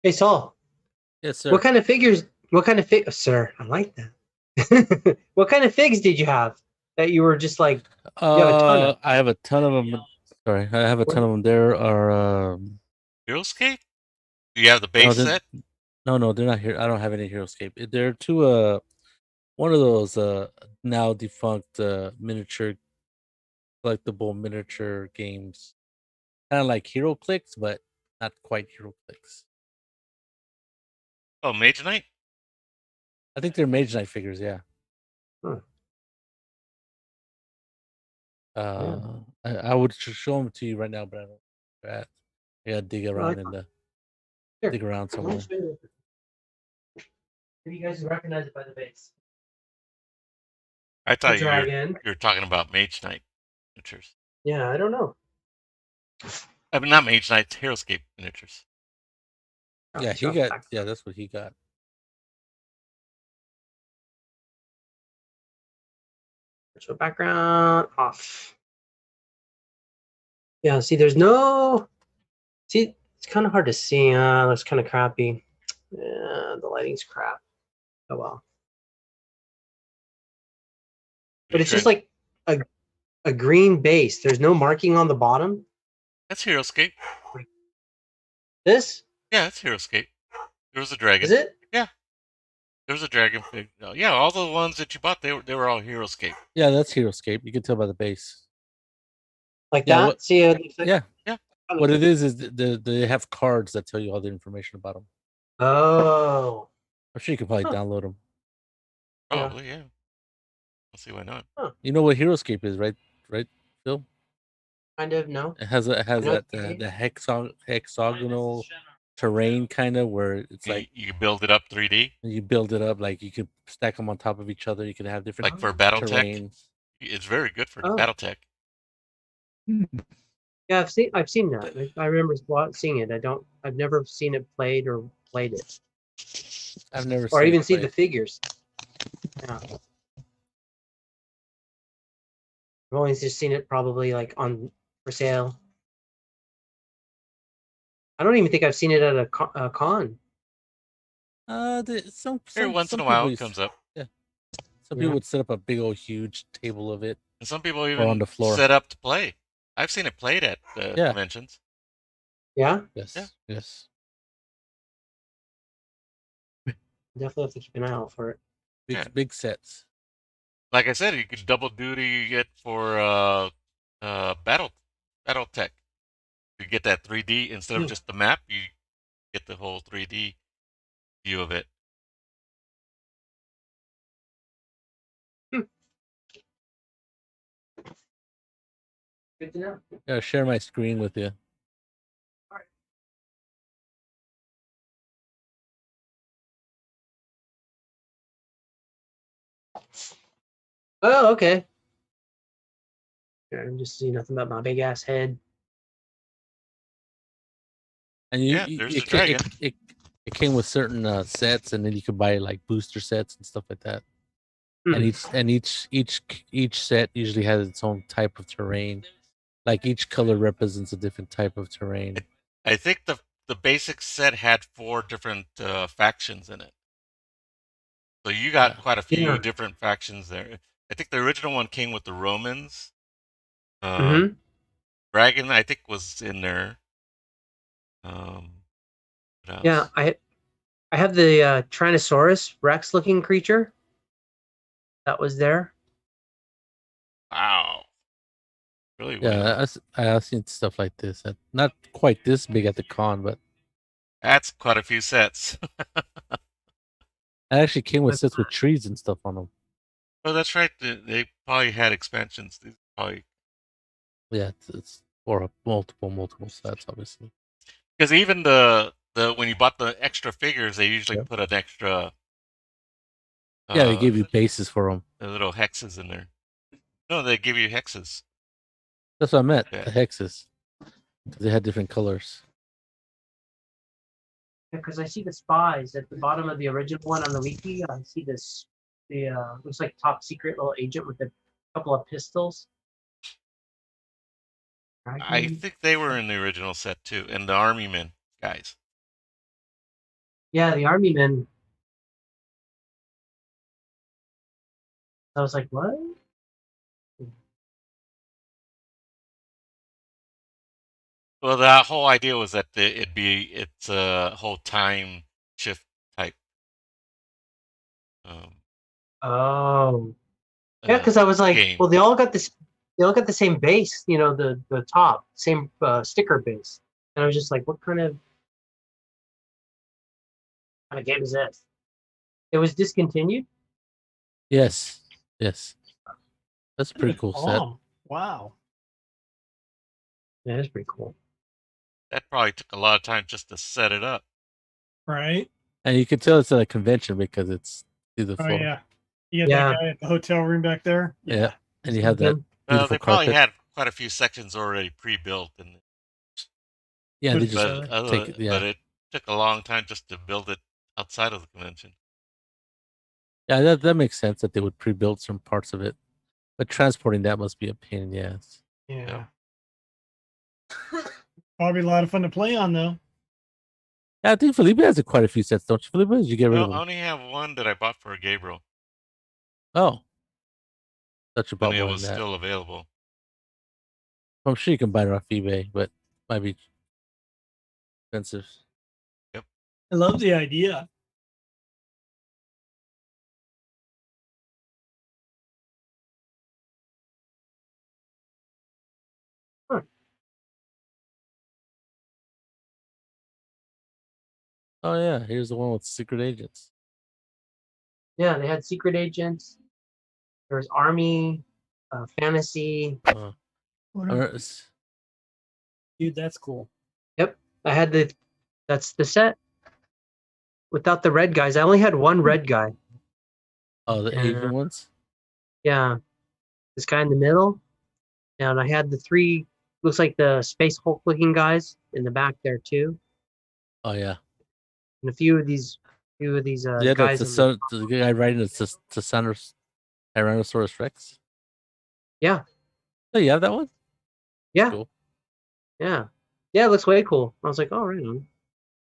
Hey, Saul. Yes, sir. What kind of figures? What kind of fig? Sir, I like that. What kind of figs did you have that you were just like? You have a ton of. I have a ton of them. Sorry, I have a ton of them. There are Heroescape? Do you have the no, base set? no, they're not here. I don't have any Heroescape. There are two one of those now defunct miniature collectible miniature games. Kind of like Hero Clicks, but not quite Hero Clicks. Oh, Mage Knight? I think they're Mage Knight figures, yeah. Huh. I would show them to you right now, but I don't know where they're at. I gotta dig around Here. dig around somewhere. Maybe you guys recognize it by the base. I thought you dragon. were talking about Mage Knight miniatures. Yeah, I don't know. I mean, not Mage Knight, Heroescape miniatures. Yeah, he got. Yeah, that's what he got. Virtual background off. Yeah, see, there's no. See, it's kind of hard to see. Looks kind of crappy. Yeah, the lighting's crap. Oh well. But it's just like a green base. There's no marking on the bottom. That's Heroescape. This? Yeah, it's Heroescape. There was a dragon. Is it? Yeah. There was a dragon fig. Oh, yeah, all the ones that you bought, they were all Heroescape. Yeah, that's Heroescape. You can tell by the base. Like that? What, see yeah. Yeah. What it is they have cards that tell you all the information about them. Oh. I'm sure you could probably download them. Probably, yeah. I'll see why not. Huh. You know what Heroescape is, right? Right, Phil? Kind of, no. It has that the hexagonal terrain kind of where it's like you build it up 3D. You build it up like you could stack them on top of each other. You could have different like for BattleTech. terrains. It's very good for BattleTech. Yeah, I've seen that. I remember seeing it. I've never seen it played or played it. I've never or seen even it seen the figures. Yeah. I've only just seen it probably like on for sale. I don't even think I've seen it at a con. Every once in a while it comes up. Yeah. Some people would set up a big old huge table of it. And some people even on the floor. set up to play. I've seen it played at conventions. Yeah? Yes. Yeah. Yes. Definitely have to keep an eye out for it. Big sets. Like I said, you could double duty it for BattleTech. You get that 3D instead of just the map. You get the whole 3D view of it. Good to know. Yeah, share my screen with you. Oh, okay. I'm just seeing nothing but my big ass head. And there's the dragon. It came with certain sets, and then you could buy like booster sets and stuff like that. And each set usually has its own type of terrain. Like each color represents a different type of terrain. I think the basic set had 4 different factions in it. So you got quite a few different factions there. I think the original one came with the Romans. Dragon, I think, was in there. Yeah, I have the Tyrannosaurus Rex looking creature that was there. Wow. Really yeah, I've seen stuff like this. Not quite this big at the con, but that's quite a few sets. it actually came with sets with trees and stuff on them. Oh, that's right. They probably had expansions. Yeah, it's for multiple sets, obviously. Because even the when you bought the extra figures, they usually put an extra. Yeah, they give you bases for them. The little hexes in there. No, they give you hexes. That's what I meant. The hexes, because they had different colors. Because I see the spies at the bottom of the original one on the wiki. I see looks like top secret little agent with a couple of pistols. I think they were in the original set too, and the army men guys. Yeah, the army men. I was like, what? Well, the whole idea was that it's a whole time shift type. Oh, yeah, because I was like, game. well, they all got this. They all got the same base, the top, same sticker base, and I was just like, what kind of game is this? It was discontinued. Yes. That's a pretty cool set. Wow. Yeah, that's pretty cool. That probably took a lot of time just to set it up. Right. And you can tell it's at a convention because it's through the floor. Yeah. You got that guy at the hotel room back there. Yeah. And you have that beautiful they probably carpet. had quite a few sections already pre-built. Yeah, they just take it. Yeah. But it took a long time just to build it outside of the convention. Yeah, that makes sense that they would pre-build some parts of it. But transporting that must be a pain in the ass. Yeah. Probably a lot of fun to play on, though. Yeah, I think Felipe has quite a few sets, don't you, Felipe? Did you get rid of them? I only have one that I bought for Gabriel. Oh. Such a when it bubble was still available. I'm sure you can buy it off eBay, but it might be expensive. Yep. I love the idea. Huh. Oh yeah, here's the one with secret agents. Yeah, they had secret agents. There was army, fantasy. Dude, that's cool. Yep, I had that's the set. Without the red guys, I only had one red guy. Oh, the Asian ones? Yeah, this guy in the middle, and I had the 3. Looks like the Space Hulk looking guys in the back there too. Oh yeah. And a few of these yeah, guys. The guy riding the Tyrannosaurus Rex. Yeah. Oh, you have that one? Yeah. Cool. Yeah. Yeah, it looks way cool. I was like, oh, right on.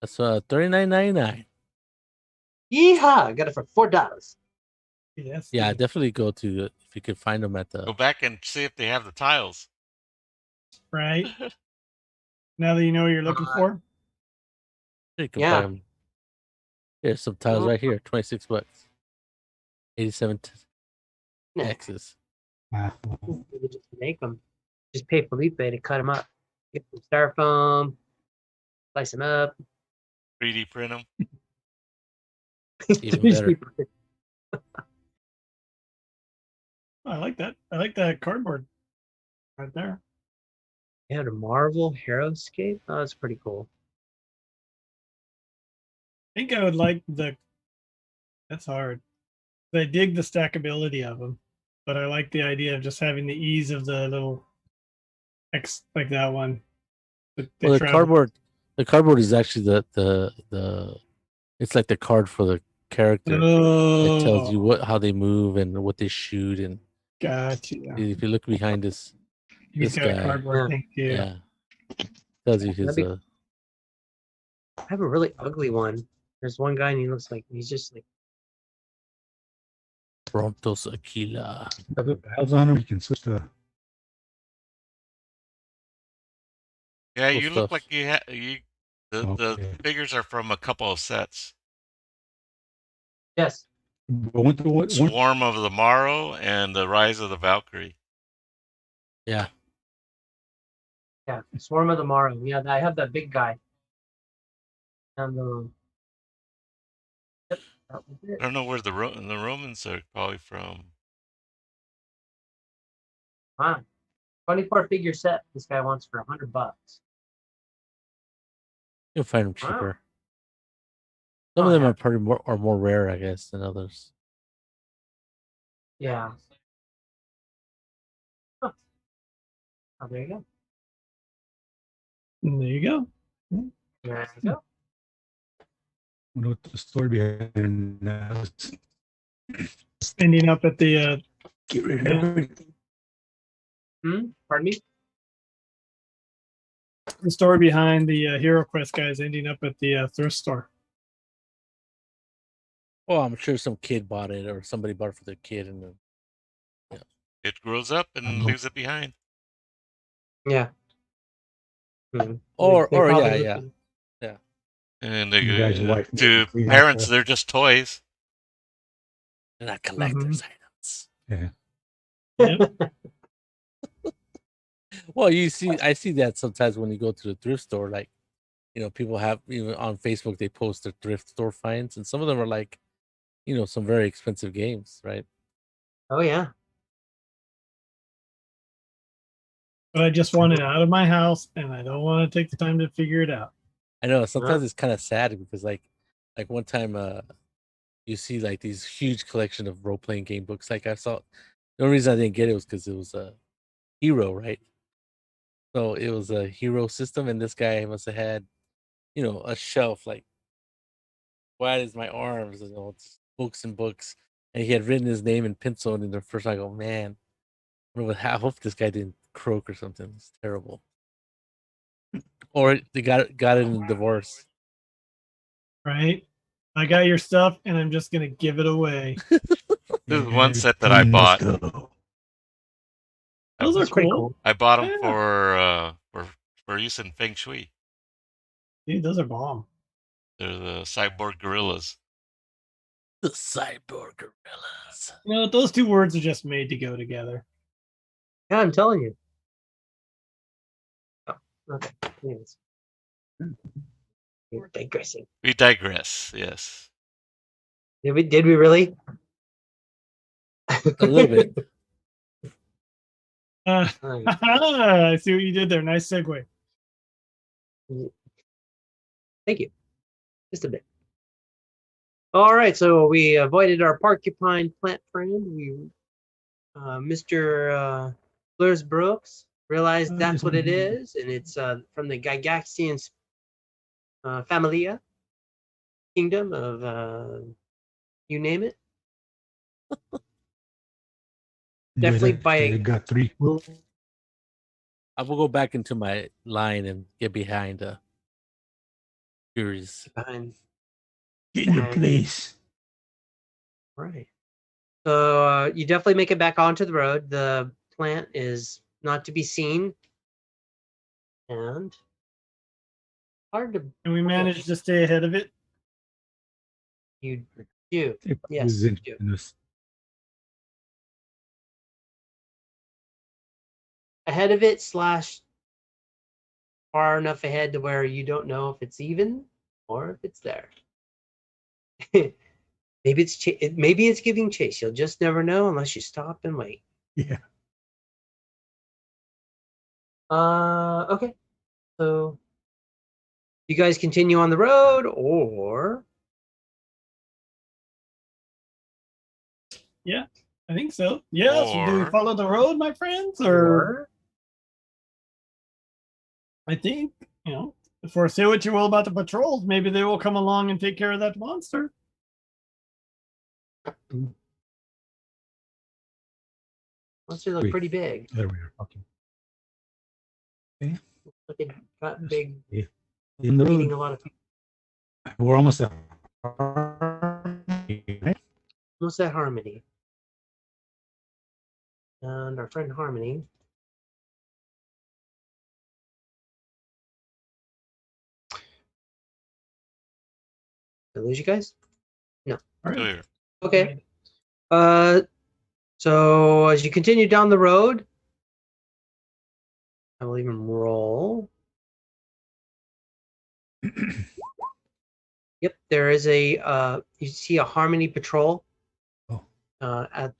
That's $39.99. Yeehaw! I got it for $4. Yes. Yeah, definitely go to if you could find them at the. Go back and see if they have the tiles. Right. Now that you know what you're looking for. You can buy them. There's some tiles right here. $26. 87 X's. You just make them. Just pay Felipe to cut them up. Get some styrofoam. Slice them up. 3D print them. Even better. I like that. I like that cardboard right there. Yeah, the Marvel Heroescape. Oh, that's pretty cool. I think I would like that's hard. I dig the stackability of them. but I like the idea of just having the ease of the little X like that one. Well, the cardboard is actually the it's like the card for the character. It tells you how they move and what they shoot, and gotcha. if you look behind this Got guy, a cardboard thing too. yeah, tells you his. I have a really ugly one. There's one guy and he looks like he's just like Prontos Aquila. Other dials on them, you can switch the. Yeah, Cool you stuff. look like the figures are from a couple of sets. yes. Swarm of the Morrow and the Rise of the Valkyrie. Yeah. Yeah, Swarm of the Morrow. Yeah, I have that big guy. And yep, that was it. I don't know where the Romans are probably from. Wow. 24 figure set this guy wants for $100. You'll find them Wow. cheaper. Some of them are probably more rare, I guess, than others. Yeah. Huh. Oh, there you go. And there you go. There you go. I wonder what the story behind that is. Ending up at the Get rid of everything. Pardon me? the story behind the Hero Quest guys ending up at the thrift store. Oh, I'm sure some kid bought it, or somebody bought it for their kid, and then It grows up and leaves it behind. Yeah. Mhm. or They probably yeah. looked And You guys' wife to clean up parents, the- they're just toys. They're not collector's items. Yeah. Yep. Well, I see that sometimes when you go to the thrift store, like, people have, on Facebook, they post their thrift store finds, and some of them are like, some very expensive games, right? Oh yeah. But I just want it out of my house, and I don't want to take the time to figure it out. I know sometimes it's kind of sad because like one time you see like these huge collection of role playing game books. Like I saw, the only reason I didn't get it was because it was a Hero, right? So it was a Hero system, and this guy must have had, a shelf like wide as my arms, and it's books and books, and he had written his name in pencil. And in the first, I go, man, I hope this guy didn't croak or something. It's terrible. Or they got it in a divorce. Right? I got your stuff, and I'm just gonna give it away. This is one set that I bought. Those are pretty cool. I bought them Yeah. for use in Feng Shui. Dude, those are bomb. They're the cyborg gorillas. The cyborg gorillas. Those two words are just made to go together. Yeah, I'm telling you. Oh, okay. Anyways. We're digressing. We digress. Yes. Did we really? A little bit. I see what you did there. Nice segue. Thank you. Just a bit. All right, so we avoided our porcupine plant friend. We, Mr. Pitz Brooks realized that's what it is, and it's from the Gygaxian Familia kingdom of you name it. Definitely by got 3. I will go back into my line and get behind Furies. Get in your place. Right. So you definitely make it back onto the road. The plant is not to be seen, and hard to. And we managed to stay ahead of it. You do. It Yes. was You in do. this. Ahead of it / far enough ahead to where you don't know if it's even or if it's there. Maybe it's giving chase. You'll just never know unless you stop and wait. Yeah. Okay. So you guys continue on the road, or Yeah. I think so. Yes. Do we Or- follow the road, my friends? Or I think, for say what you will about the patrols, maybe they will come along and take care of that monster. Monsters look pretty big. There we are. Okay. Look at got big. Yeah. In the Eating a road. lot of people. We're almost at Almost at Harmony. And our friend Harmony. Did I lose you guys? No. All right. Still here. Okay. So as you continue down the road, I will even roll. Yep, there is a you see a Harmony patrol. At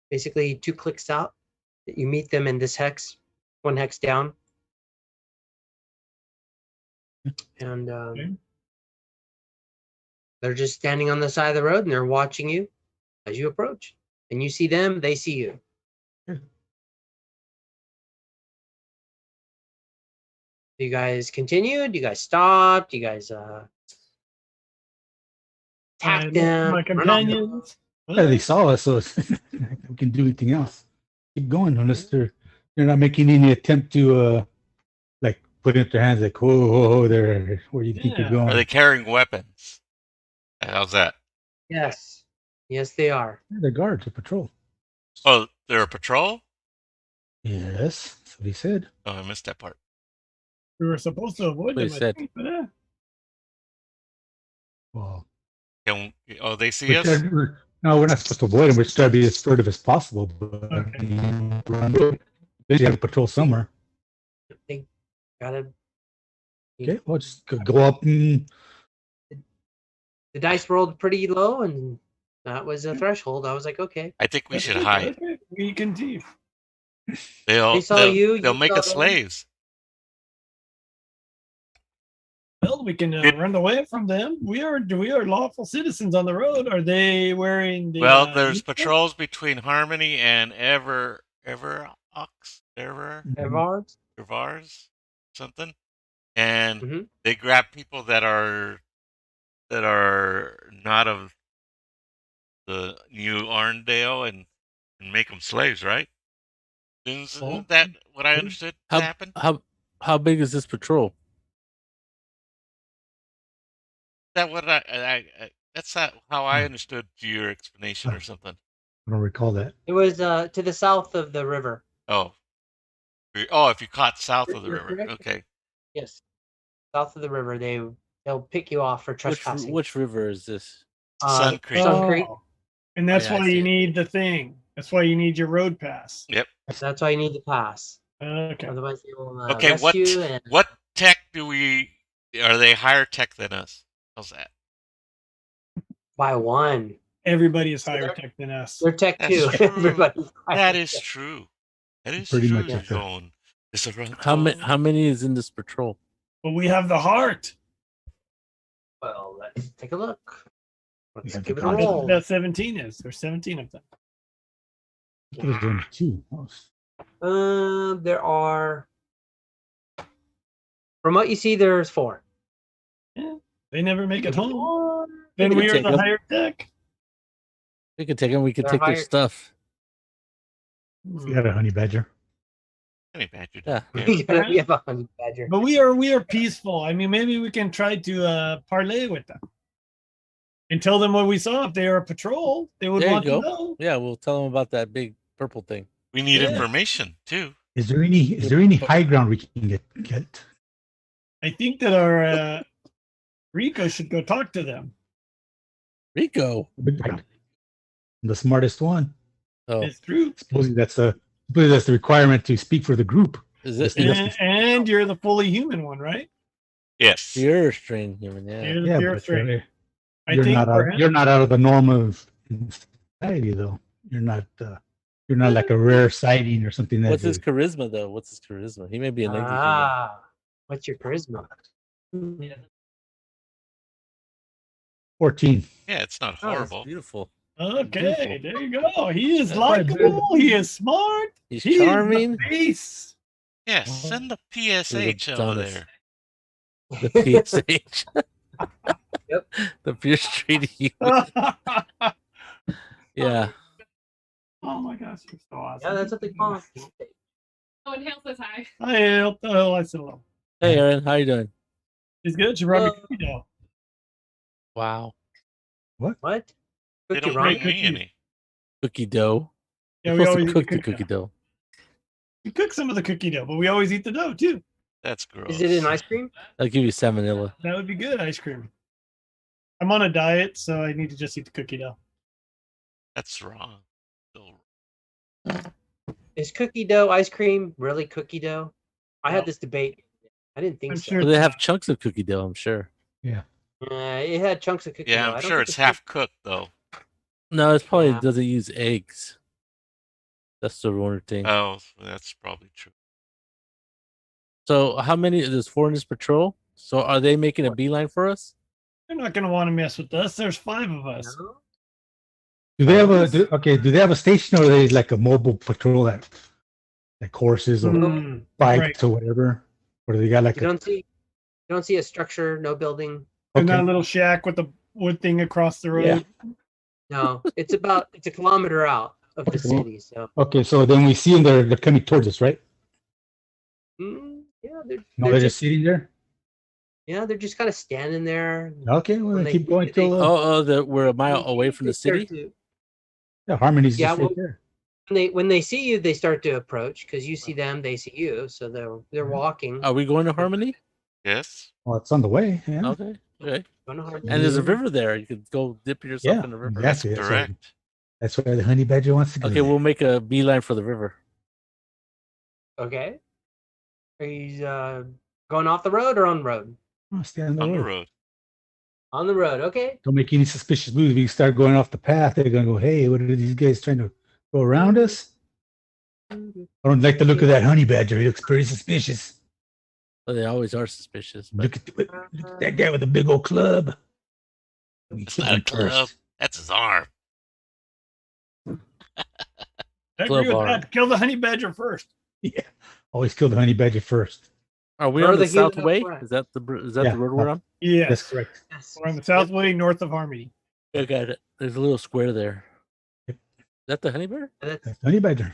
basically 2 clicks out. You meet them in this hex, 1 hex down. And they're just standing on the side of the road and they're watching you as you approach. And you see them, they see you. Do you guys continue? Do you guys stop? Do you guys attack them? My companions. Yeah, they saw us, so we can do anything else. Keep going unless they're not making any attempt to like put it in their hands like whoa there. Where do you think you're going? Are they carrying weapons? How's that? Yes. Yes, they are. Yeah, they're guards, a patrol. Oh, they're a patrol? Yes, that's what he said. Oh, I missed that part. We were supposed to avoid them, I think, but Well, they see us? no, we're not supposed to avoid them. We're trying to be as furtive as possible. But they have a patrol somewhere. They gotta. Okay, well, just go up and. The dice rolled pretty low, and that was a threshold. I was like, okay. I think we should hide. Okay. We can see. They'll saw you, They'll you make saw us them. slaves. Well, we can run away from them. We are lawful citizens on the road. Are they wearing the? Well, there's uniform? patrols between Harmony and Everars, something, and they grab people that are not of the New Arndale and make them slaves, right? Isn't that what I understood happened? How big is this patrol? That what that's not how I understood your explanation or something. I don't recall that. It was to the south of the river. Oh, if you caught south of the You're river, correct. okay. Yes, south of the river. They'll pick you off for trespassing. Which river is this? Sun Creek. Sun Creek. And that's I why see you it. need the thing. That's why you need your road pass. Yep. That's why you need the pass. Okay. Otherwise, they will Okay. arrest you. And What tech are they higher tech than us? How's that? by 1. Everybody is higher they're- tech than us. They're tech That's 2. true. Everybody's higher That is tech. true. That is Pretty true. much You're is true. going. It's a How many is in this patrol? But we have the heart. Well, let's take a look. Let's Yeah, give it a the roll. That 17 is. There's 17 of them. I thought it was only 2. There are. From what you see, there's 4. They never make it home. 4. Then can we are take the them. higher tech. We could take them. We could They're take their higher- stuff. You got a honey badger. Honey badger. Yeah. We have a honey badger. But we are peaceful. I mean, maybe we can try to parlay with them and tell them what we saw. If they are a patrol, they would There you want to go. know. Yeah, we'll tell them about that big purple thing. We need Yeah. information too. Is there any high ground we can get? I think that our Rico should go talk to them. Rico. The smartest one. Oh, It's true. Supposedly that's the requirement to speak for the group. is it? And you're the fully human one, right? Yes. You're a strange human. Yeah. You're but straight. I you're think not out of the norm of society, though. You're not like a rare sighting or something. What's his charisma though? What's his charisma? He may be an ugly human. What's your charisma? 14. Yeah, it's not Oh, that's horrible. beautiful. Okay, there you go. He is Yeah. likable. He is smart. He's He charming. is the face. Yeah, send the PSH over Adonis. there. The PSH. Yep. The Pierce Treaty. Yeah. Oh my gosh, you're so awesome. Yeah, that's what they call it. Oh, and Hale says hi. Hi, Hale. Oh, I said hello. Hey, Aaron, how you doing? He's good. She brought me cookie dough. Wow. What? They Cookie don't run? bring me any. Cookie dough. Yeah, You're we supposed always to eat cook the the cookie dough. We cook some of the cookie dough, but we always eat the dough too. That's gross. Is it in ice cream? I'll give you salmonella. That would be good ice cream. I'm on a diet, so I need to just eat the cookie dough. That's wrong. Still Is cookie dough ice cream really cookie dough? I had this debate. I didn't think I'm so. sure Well, they have chunks of cookie dough, I'm sure. It had chunks of cookie dough. Yeah, I I'm don't sure think it's half cooked though. No, it's probably Yeah. doesn't use eggs. That's the only thing. Oh, that's probably true. So how many? There's 4 in this patrol. So are they making a beeline for us? They're not going to want to mess with us. There's 5 of us. No? Do they have do they have a station, or are they like a mobile patrol that like horses or Hmm. bikes right. or whatever? Or do they got like You don't see a structure, no building. And that okay. little shack with the wood thing across the road. Yeah. No, it's a kilometer out of the Okay. city. So Okay, so then we see them, they're coming towards us, right? yeah, they're No, they're just just sitting there. they're just kind of standing there. Okay, well When then they- keep going they- till We're a mile away from the city. yeah, Harmony's Yeah, just well, right there. When they see you, they start to approach because you see them, they see you, so they're walking. Are we going to Harmony? Yes. Well, it's on the way. Yeah, Okay. Okay. Going to Harmony. And there's a river there. You could go dip yourself yeah, in the river. exactly. That's Correct. That's where the honey badger wants to go. Okay, we'll make a beeline for the river. Okay. Are you going off the road or on the road? Oh, stay on the On the road. road. On the road. Okay. Don't make any suspicious moves. We start going off the path. They're gonna go, hey, what are these guys trying to go around us? I don't like the look of that honey badger. He looks pretty suspicious. Well, they always are suspicious. But Look at that guy with a big old club. It's not a club. That's his arm. I agree Club with arm. that. Kill the honey badger first. Yeah, always kill the honey badger first. are we Or on the the heel South Way? front. Is that the Yeah. road we're on? Yes. That's correct. Yes. We're on the Southway, north of Harmony. I got it. There's a little square there. Yep. Is that the honey bear? That's, That's honey badger.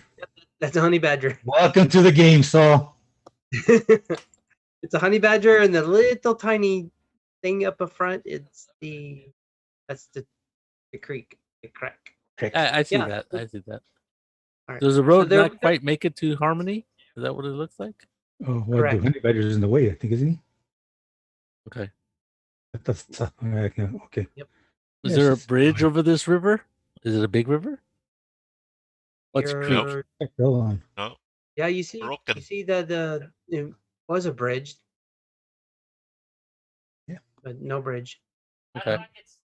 that's a honey badger. Welcome to the game, Saul. It's a honey badger, and the little tiny thing up front. That's the creek, the crack. I see Yeah. that. I see that. All right. Does the road they're- not quite make it to Harmony? Is that what it looks like? Oh, well, Correct. the honey badger's in the way, I think, isn't he? Okay. That's okay. Is Yes, there a it's bridge fine. over this river? Is it a big river? What's creek? You're- Hold on. No. Yeah, you see Broken. that it was a bridge. Yeah. But no bridge. Okay.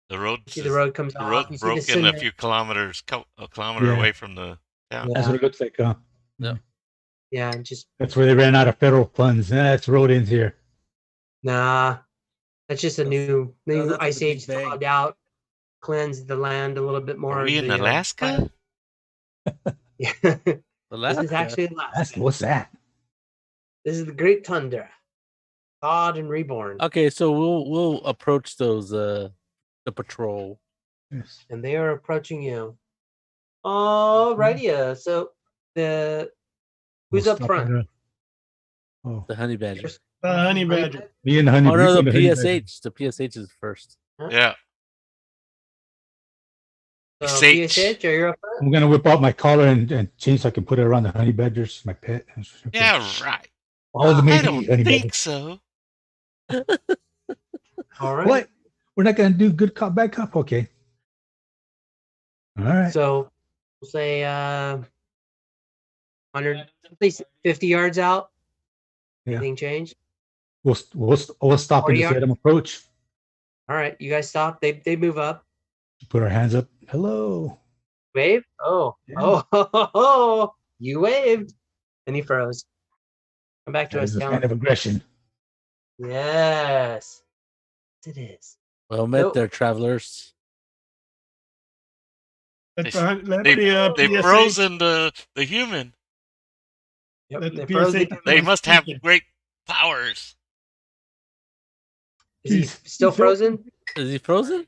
The road. You see the road comes The off. road You see the broken a cement. few kilometers, a kilometer Yeah. away from the town. That's what it looks like. Yeah, and just That's where they ran out of federal funds. That's road ends here. nah. That's just a new that's ice the Big age Bang. thawed out, cleansed the land a little bit more. Are we of in the, Alaska? Yeah. This Alaska. is actually Alaska. What's that? This is the Great Tundra, thawed and reborn, Okay, so we'll approach those the patrol. Yes. and they are approaching you. Alrighty, so who's We'll up stop front? at, oh, The honey badger. The honey badger. me and the honey. Oh no, we the and honey badger. PSH. The PSH is first. Yeah. So SH. PSH, are you up front? I'm gonna whip out my collar and change so I can put it around the honey badgers, my pet. Yeah, right. All the I amazing don't honey think badgers. so. All right. What? We're not gonna do good cop, bad cop. Okay. All right. So we'll say 100, at least 50 yards out. Yeah. Anything change? We'll stop 40 and just let them approach. All right, you guys stop. They move up. Put our hands up. Hello. Wave. Oh, Yeah. oh, you waved, and he froze. Come back to That us is a down. sign of aggression. Yes, it is. Well met Nope. there, travelers. They PSA frozen the human. Yep, let they the froze PSA the- come They and must have speak it. great powers. Is he He's- still he's frozen? Is he frozen?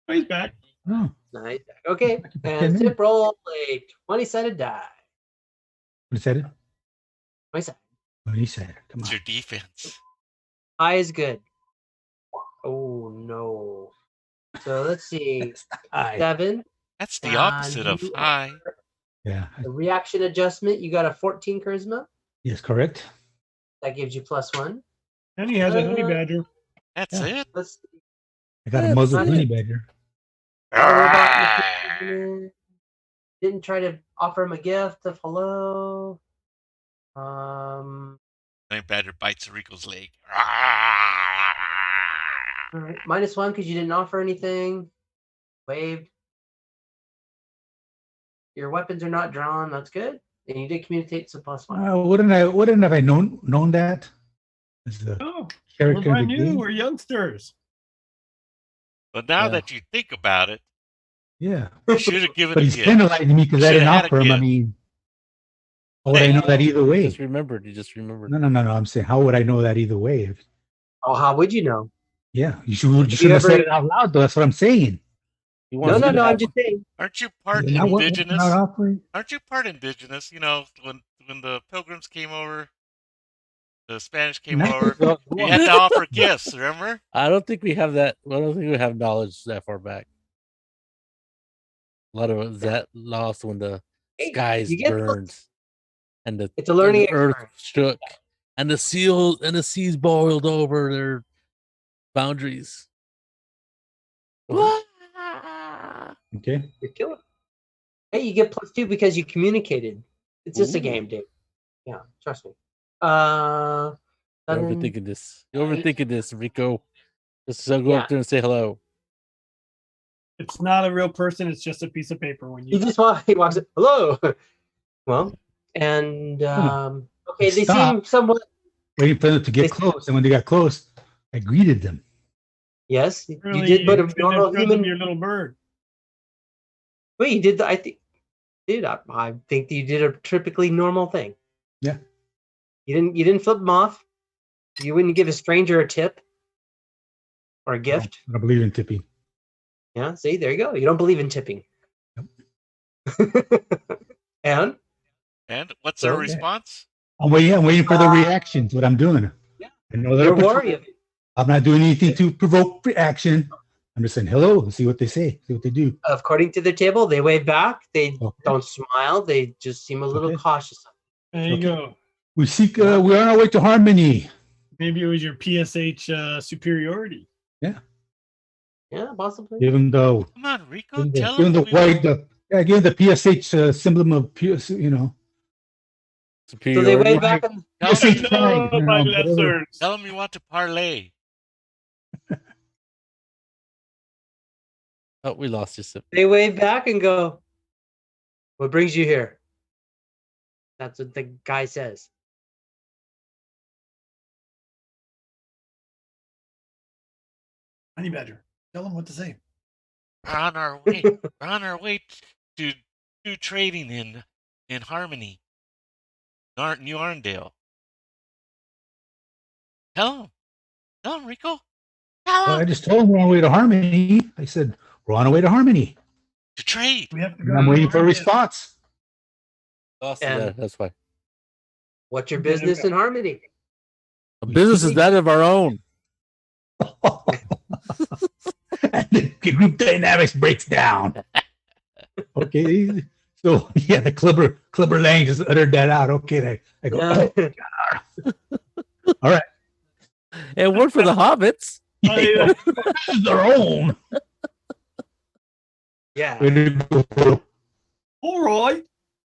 Oh, he's back. Oh, Nice. Okay, Back in and the Tip roll a 20-sided die. what said it? 20-sided. What he said? Come It's on. your defense. High is good. Oh no. So let's see. Aye. 7. That's the opposite of you high. Yeah. The reaction adjustment, you got a 14 charisma. Yes, correct. That gives you +1. And he has a honey badger. That's Yeah. it. Let's I got a That's muzzled it. honey badger. didn't try to offer him a gift of hello. Honey badger bites Rico's leg. All right. -1 because you didn't offer anything. Waved. Your weapons are not drawn. That's good. And you did communicate, so +1. Wouldn't have I known that? As the Oh, character we're of brand the new. game? We're youngsters. But now Yeah. that you think about it, Yeah. you should have given But a he's gift. penalizing me because I Should've didn't had a offer him. I gift. mean, how would I know that either You way? just remembered. You just remembered. No. I'm saying, how would I know that either way? Oh, how would you know? Yeah, you you shouldn't have said ever- it out loud, though. That's what I'm saying. He No, wants no, you to no. I'm have just one. saying. Aren't you part And I wa- indigenous? not offering. Aren't you part indigenous? You know, when the pilgrims came over, the Spanish came over, you had to offer gifts, remember? I don't think we have that. I don't think we have knowledge that far back. A lot of us that lost when the Hey, skies you get- burned and the, It's a learning and the earth experience. shook and the seas boiled over their boundaries. Okay. You're killing. Hey, you get +2 because you communicated. It's just a Ooh. game, dude. Yeah, trust me. You're Seven, overthinking this. You're overthinking this, Rico. Just so go Yeah. up there and say hello. It's not a real person. It's just a piece of paper. When he you just he walks in, hello. Well, and okay, they Stop. seem somewhat. Waiting for them to get They- close, and when they got close, I greeted them. Yes, really, you did, but a you've been normal in front of human. your little bird. Wait, you did. I think, dude. I think you did a typically normal thing. Yeah. You didn't flip them off. You wouldn't give a stranger a tip or a gift. I don't believe in tipping. Yeah. See, there you go. You don't believe in tipping. And And what's their So- response? I'm waiting for the reactions. What I'm doing. Yeah. I know you're they're worried. I'm not doing anything to provoke reaction. I'm just saying hello and see what they say, see what they do. According to their table, they wave back. They Okay. don't smile. They just seem a little Okay. cautious. There you Okay. go. We seek. We're on our way to harmony. Maybe it was your PSH superiority. Yeah, possibly. Give them the Come on, Rico, give them tell the, give them them the white. Give them the PSH emblem of pure. You know. So they Superiority. wave back. And, Tell PSH them, pride, No, you my know, whatever. lessers. tell them you want to parlay. Oh, we lost you. Sip. they wave back and go, "What brings you here?" That's what the guy says. Honey badger. Tell them what to say. We're on our way. We're on our way to do trading in Harmony, New Arndale. Tell them, Rico. Tell Well, I them just told them we're on our way to harmony. I said we're on our way to harmony. to trade. We have to And go. I'm to waiting for a market. response. Lost And- that. That's why. What's your Okay, business okay. in Harmony? A business is that of our own. And the group dynamics breaks down. Okay, so yeah, the Clubber Lang just uttered that out. Okay, I go. Yeah. Oh, all right, It worked for the hobbits. Oh, yeah. this is their own. Yeah. Way to go. All right.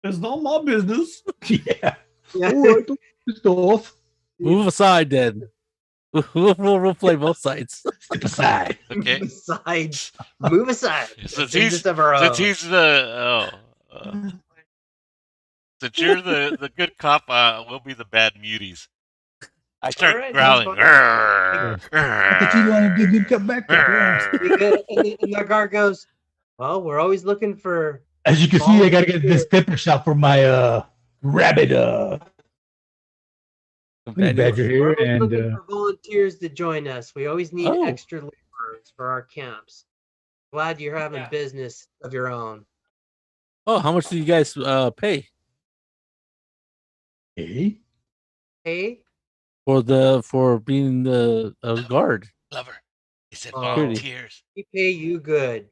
It's not my business. Yeah, Yeah. all right, don't piss off. Move aside, then. We'll play both sides. Step aside. Okay. Besides, move aside. Since Business he's of our own. since he's the since you're the good cop, we'll be the bad muties. I start All right, growling. that's fine. "Grr, But you want to grr." get come back there. You good? And the guard goes, Well, we're always looking for. As you can see, I gotta get this pepper shop for my rabbit honey badger We're here, always and looking for volunteers to join us. We always need Oh. extra laborers for our camps. Glad you're having business of your own. Oh, how much do you guys pay hey, Hey, for being the guard? Lover. He said Oh. volunteers. we pay you good.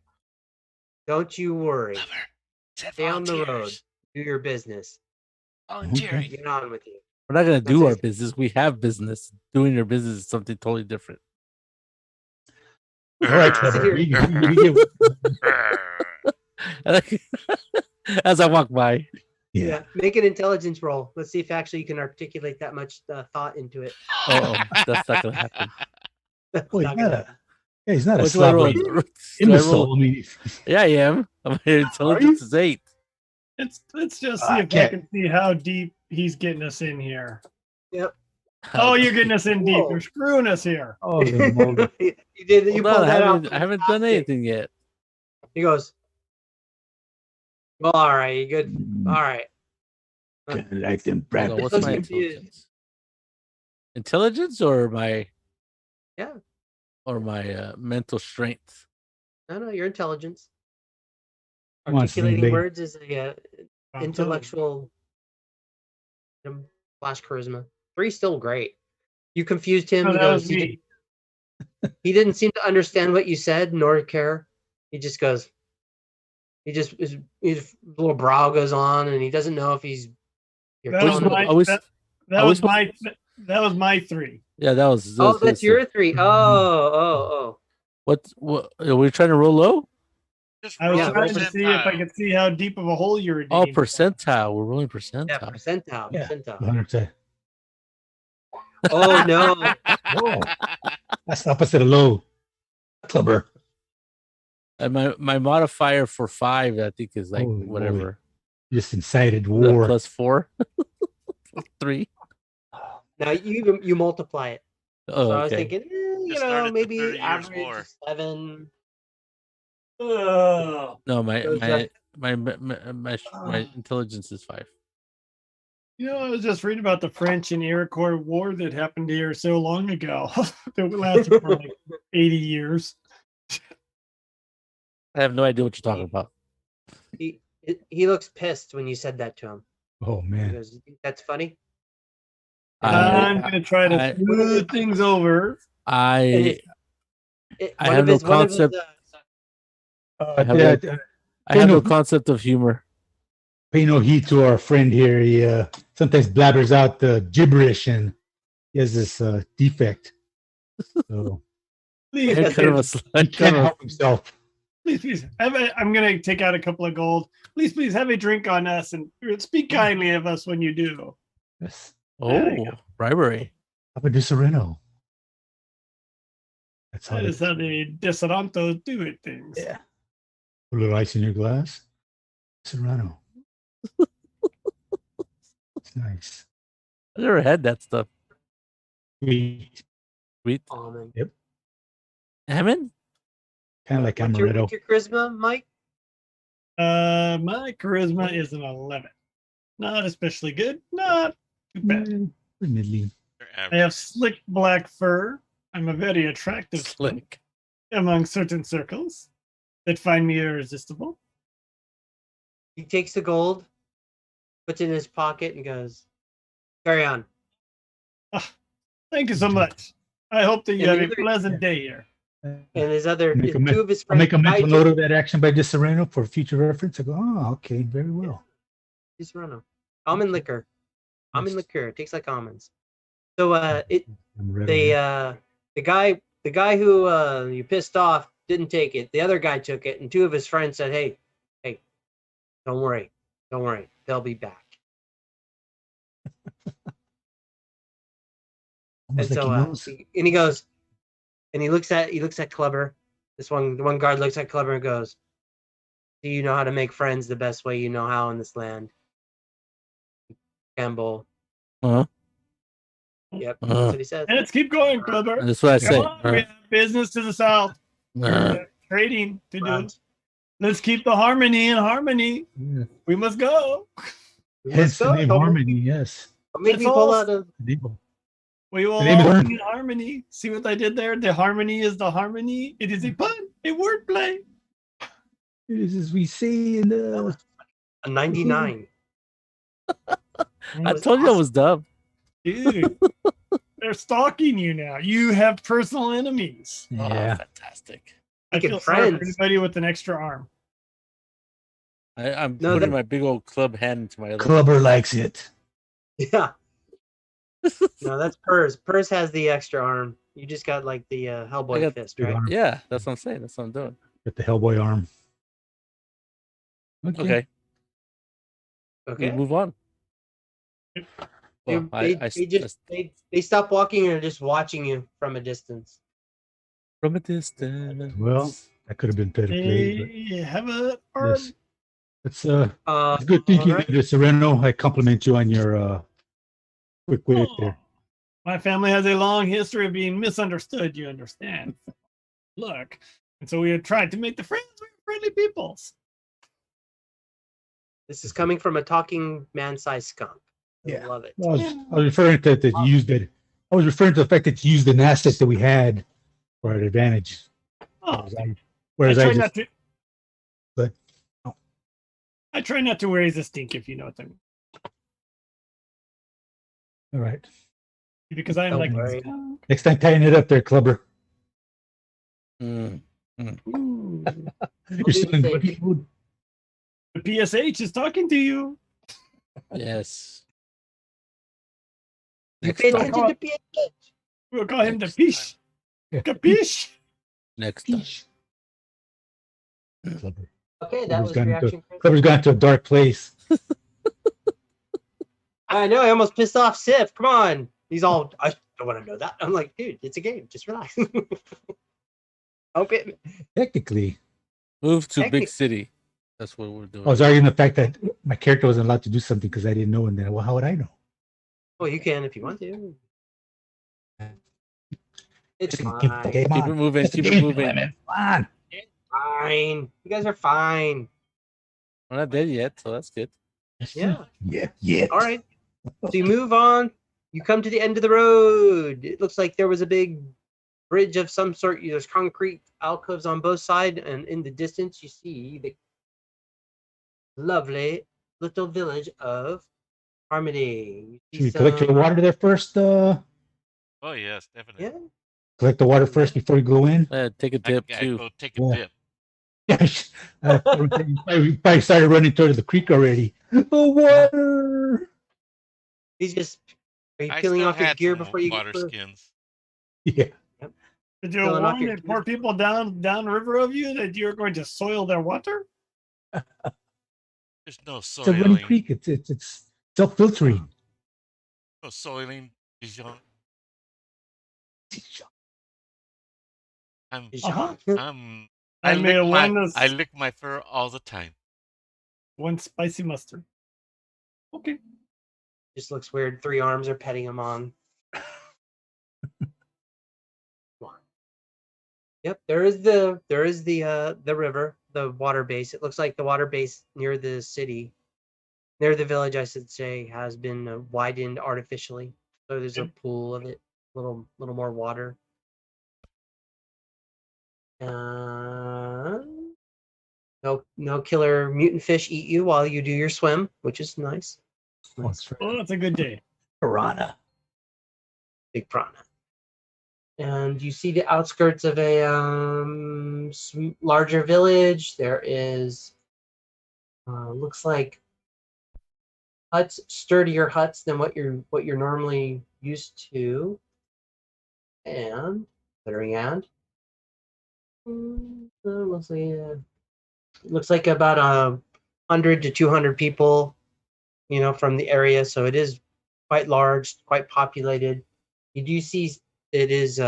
Don't you worry. Lover. He said Stay on the road. volunteers. Do your business. Volunteering. Get on with you. We're not gonna That's do our it. business. We have business. Doing your business is something totally different. all right, Trevor. As I walk by. Yeah. Make an intelligence roll. Let's see if actually you can articulate that much thought into it. Oh, that's not gonna happen. That's Oh, not gonna happen. he's not a What do I roll? sloppy Do I imbecile. roll? I mean, Yeah, I am. My intelligence is 8. Let's just see if I can see how deep he's getting us in here. Yep. Oh, you're getting us in deep. Whoa. You're screwing us here. oh, the mold. you did. You Hold on, pulled that out. I haven't done anything yet. He goes. Well, all right. You good? All right. Kinda like them Hold on, rabbits. what's Let's my confuse. intelligence? Intelligence or my Yeah. or my mental strength? No, your intelligence. Come on, Articulating Sneaky. words is a intellectual flash charisma. 3 still great. You confused him. Oh, He that goes. was He, me. he didn't seem to understand what you said nor care. He just goes. His little brow goes on, and he doesn't know if he's. You're That was telling him. my. I was- that I was- that was my 3. Yeah, that was. Oh, that's his- your 3. Oh. What are we trying to roll low? Just I was roll trying to see if I percentile. could see how deep of a hole you were Oh, digging. percentile. We're rolling Yeah, percentile. percentile. Yeah. Percentile. 100%. Oh no. Whoa. That's the opposite of low. Clubber. And my modifier for 5, I think, is like Holy whatever. Just incited The war. plus 4. 3. Now you multiply it. Oh, So I was okay. thinking, Just start at the maybe 30 years average war. is 7. Oh. No, my So it's my intelligence is 5. You know, I was just reading about the French and Iroquois War that happened here so long ago. That lasted for like 80 years. I have no idea what you're talking about. He looks pissed when you said that to him. Oh, He man. goes, "You think that's funny?" I'm going to try to I- smooth things over. I I One have of no his- one of his, concept. I have I have Hey, no no. concept of humor. Pay no heed to our friend here. He sometimes blabbers out gibberish, and he has this defect. So Please, I'm kind of a sl- I'm he can't kind of help himself. please. I'm going to take out a couple of gold. Please have a drink on us and speak kindly of us when you do. Yes. There you oh bribery. How about Sereno? That's how That they is how the Deserantos do it things. Yeah. Put a little ice in your glass. Serrano. It's nice. I never had that stuff. Sweet. Sweet. almond. Hammond? Kind of like What's your amaretto. charisma, Mike? My charisma is an 11. Not especially good. Not too bad. Pretty middling. They're I average. have slick black fur. I'm a very attractive skunk Slick. among certain circles that find me irresistible. He takes the gold, puts it in his pocket, and goes, "Carry on." Thank you so much. I hope that you And have the a other- pleasant day here. And his other Make a two men- of his I'll friends make a mental guide note you- of that action by Serrano for future reference. I go, oh, okay, very well. Just run 'em. Almond liquor. Almond Yes. liquor. It tastes like almonds. So I'm ready. the guy who you pissed off didn't take it. The other guy took it, and two of his friends said, "Hey, don't worry, they'll be back." Almost And like so he knows. and he goes, and he looks at Clubber. The one guard looks at Clubber and goes, "Do you know how to make friends the best way you know how in this land?" Cambol. Uh-huh. Yep, Uh-huh. that's what he says. And let's keep going, Clubber. That's what I Come say. on, we have business to the south. Uh, Trading to do. Right. Let's keep the harmony in harmony. Yeah. We must go. Hence the name Harmony, yes. Maybe Let's pull all- out of. We will The name is all Harmony. sing in harmony. See what I did there? The harmony is the harmony. It is a pun, a wordplay. It is as we say in the. A 99. I told you I was dumb. Dude, they're stalking you now. You have personal enemies. Oh, Yeah. fantastic. I Making feel sorry for friends. anybody with an extra arm. I'm No, putting that- my big old club hand into my other. Clubber likes it. Yeah. No, that's Purrs. Purrs has the extra arm. You just got like the Hellboy got fist, big right? arm. Yeah, that's what I'm saying. That's what I'm doing. Get the Hellboy arm. Okay, we Okay. move on. Well, They stop walking and are just watching you from a distance. from a distance. Well, that could have been better played. They have a But arm. yes. It's good thinking, all right. Sereno. I compliment you on your quick wit Oh, there. my family has a long history of being misunderstood, you understand. Look. And so we have tried to make the friends we are friendly peoples. This is coming from a talking man-sized skunk. I Yeah. love it. I was referring to that you used it. I was referring to the fact that you used an asset that we had for our advantage. Oh, Whereas I I try just, not to. but no. I try not to raise a stink, if you know what I mean. All right. Because I'm Don't like, worry. Next time, tighten it up there, Clubber. Mm. ooh, You're still in think? good mood. the PSH is talking to you. Yes. You Next pay time. attention to PH. We'll call him the Next Pish. time. Capiche? Next time. Clubber. Okay, that Clubber's was gone into- reaction. Clubber's gone to a dark place. I know. I almost pissed off Sif. Come on. He's all. I don't want to know that. I'm like, dude, it's a game. Just relax. Don't hit me. Technically, Move to Technic- big city. That's what we're doing. I was arguing the fact that my character wasn't allowed to do something because I didn't know, and then, well, how would I know? Well, you can if you want to. It's Keep fine. the game Keep on. it moving. It's a Keep it game, moving. man. Come on. Fine. You guys are fine. We're not dead yet, so that's good. Yeah. Yeah. All right. So you move on. You come to the end of the road. It looks like there was a big bridge of some sort. There's concrete alcoves on both sides, and in the distance, you see the lovely little village of Harmony. You Should we see collect your some- water there first? Oh yes, definitely. Yeah. Collect the water first before you go in. Take a dip I too. go take a Yeah. dip. Yeah, you probably started running toward the creek already. The water. He's just. Are you I peeling still off his had gear some before you water get through? skins. Yeah. Did you Filling up warn your the poor people downriver of you that you're going to soil their water? There's no It's a running soiling. creek. It's self-filtering. No soiling, Dijon. I'm Uh-huh. I I made lick my one, I lick my fur all the time. one spicy mustard. Okay. Just looks weird. 3 arms are petting him on. Yep, there is the river, the water base. It looks like the water base near the city, near the village, I should say, has been widened artificially. So there's a pool of it, little more water. No killer mutant fish eat you while you do your swim, which is nice. Oh, it's right. Well, that's a good day. Piranha. Big piranha. And you see the outskirts of a larger village. There is, looks like huts, sturdier huts than what you're normally used to. And looks like about 100 to 200 people, from the area. So it is quite large, quite populated. You do see it is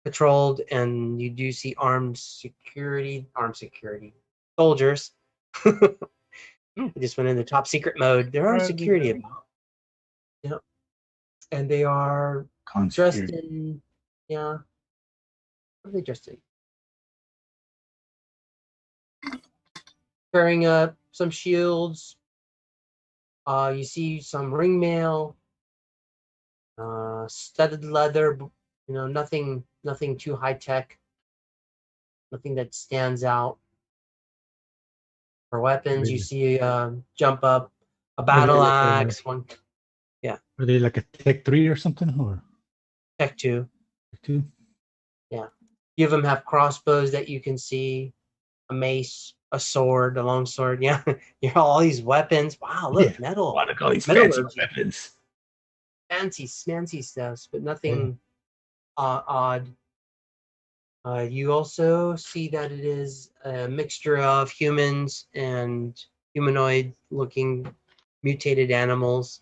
patrolled, and you do see armed security soldiers. I just went into top secret mode. There are security about. Yep. And they are dressed in, what are they dressed in? carrying up some shields. You see some ring mail, studded leather. Nothing too high tech. Nothing that stands out. For weapons, you see jump up, a battle axe, one. Yeah. Are they like a Tech 3 or something, or Tech 2? Tech 2? Yeah. Few of them have crossbows that you can see, a mace, a sword, a long sword. Yeah, all these weapons. Wow, look, metal. I like all these fancy weapons. Fancy, smancy stuff, but nothing odd. You also see that it is a mixture of humans and humanoid-looking mutated animals.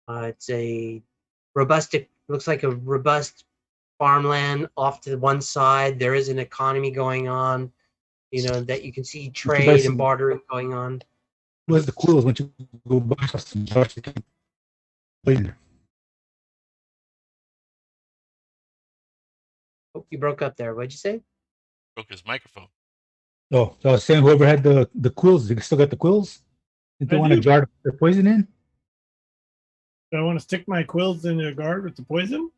It's a robust. It looks like a robust farmland off to one side. There is an economy going on, that you can see trade and bartering going on. What's the coolest when you go buy some jars? Oh, you broke up there. What'd you say? Broke his microphone. Oh, so I was saying whoever had the quills, they still got the quills? Did they want a jar to put their poison in? Do I want to stick my quills in a guard with the poison?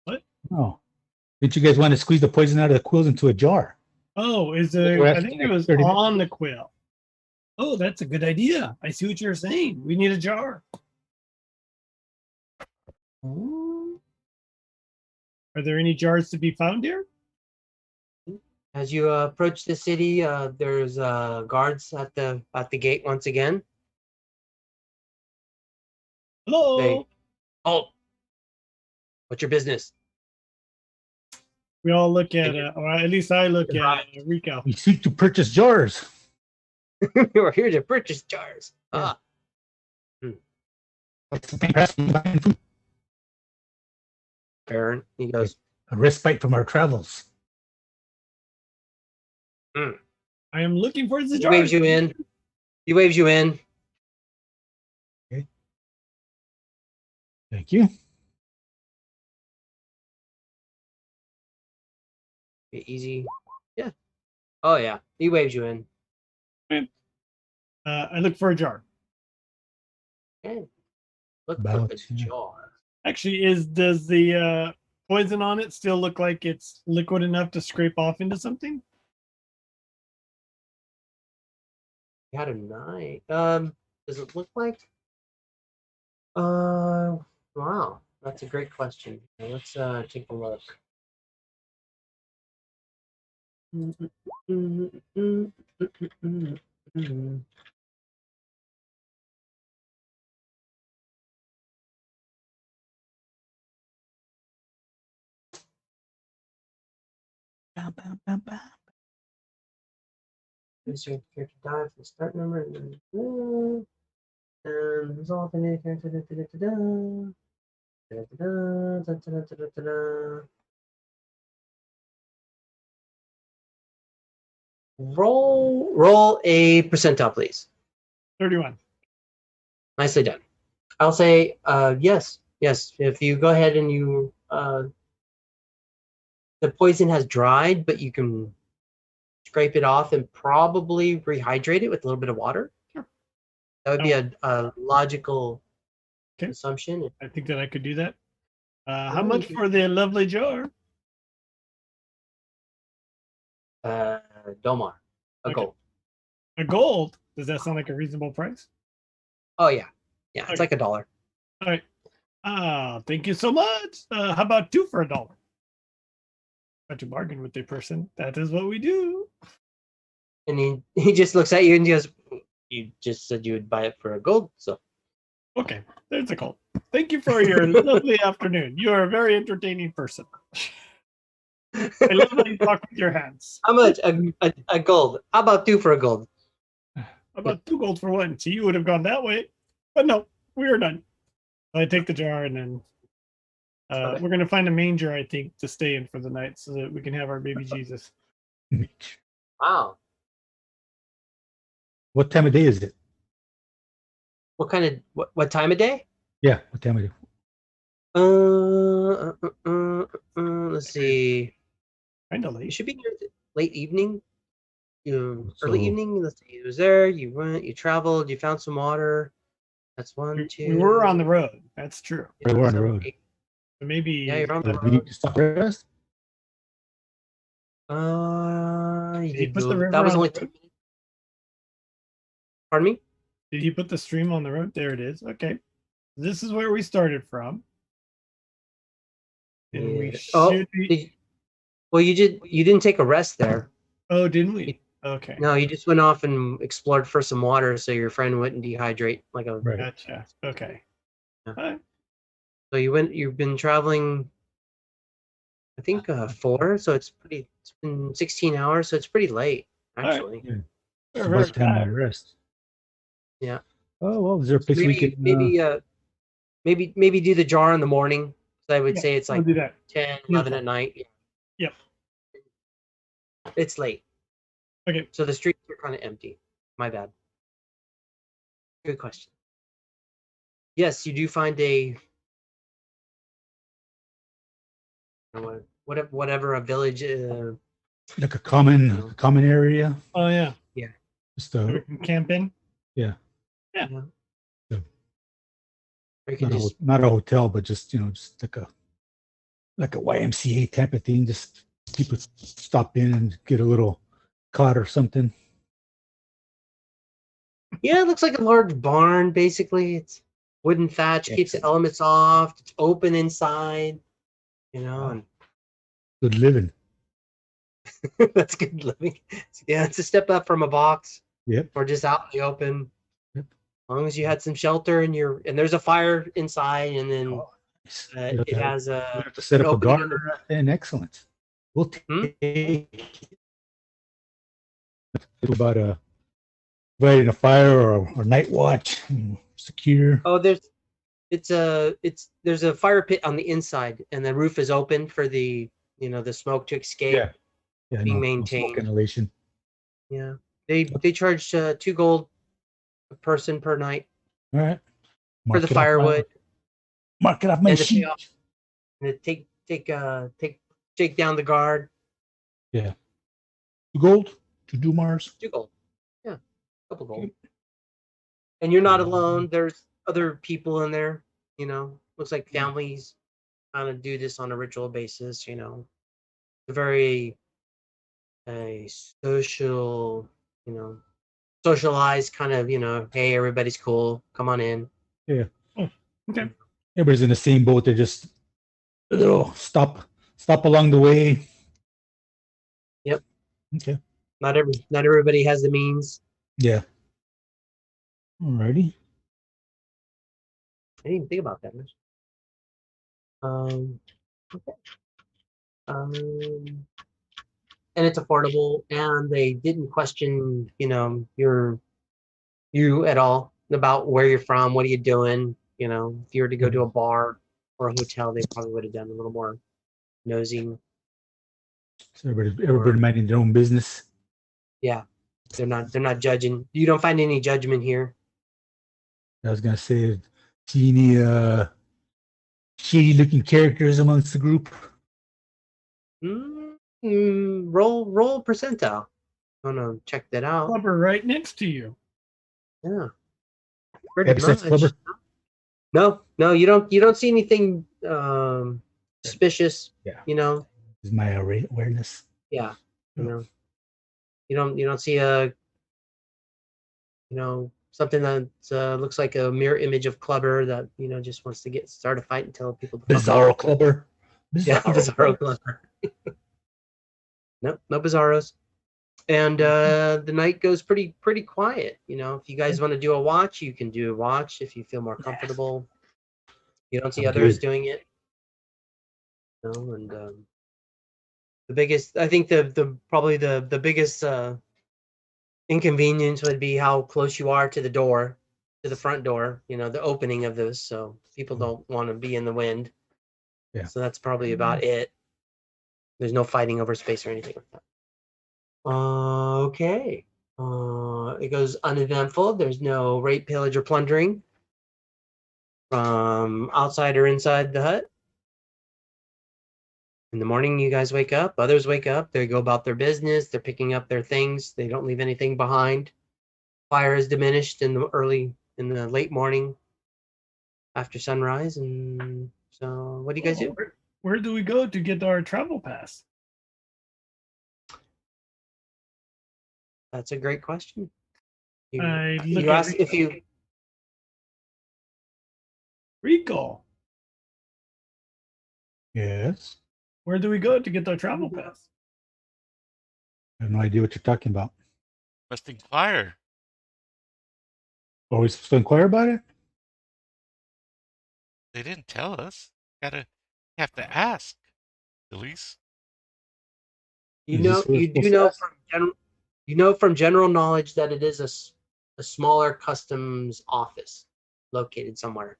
What? No. Didn't you guys want to squeeze the poison out of the quills into a jar? Oh, I think it was on the quill. Oh, that's a good idea. I see what you're saying. We need a jar. Are there any jars to be found here? As you approach the city, there's guards at the gate once again. Hello. What's your business? We all look at, or at least I look at Rico. We seek to purchase jars. We're here to purchase jars. Yeah. Baron, he goes, a respite from our travels. I am looking for the jars. jar. He waves you in. Okay. Thank you. Easy. Yeah. Oh, yeah. He waves you in. I look for a jar. Okay. Look for a jar. Actually, does the poison on it still look like it's liquid enough to scrape off into something? You had a knife. Does it look like? Wow, that's a great question. Let's take a look. Is your character die for the start number and result in a character. Roll a percentile, please. 31. Nicely done. I'll say yes. If you go ahead and you the poison has dried, but you can scrape it off and probably rehydrate it with a little bit of water. Sure. That would be a logical assumption. I think that I could do that. How much for the lovely jar? Domar. Gold. A gold? Does that sound like a reasonable price? Oh, yeah. Yeah, it's like $1. All right. Thank you so much. How about 2 for $1? Got to bargain with the person. That is what we do. And he just looks at you and he goes, you just said you would buy it for a gold, so. Okay, there's a gold. Thank you for your lovely afternoon. You are a very entertaining person. I love how you talk with your hands. How much? A gold. How about 2 for a gold? How about 2 gold for 1? So you would have gone that way. But no, we are done. I take the jar and then we're going to find a manger, I think, to stay in for the night so that we can have our baby Jesus. Wow. What time of day is it? What kind of, what time of day? Yeah, what time of day? Let's see. Kind of late. It should be late evening. early So- evening. Let's see. It was there. You went. You traveled. You found some water. That's one, two. We were on the road. That's true. We were on the 7, road. 8. So maybe. Yeah, you're on the We need road. to stop and rest. You Did he did put the river that was on only the 2 road? minutes. Pardon me? Did he put the stream on the road? There it is. Okay. This is where we started from. And we Yeah. should be. Well, you didn't take a rest there. Oh, didn't we? Okay. No, you just went off and explored for some water so your friend wouldn't dehydrate like a. Right. Gotcha. Okay. Yeah. All right. So you've been traveling, I think 4, so it's been 16 hours, so it's pretty late right. actually. Yeah. We're It's very about time to tired. rest. Yeah. Oh well, is there a place we Maybe can? maybe do the jar in the morning. So I would Yeah, say it's I'll like do that. 10, 11 at night. Yep. It's late. Okay. So the streets are kind of empty. My bad. Good question. Yes, you do find whatever a village. Like a common area. Oh yeah. Just So we can camp in. Or you can just not a hotel, but just just like a YMCA type of thing. Just people stop in and get a little cot or something. it looks like a large barn. Basically, it's wooden thatch, keeps the elements off. It's open inside. And Good living. that's good living. Yeah, it's a step up from a box. Yep. Or just out in the open. Yep. As long as you had some shelter and there's a fire inside, and then Oh, nice. it has We a have to set an up a opening in garden. And excellent. We'll take about providing a fire or night watch, secure. Oh, there's a fire pit on the inside, and the roof is open for the smoke to escape. Yeah, being no maintained. smoke inhalation. Yeah, they charge 2 gold a person per night All right. for the firewood Mark it off my and to pay sheet. off, and to take down the guard. 2 gold to do Mars. 2 gold. Yeah, a couple gold. And you're not alone. There's other people in there. Looks like families kind of do this on a ritual basis. It's a very social, socialized kind of, hey, everybody's cool. Come on in. Yeah. Oh, okay. Everybody's in the same boat. They just a little stop along the way. Yep. Okay. Not everybody has the means. Yeah. Alrighty. I didn't even think about that much. Okay. And it's affordable, and they didn't question, you at all about where you're from, what are you doing. If you were to go to a bar or a hotel, they probably would have done a little more nosing. So everybody minding their own business. Yeah, they're not judging. You don't find any judgment here. I was gonna say, see any shady looking characters amongst the group? Roll percentile. I'm gonna check that out. Clubber right next to you. Yeah. Pretty Besides much. Clubber? No, you don't see anything suspicious. Yeah. Is my awareness. Yeah. You don't see a something that looks like a mirror image of Clubber that just wants to start a fight until people. Bizarro Clubber. Yeah, Bizarro Clubber. No bizarros. And the night goes pretty quiet. If you guys want to do a watch, you can do a watch if you feel more comfortable. You don't see others doing it. And the biggest, I think probably the biggest inconvenience would be how close you are to the front door, the opening of this. So people don't want to be in the wind. Yeah. So that's probably about it. There's no fighting over space or anything like that. Okay. It goes uneventful. There's no rape, pillage, or plundering from outside or inside the hut. In the morning, you guys wake up. Others wake up. They go about their business. They're picking up their things. They don't leave anything behind. Fire is diminished in the late morning after sunrise. And so what do you guys do? Where do we go to get our travel pass? That's a great question. You look at ask if you Rico. Yes. Where do we go to get our travel pass? I have no idea what you're talking about. Must inquire. Are we supposed to inquire about it? They didn't tell us. Have to ask. Elise. you Is this know what we're you do supposed to know ask? from general knowledge that it is a smaller customs office located somewhere.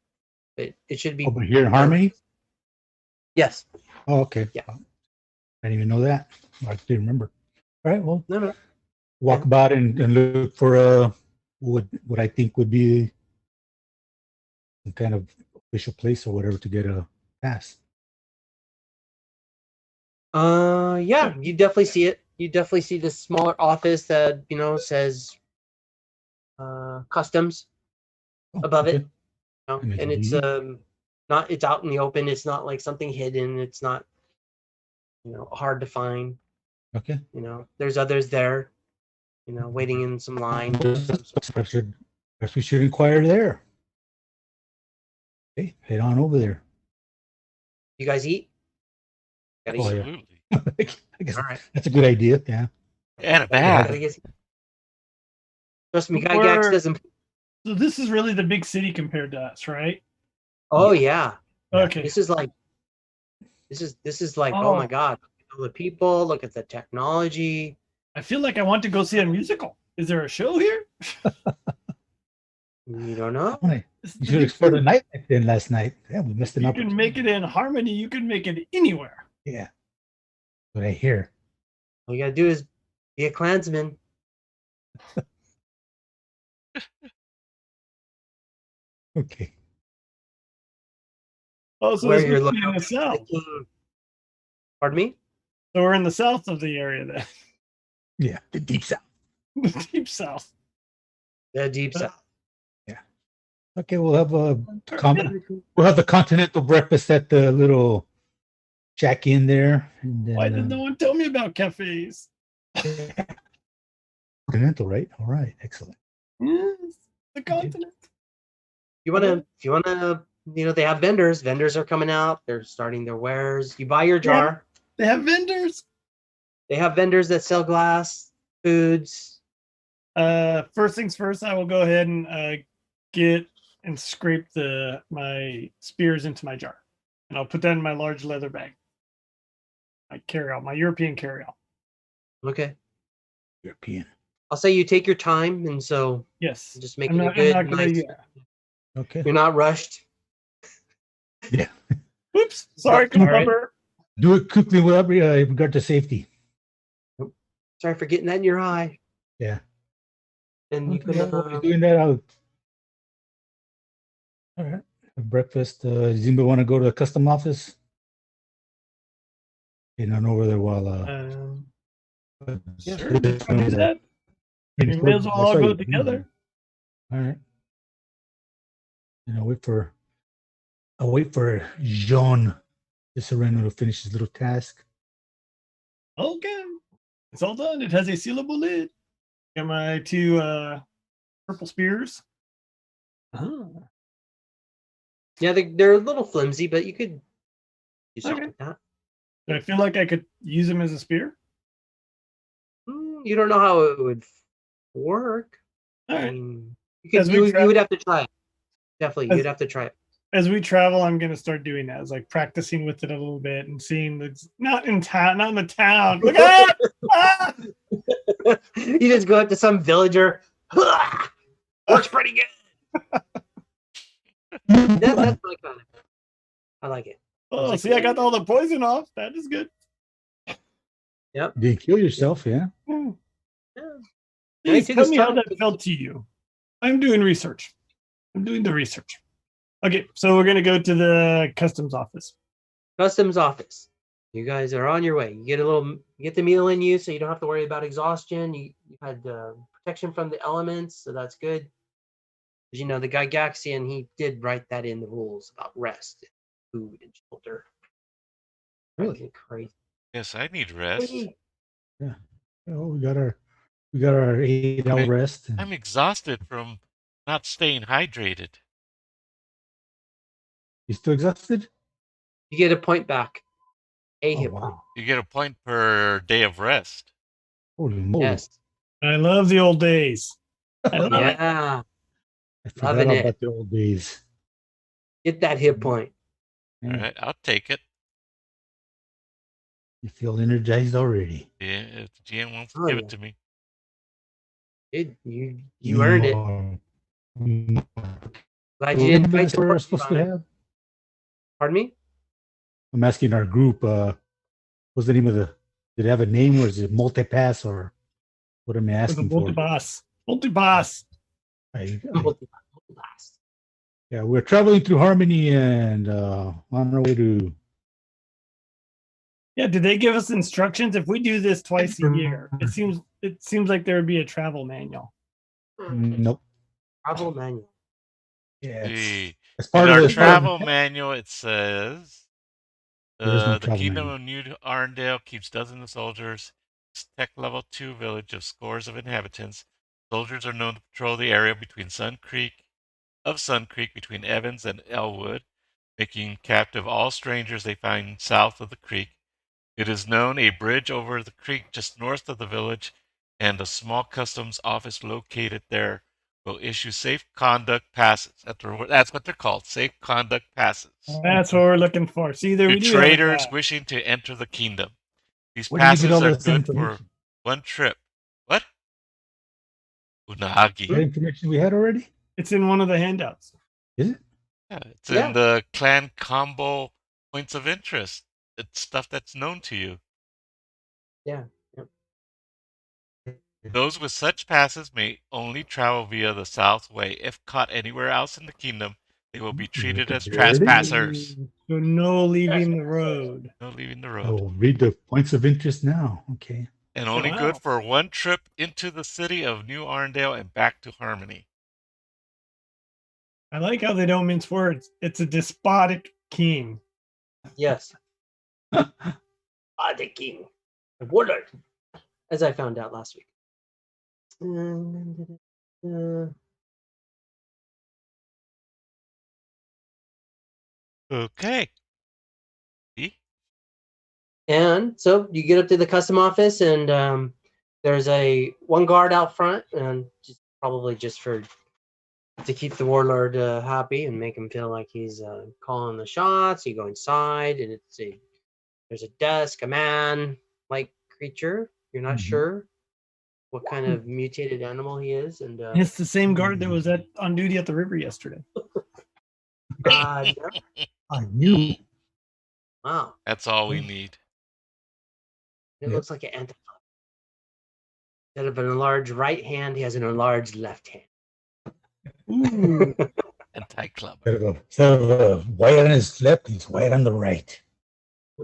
It should be Over here in Harmony? Yes. Oh, okay. Yeah. I didn't even know that. I didn't remember. All right, well, No. walk about and look for what I think would be some kind of official place or whatever to get a pass. Yeah, you definitely see it. You definitely see this smaller office that says customs Oh, above okay. it. That makes And it it's easy. it's out in the open. It's not like something hidden. It's not hard to find. Okay. There's others there, waiting in some line. Perhaps we should inquire there. Okay, head on over there. You guys eat? Gotta Oh, eat. yeah. Absolutely. I guess All right. that's a good idea. Yeah. And a Gotta bath. get- Trust me, Guy Before- Gax doesn't. So this is really the big city compared to us, right? Oh yeah. Okay. This is like. Oh my God! Look at all the people. Look at the technology. I feel like I want to go see a musical. Is there a show here? You don't know. Funny. This is You the should big explore the city. nightlife then last night. Yeah, we missed an You opportunity. can make it in Harmony. You can make it anywhere. Yeah. What I hear. All you gotta do is be a Klansman. Okay. Oh, so Where this you're must be looking in the at the south. king. Pardon me? So we're in the south of the area then. Yeah, the deep south. The deep south. The deep south. Okay, we'll have the continental breakfast at the little shack in there. And then, Why did no one tell me about cafes? continental, right? All right, excellent. Yes, the continent. If you wanna, they have vendors. Vendors are coming out. They're starting their wares. You buy your jar. They have vendors. They have vendors that sell glass, foods. First things first, I will go ahead and get and scrape my spears into my jar, and I'll put that in my large leather bag. My carry-out, my European carry-out. Okay. European. I'll say you take your time, and so Yes. just make I'm it not good, gonna- nice. yeah. Okay. You're not rushed. Yeah. Oops. Sorry, All right. Cumber. Do it quickly with regard to safety. Sorry for getting that in your eye. Yeah. And you Okay, could while we're doing that out. All right. Have breakfast. Does anybody want to go to the custom office? Heading on over there while Sure. I'll do that. We may as well all go together. All right. And I'll wait for Jean de Sereno to finish his little task. Okay. It's all done. It has a sealable lid. Got my two purple spears. Oh. Yeah, they're a little flimsy, but you could do something Okay. like that. Do I feel like I could use them as a spear? You don't know how it would work. All I right. mean, As we you would have to try it. Definitely, As- you'd have to try it. As we travel, I'm gonna start doing that. It's like practicing with it a little bit and seeing not in the town. Look at ah! You just go up to some villager. Works pretty good. That's my kind of. I like it. Oh, see, I got all the poison off. That is good. Yep. Did you kill yourself? Yeah. Hmm. Yeah. Please took tell his me how time. that felt to you. I'm doing research. I'm doing the research. Okay, so we're gonna go to the customs office. Customs office. You guys are on your way. You get the meal in you, so you don't have to worry about exhaustion. You had protection from the elements, so that's good. You know, the Gygaxian, he did write that in the rules about rest, food, and shelter. Really crazy. Yes, I need rest. Yeah. Oh, we got our 8-hour rest. I'm exhausted from not staying hydrated. You still exhausted? You get a point back. Hit point. You get a point per day of rest. Holy moly! Yes. I love the old days. I love it. Yeah. I forgot about the old days. Get that hit point. All right, I'll take it. You feel energized already. Yeah, if the GM wants to give it to me. You earned it. Glad you didn't fight we're supposed to have. Pardon me? I'm asking our group. What's the name of the? Did it have a name, or is it multipass, or what am I asking for? Multipass. Multipass. Yeah, we're traveling through Harmony and on our way to. Yeah, did they give us instructions? If we do this twice a year, it seems like there would be a travel manual. Nope. Travel manual. Yeah. As part of our travel manual, it says the Kingdom of New Arndale keeps dozens of soldiers. It's tech level 2 village of scores of inhabitants. Soldiers are known to patrol the area between Sun Creek, between Evans and Elwood, making captive all strangers they find south of the creek. It is known a bridge over the creek just north of the village and a small customs office located there will issue safe conduct passes. That's what they're called, safe conduct passes. That's what we're looking for. See, there we do. Traders wishing to enter the kingdom. These passes are good for one trip. What? Unagi. That information we had already? It's in one of the handouts. Is it? Yeah, it's in the Clan Cambol points of interest. It's stuff that's known to you. Yeah. Those with such passes may only travel via the South Way. If caught anywhere else in the kingdom, they will be treated as trespassers. So no leaving the road. No leaving the road. I will read the points of interest now. Okay. And only good for one trip into the city of New Arndale and back to Harmony. I like how they don't mince words. It's a despotic king. Yes. The king. The warlord. As I found out last week. Okay. See? And so you get up to the custom office, and there's one guard out front, and probably just to keep the warlord happy and make him feel like he's calling the shots. You go inside, and there's a desk, a man-like creature. You're not sure what kind of mutated animal he is, and it's the same guard that was on duty at the river yesterday. I knew. Wow, that's all we need. It looks like an antelope. Instead of an enlarged right hand, he has an enlarged left hand. Ooh. Anti-club. Instead of white on his left, he's white on the right.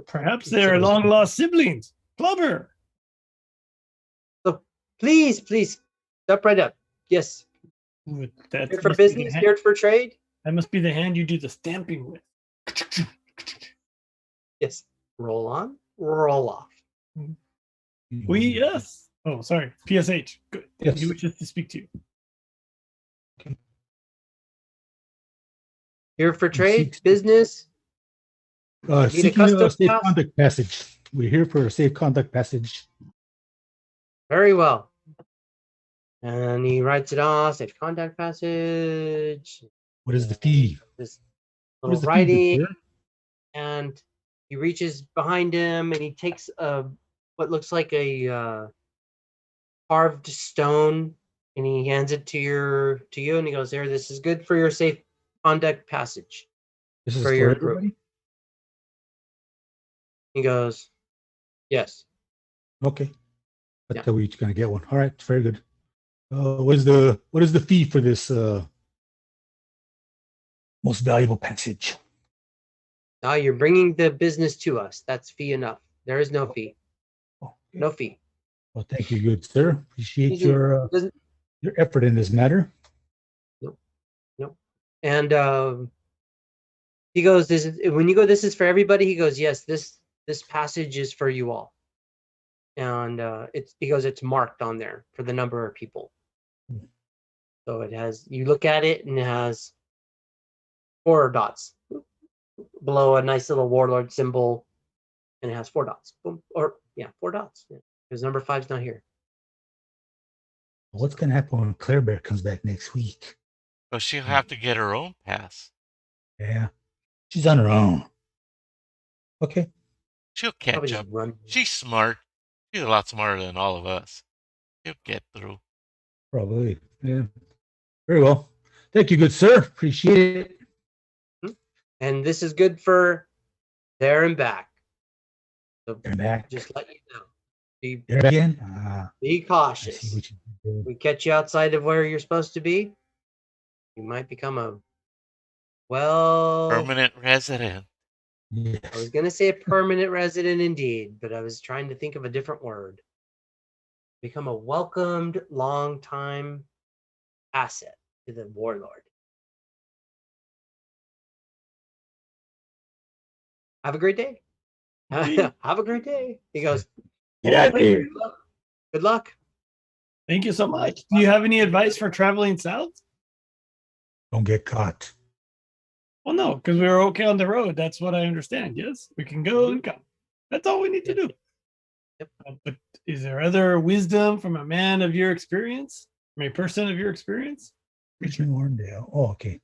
Perhaps they're long-lost siblings. Clubber. So please, step right up. Yes. Ooh, here for business, here for trade. That must be the hand you do the stamping with. Yes. Roll on, roll off. Yes. Oh, sorry. PSH. Good. Yes. He wishes to speak to you. Here for trade, business. Seeking a safe conduct passage. We're here for a safe conduct passage. Very well. And he writes it off. Safe conduct passage. What is the fee? This little writing. And he reaches behind him and he takes what looks like a carved stone, and he hands it to you, and he goes, "There, this is good for your safe conduct passage." This is for your group. Everybody? He goes, "Yes." Okay. That's how we're each gonna get one. All right, very good. What is the fee for this most valuable passage? Now you're bringing the business to us. That's fee enough. There is no fee. No fee. Well, thank you, good sir. Appreciate He your effort in this matter. Nope. And he goes, "This is when you go. This is for everybody." He goes, "Yes, this passage is for you all." And he goes, "It's marked on there for the number of people." So it has. You look at it, and it has 4 dots below a nice little warlord symbol, and it has 4 dots. Boom. Or 4 dots. Because number 5's not here. What's going to happen when Claire Bear comes back next week? Well, she'll have to get her own pass. Yeah. She's on her own. Okay. She'll catch up. She's smart. She's a lot smarter than all of us. She'll get through. Probably. Yeah. Very well. Thank you, good sir. Appreciate it. And this is good for there and back. So there and back. Just let you know. Be cautious. We catch you outside of where you're supposed to be. You might become a permanent resident. Yes. I was going to say a permanent resident indeed, but I was trying to think of a different word. Become a welcomed long-time asset to the warlord. Have a great day. Have a great day. He goes, get out of here. Good luck. Thank you so much. Do you have any advice for traveling south? Don't get caught. Well, no, because we were okay on the road. That's what I understand. Yes, we can go and come. That's all we need to do. Yep. But is there other wisdom from a man of your experience? From a person of your experience? Richard Warndale. Oh, okay.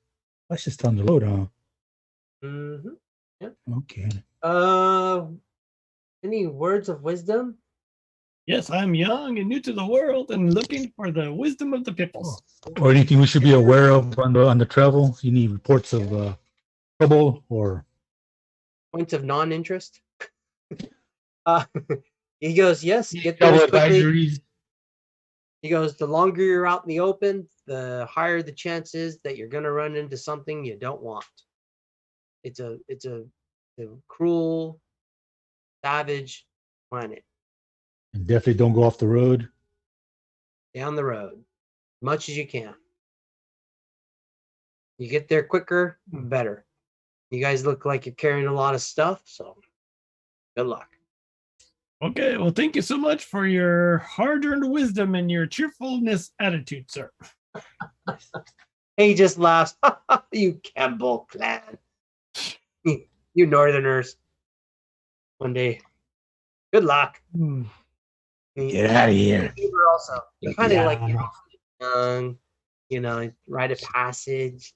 That's just on the road, huh? Mm-hmm. Yep. Okay. Any words of wisdom? Yes, I'm young and new to the world and looking for the wisdom of the peoples. Or anything we should be aware of on the travel? You need reports of trouble or points of non-interest? He goes, yes, get travel those quickly. advisories. He goes, the longer you're out in the open, the higher the chances that you're going to run into something you don't want. It's a cruel, savage planet. And definitely don't go off the road. Down the road, much as you can. You get there quicker, better. You guys look like you're carrying a lot of stuff, so good luck. Okay, well, thank you so much for your hard-earned wisdom and your cheerfulness attitude, sir. He just laughs. You Cambol clan. You Northerners. One day. Good luck. Get out of here. You're also kind of like young, Rite of Passage.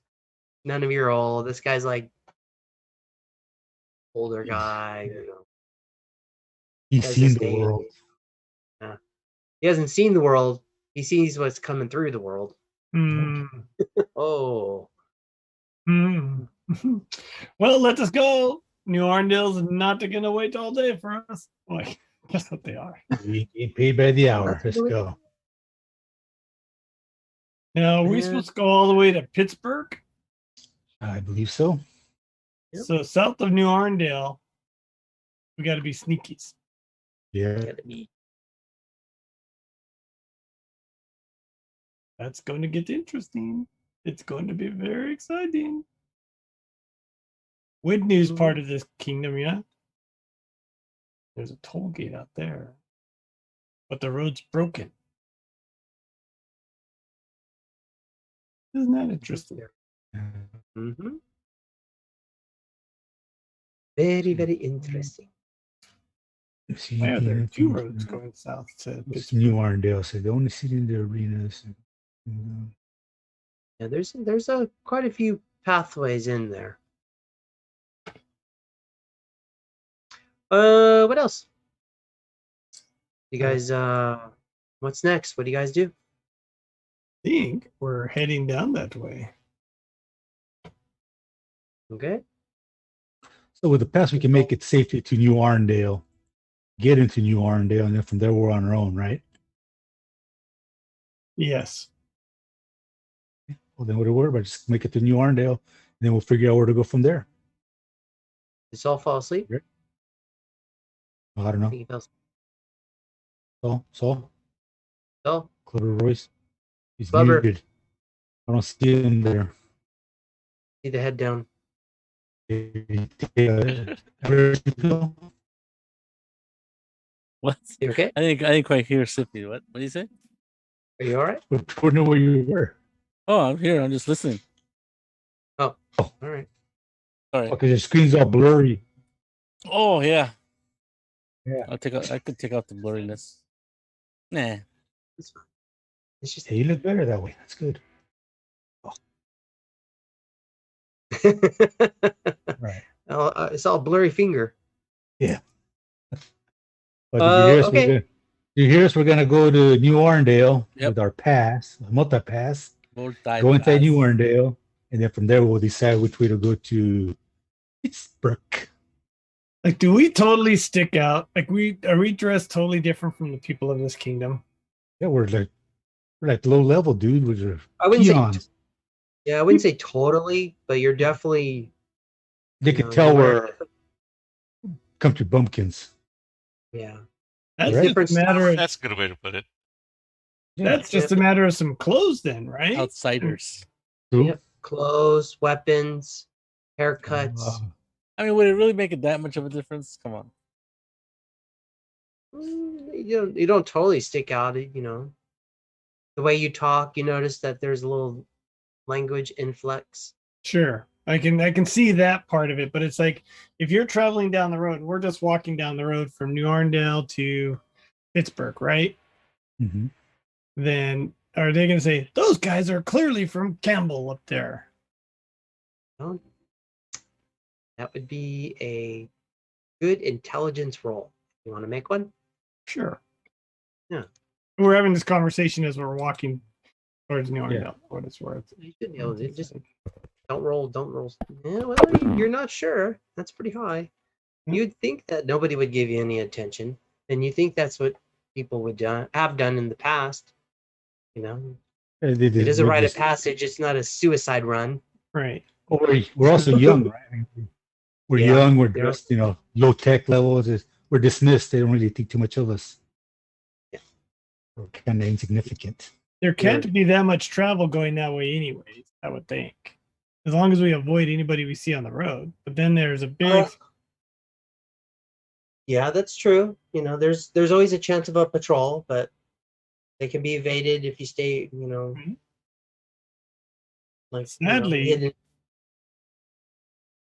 None of you are old. This guy's like older guy. He's seen the world. Yeah. He hasn't seen the world. He sees what's coming through the world. Oh. Well, let us go. New Arndale's not going to wait all day for us. Boy, guess what they are. We get paid by the hour. Let's go. Now, are we supposed to go all the way to Pitz Burke? I believe so. Yep. So south of New Arndale, we got to be sneakies. Yeah. That's going to get interesting. It's going to be very exciting. Whitney's part of this kingdom, yeah? There's a toll gate out there. But the road's broken. Isn't that interesting? Mm-hmm. Very, very interesting. Yeah, there are 2 roads going south to New Arndale. So the only city in the arenas. Yeah, there's quite a few pathways in there. What else? You guys, what's next? What do you guys do? I think we're heading down that way. Okay. So with the pass, we can make it safely to New Arndale, get into New Arndale, and then from there we're on our own, right? Yes. Well, then what do we worry about? Just make it to New Arndale, and then we'll figure out where to go from there. Did Saul fall asleep? I don't know. He fell asleep. Saul? Oh, Royce? He's Bubber. muted. I don't see him there. see the head down. What? You okay? I didn't quite hear Sippy. What do you say? Are you all right? I don't know where you were. Oh, I'm here. I'm just listening. Oh, all right. All right. Okay, the screen's all blurry. Oh yeah. Yeah. I could take out the blurriness. Nah. It's fine. It's just Hey, you look better that way. That's good. Right. It's all blurry finger. Yeah. But did you hear us? Okay. You hear us? We're gonna go to New Orleans Yep. with our pass, multi-pass. Go Multi-pass. inside New Orleans, and then from there we'll decide which way to go to Pitz Burke. Like, do we totally stick out? Like, are we dressed totally different from the people of this kingdom? Yeah, we're like low level, dude. We're I wouldn't peons. say. Yeah, I wouldn't say totally, but you're definitely. They you could know, tell you're we're wearing- country bumpkins. Yeah. That's Right. just Different a matter of, That's a good way to put it. that's just a matter of some clothes then, right? Outsiders. True. Yep. Clothes, weapons, haircuts. I mean, would it really make it that much of a difference? Come on. You don't totally stick out. You know, the way you talk, you notice that there's a little language influx. Sure. I can see that part of it, but it's like if you're traveling down the road, we're just walking down the road from New Orleans to Pitz Burke, right? Mm-hmm. Then are they going to say those guys are clearly from Cambol up there? Well, that would be a good intelligence roll. You want to make one? Sure. Yeah. We're having this conversation as we're walking towards New Orleans. Yeah. What it's worth. You should be able to just don't roll. Yeah, well, you're not sure. That's pretty high. Hmm. You'd think that nobody would give you any attention, and you think that's what people would have done in the past. You know, it is a rite of passage. It's not a suicide run. Right. Oh, we're also young, right? I mean, we're Yeah, young. We're yeah. dressed, low tech levels. We're dismissed. They don't really think too much of us. Yeah. We're kind of insignificant. There can't be that much travel going that way anyways, I would think. As long as we avoid anybody we see on the road. But then there's a big Yeah, that's true. You know, there's always a chance of a patrol, but they can be evaded if you stay, Mhm. like Sadly, hidden.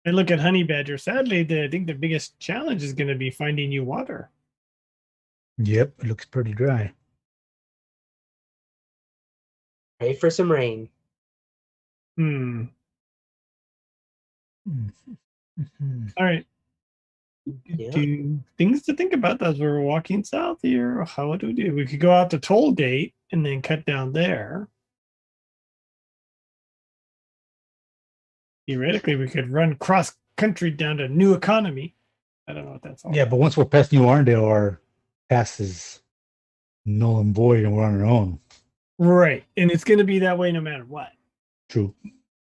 I look at honey badger. Sadly, I think the biggest challenge is going to be finding you water. Yep, it looks pretty dry. Pray for some rain. Hmm. Mm-hmm. All right. Yeah. Do things to think about as we're walking south here. How do we do? We could go out the toll gate and then cut down there. Theoretically, we could run cross country down to New Economy. I don't know what that's all. Yeah, but once we're past New Orleans, our pass is null and void, and we're on our own. Right, and it's going to be that way no matter what. True.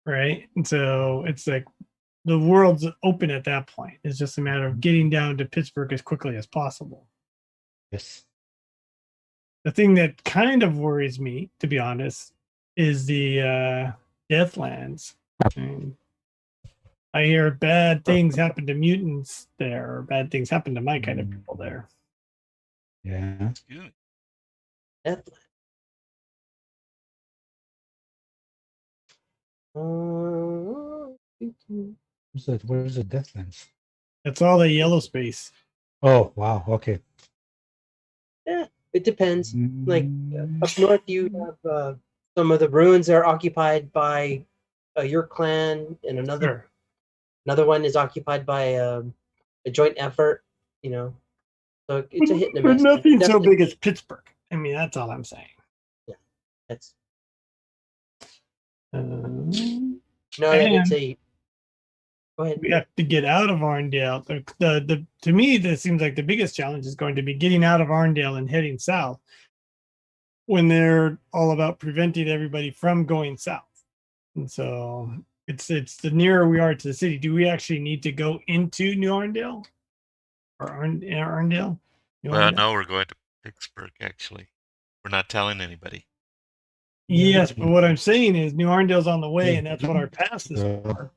Right, and so it's like the world's open at that point. It's just a matter of getting down to Pitz Burke as quickly as possible. Yes. The thing that kind of worries me, to be honest, is the Deathlands. I hear bad things happen to mutants there, or bad things happen to my kind of people there. Yeah. Excuse me. Deathland. Where's the Deathlands? That's all the yellow space. Oh, wow. Okay. Yeah, it depends. Like up north, you have some of the ruins are occupied by your clan, and another one is occupied by a joint effort. So it's a hit and a But miss. nothing so Definitely- big as Pitz Burke. I mean, that's all I'm saying. That's Um, it's a. Go ahead. we have to get out of Arndale. To me, this seems like the biggest challenge is going to be getting out of Arndale and heading south when they're all about preventing everybody from going south. And so It's the nearer we are to the city. Do we actually need to go into New Arndale? Or Arndale? Well, no, we're going to Pitz Burke, actually. We're not telling anybody. Yes, but what I'm saying is New Arndale's on the way, and that's what our pass is for.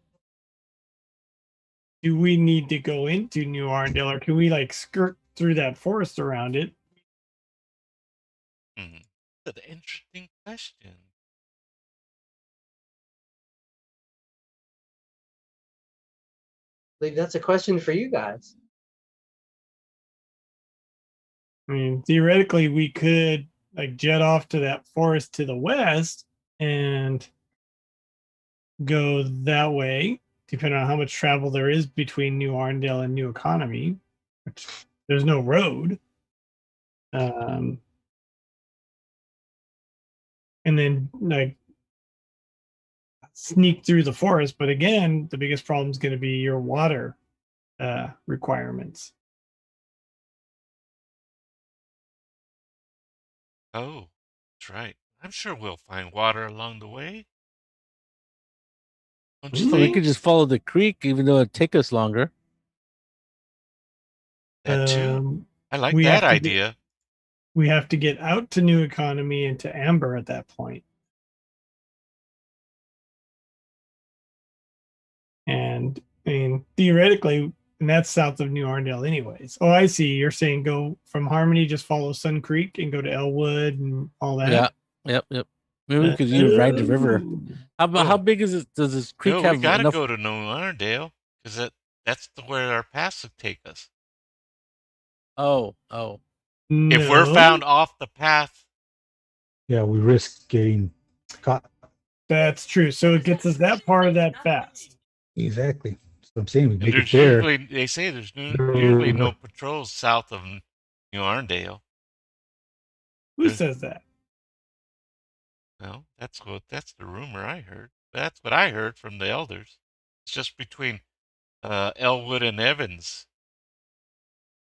Do we need to go into New Arndale, or can we like skirt through that forest around it? That's an interesting question. I believe that's a question for you guys. I mean, theoretically, we could like jet off to that forest to the west and go that way, depending on how much travel there is between New Arndale and New Economy. Which there's no road. And then like sneak through the forest, but again, the biggest problem is going to be your water requirements. Oh, that's right. I'm sure we'll find water along the way. Don't you So we think? could just follow the creek, even though it'd take us longer. That too. I like we that have to idea. We have to get out to New Economy and to Amber at that point. And I mean, theoretically, and that's south of New Arndale anyways. Oh, I see. You're saying go from Harmony, just follow Sun Creek and go to Elwood and all that. Yeah. Yep. Maybe we could even ride the river. How big is it? Does this creek have we gotta enough? go to New Arndale because that's where our paths would take us. Oh. If we're found off the path, yeah, we risk getting caught. That's true. So it gets us that part of that fast. Exactly. That's what I'm saying. We make it there's there. usually they say there's usually no patrols south of New Arndale. Who says that? Well, that's the rumor I heard. That's what I heard from the elders. It's just between Elwood and Evans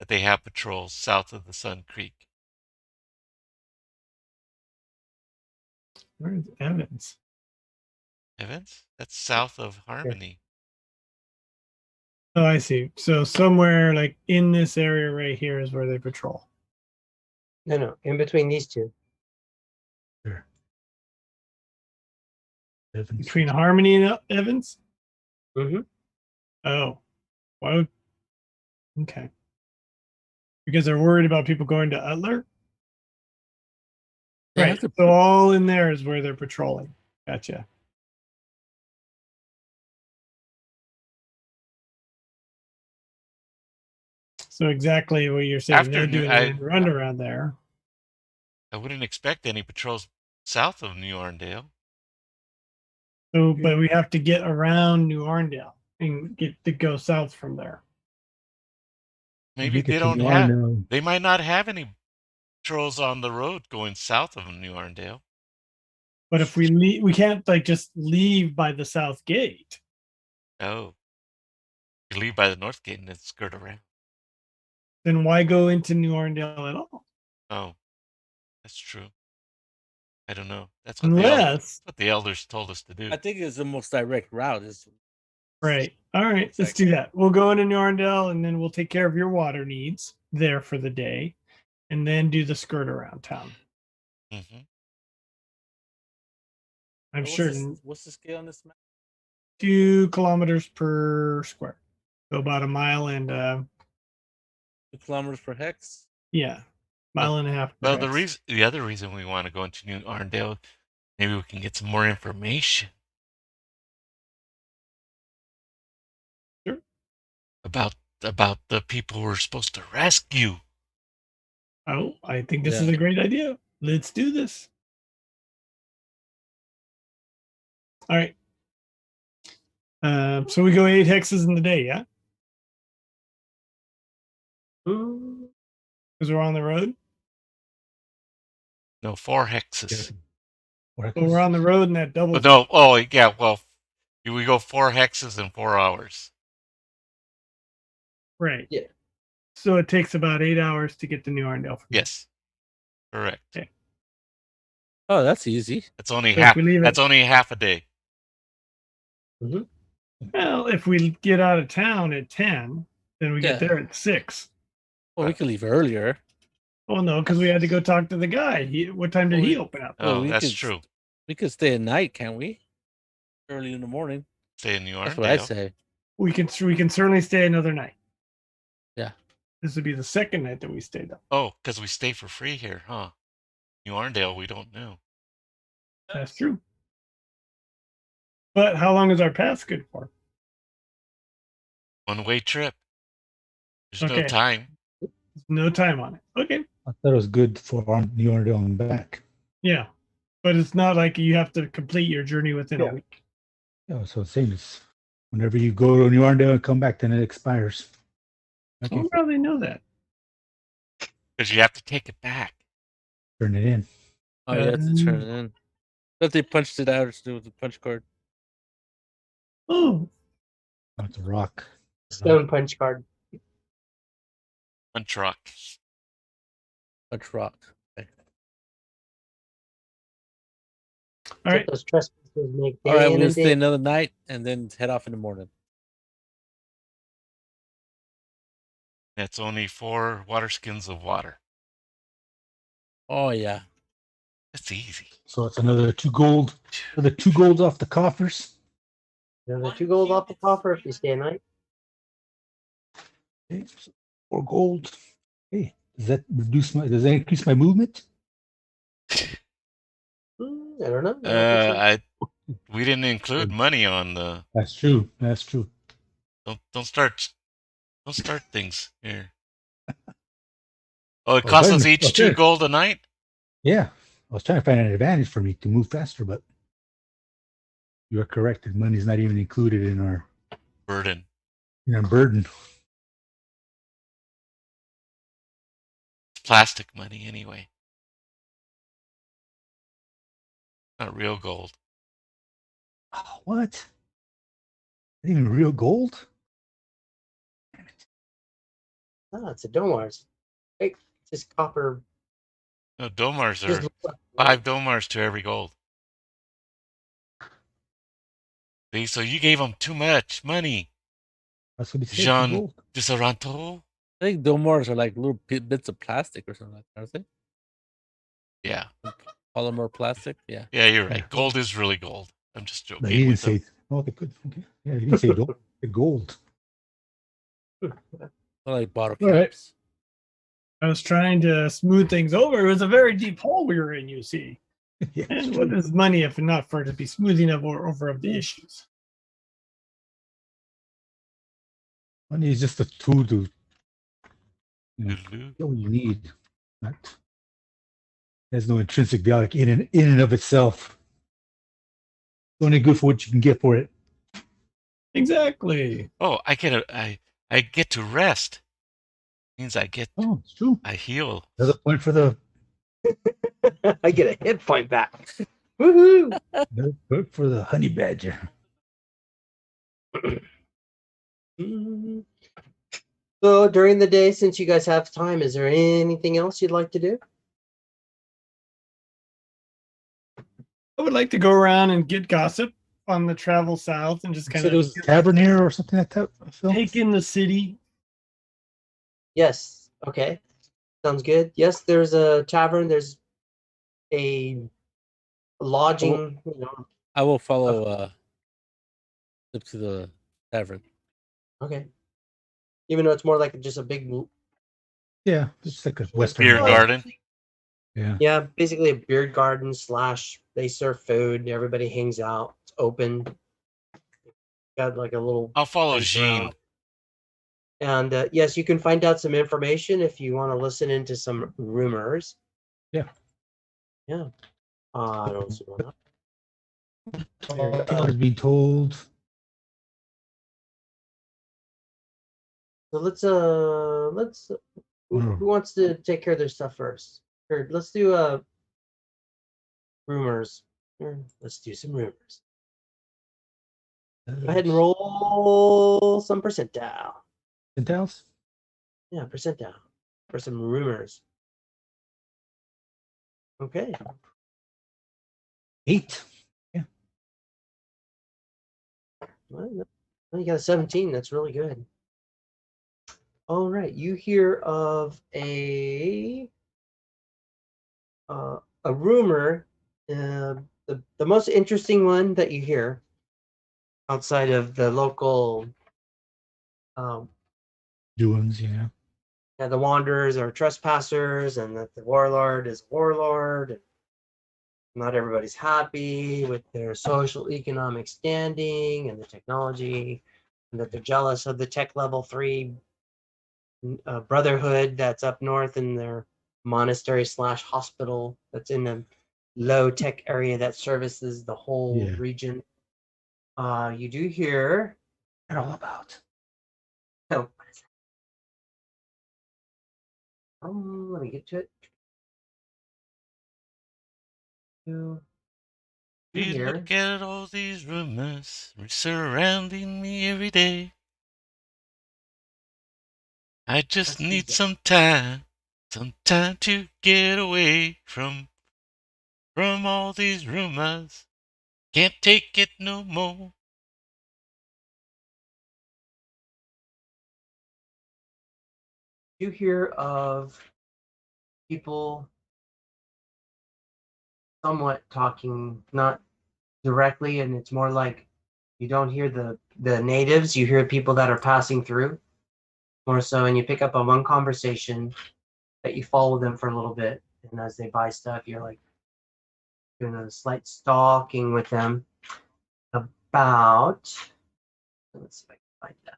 that they have patrols south of the Sun Creek. Where's Evans? Evans? That's south of Harmony. Oh, I see. So somewhere like in this area right here is where they patrol. No, in between these two. Sure. Evans. Between Harmony and Evans? Mm-hmm. Oh. Why would... Okay. Because they're worried about people going to Utler? Right. So all in there is where they're patrolling. Gotcha. So exactly what you're saying. They're doing a run around there. I wouldn't expect any patrols south of New Arndale. So, but we have to get around New Arndale and get to go south from there. Maybe they don't have. They might not have any patrols on the road going south of New Arndale. But if we leave, we can't like just leave by the south gate. Oh, you leave by the north gate and then skirt around. Then why go into New Arndale at all? Oh, that's true. I don't know. That's what the elders told us to do. I think it's the most direct route. Right. All right. Let's do that. We'll go into New Arndale and then we'll take care of your water needs there for the day, and then do the skirt around town. Mm-hmm. I'm sure. What's the scale on this map? 2 kilometers per square. So about a mile and 2 kilometers per hex. Yeah, mile and a half. Well, the other reason we want to go into New Arndale, maybe we can get some more information. Sure. About the people we're supposed to rescue. Oh, I think this is a great idea. Let's do this. All right. So we go 8 hexes in the day, yeah? Because we're on the road? No, 4 hexes. Well, we're on the road and that doubles. No, well, we go 4 hexes in 4 hours. Right. Yeah. So it takes about 8 hours to get to New Arndale. Yes. Correct. Okay. Oh, that's easy. That's only half. That's only half a day. Well, if we get out of town at 10, then we get Yeah. there at 6. Well, we could leave earlier. Oh no, because we had to go talk to the guy. What time did he open up? Well, Oh, we that's could, true. We could stay at night, can't we? Early in the morning. Stay in New Orleans. That's what I say. We can certainly stay another night. Yeah. This would be the second night that we stayed up. Oh, because we stay for free here, huh? New Arndale, we don't know. That's true. But how long is our pass good for? One-way trip. There's Okay. no time. No time on it. Okay. I thought it was good for New Orleans and back. Yeah. But it's not like you have to complete your journey within a week. Yeah, so it's same as whenever you go to New Orleans and come back, then it expires. Okay, How do they know that? Because you have to take it back. turn it in. Oh, you have to turn it in. But they punched it out or do with the punch card. Oh. Oh, it's a rock. Stone punch card. On truck. Punch rock. Okay. All right. Those trespassers make All right, day in we'll and stay day. another night and then head off in the morning. That's only 4 water skins of water. Oh yeah. That's easy. So it's another 2 gold. Another 2 golds off the coffers. Another 2 gold off the coffer if you stay a night. Okay, so 4 gold. Hey, does that increase my movement? I don't know. I don't think so. We didn't include money on the. That's true. That's true. Don't start things here. Oh, it costs us each 2 gold a night? Yeah. I was trying to find an advantage for me to move faster, but you are correct. The money's not even included in our burden. Burden. It's plastic money anyway. Not real gold. Oh, what? Not even real gold? Oh, it's a Domars. Hey, it's just copper. No, Domars are 5 Domars to every gold. See, so you gave them too much money. That's what he said. Jean de Saranto. I think Domars are like little bits of plastic or something like that, aren't they? Yeah. Polymer plastic. Yeah. Yeah, you're right. Yeah. Gold is really gold. I'm just joking. No, he didn't say. Oh, they could. Okay. Yeah, he didn't say gold. Like bottle caps. Right. I was trying to smooth things over. It was a very deep hole we were in, you see. Yeah, and what is money if not for it to be smoothing over of the issues? Money is just a tool to get what you need. Not has no intrinsic value in and of itself. It's only good for what you can get for it. Exactly. Oh, I get to rest. Means I get. Oh, it's true. I heal. Another point for the. I get a hit point back. Woohoo! Another point for the honey badger. So during the day, since you guys have time, is there anything else you'd like to do? I would like to go around and get gossip on the travel south and just kind of. It was a tavern here or something like that. Phil? Take in the city. Yes. Okay. Sounds good. Yes, there's a tavern. There's a lodging. I will follow up to the tavern. Okay. Even though it's more like just a big. Yeah, it's like a Western beer garden. Yeah. Yeah, basically a beer garden / they serve food. Everybody hangs out. It's open. Got like a little. I'll follow Jean. And yes, you can find out some information if you want to listen into some rumors. Yeah. Yeah. I don't see why not. Tales being told. So let's who wants to take care of their stuff first? Or let's do rumors. Let's do some rumors. Go ahead and roll some percentile. Percentiles? Yeah, percentile for some rumors. Okay. 8. Yeah. Well, you got a 17. That's really good. All right, you hear of a rumor. The most interesting one that you hear outside of the local doings, yeah. The wanderers are trespassers, and that the warlord is a warlord. And not everybody's happy with their social economic standing and the technology, and that they're jealous of the tech level 3 brotherhood that's up north in their monastery / hospital that's in a low tech area that services the whole region. You do hear they're all about. Oh, let me get to it. You hear look at all these rumors surrounding me every day. I just need some time to get away from all these rumors. Can't take it no more. You hear of people somewhat talking, not directly, and it's more like you don't hear the natives, you hear people that are passing through more so, and you pick up on one conversation that you follow them for a little bit, and as they buy stuff, you're like doing a slight stalking with them about, let's see if I can find that.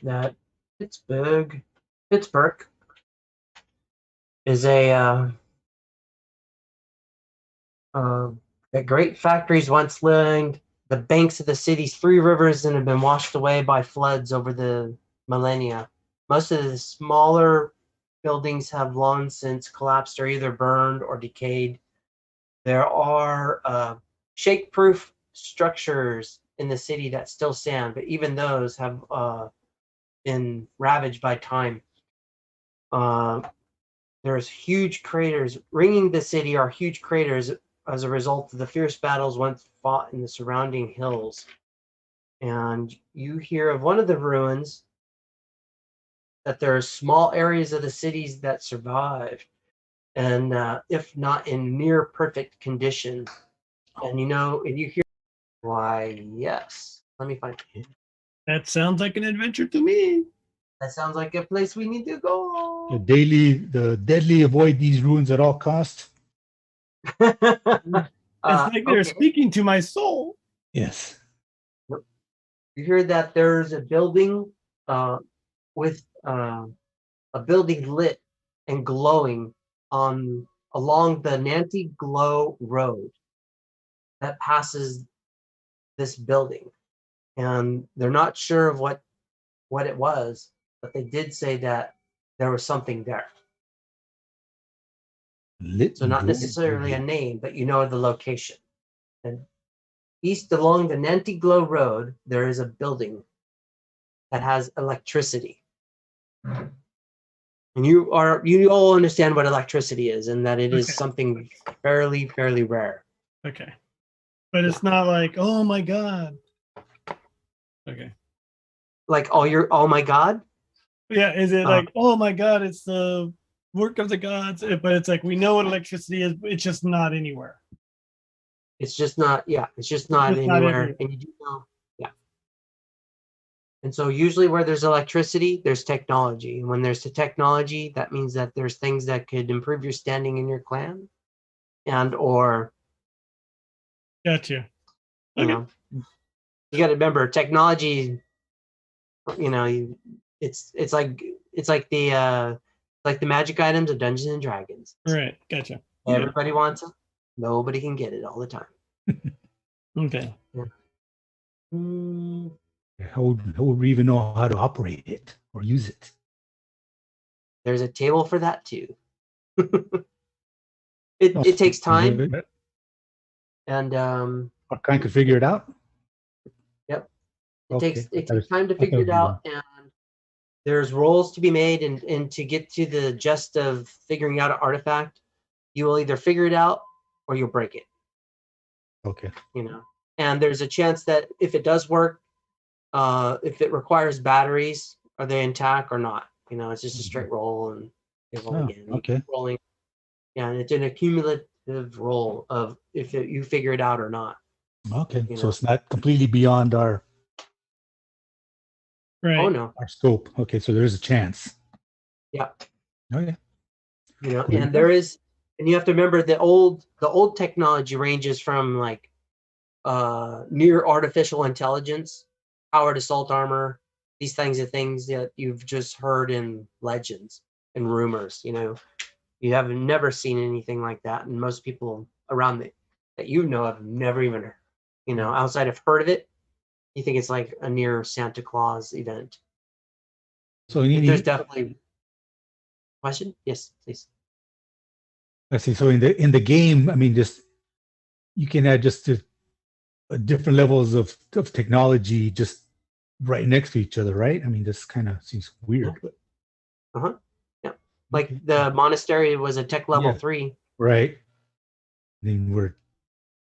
That Pitz Burke is a great factories once lined the banks of the city's 3 rivers and have been washed away by floods over the millennia. Most of the smaller buildings have long since collapsed or either burned or decayed. There are shake-proof structures in the city that still stand, but even those have been ravaged by time. There's huge craters ringing the city are huge craters as a result of the fierce battles once fought in the surrounding hills. And you hear of one of the ruins that there are small areas of the cities that survived, and if not in near perfect condition. And you hear, why, yes. Let me find it. That sounds like an adventure to me. That sounds like a place we need to go. The deadly avoid these ruins at all costs. It's like they're speaking to my soul. Yes. You hear that there's a building with a building lit and glowing along the Nanty Glow Road that passes this building, and they're not sure of what it was, but they did say that there was something there. Lit so not necessarily a name, but the location. And east along the Nanty Glow Road, there is a building that has electricity. And you all understand what electricity is, and that it is something fairly rare. Okay. But it's not like, oh my God. Okay. Like, oh my God? Yeah, is it like, oh my God, it's the work of the gods? But it's like, we know what electricity is, but it's just not anywhere. It's just not anywhere. And you do know, yeah. And so usually where there's electricity, there's technology. And when there's the technology, that means that there's things that could improve your standing in your clan or Gotcha. You know, you got to remember technology, it's like the magic items of Dungeons and Dragons. Right. Gotcha. Everybody wants it. Nobody can get it all the time. Okay. Yeah. How would we even know how to operate it or use it? There's a table for that too. It takes time. And I kind of figure it out. Yep. It takes time to figure it out, and there's rolls to be made, and to get to the gist of figuring out an artifact, you will either figure it out or you'll break it. Okay. And there's a chance that if it does work, if it requires batteries, are they intact or not? It's just a straight roll, and they roll again. Okay. Rolling. Yeah, and it's an accumulative roll of if you figure it out or not. Okay. So it's not completely beyond our Right. Oh no. our scope. Okay, so there's a chance. Yeah. Okay. And there is, and you have to remember the old technology ranges from like near artificial intelligence, powered assault armor, these things are things that you've just heard in legends and rumors. You have never seen anything like that, and most people around that have never even, outside of heard of it. You think it's like a near Santa Claus event. So there's definitely question. Yes, please. I see. So in the game, I mean, just you can add just different levels of technology just right next to each other, right? I mean, this kind of seems weird. Yeah. Like the monastery was a tech level 3. Right. Then we're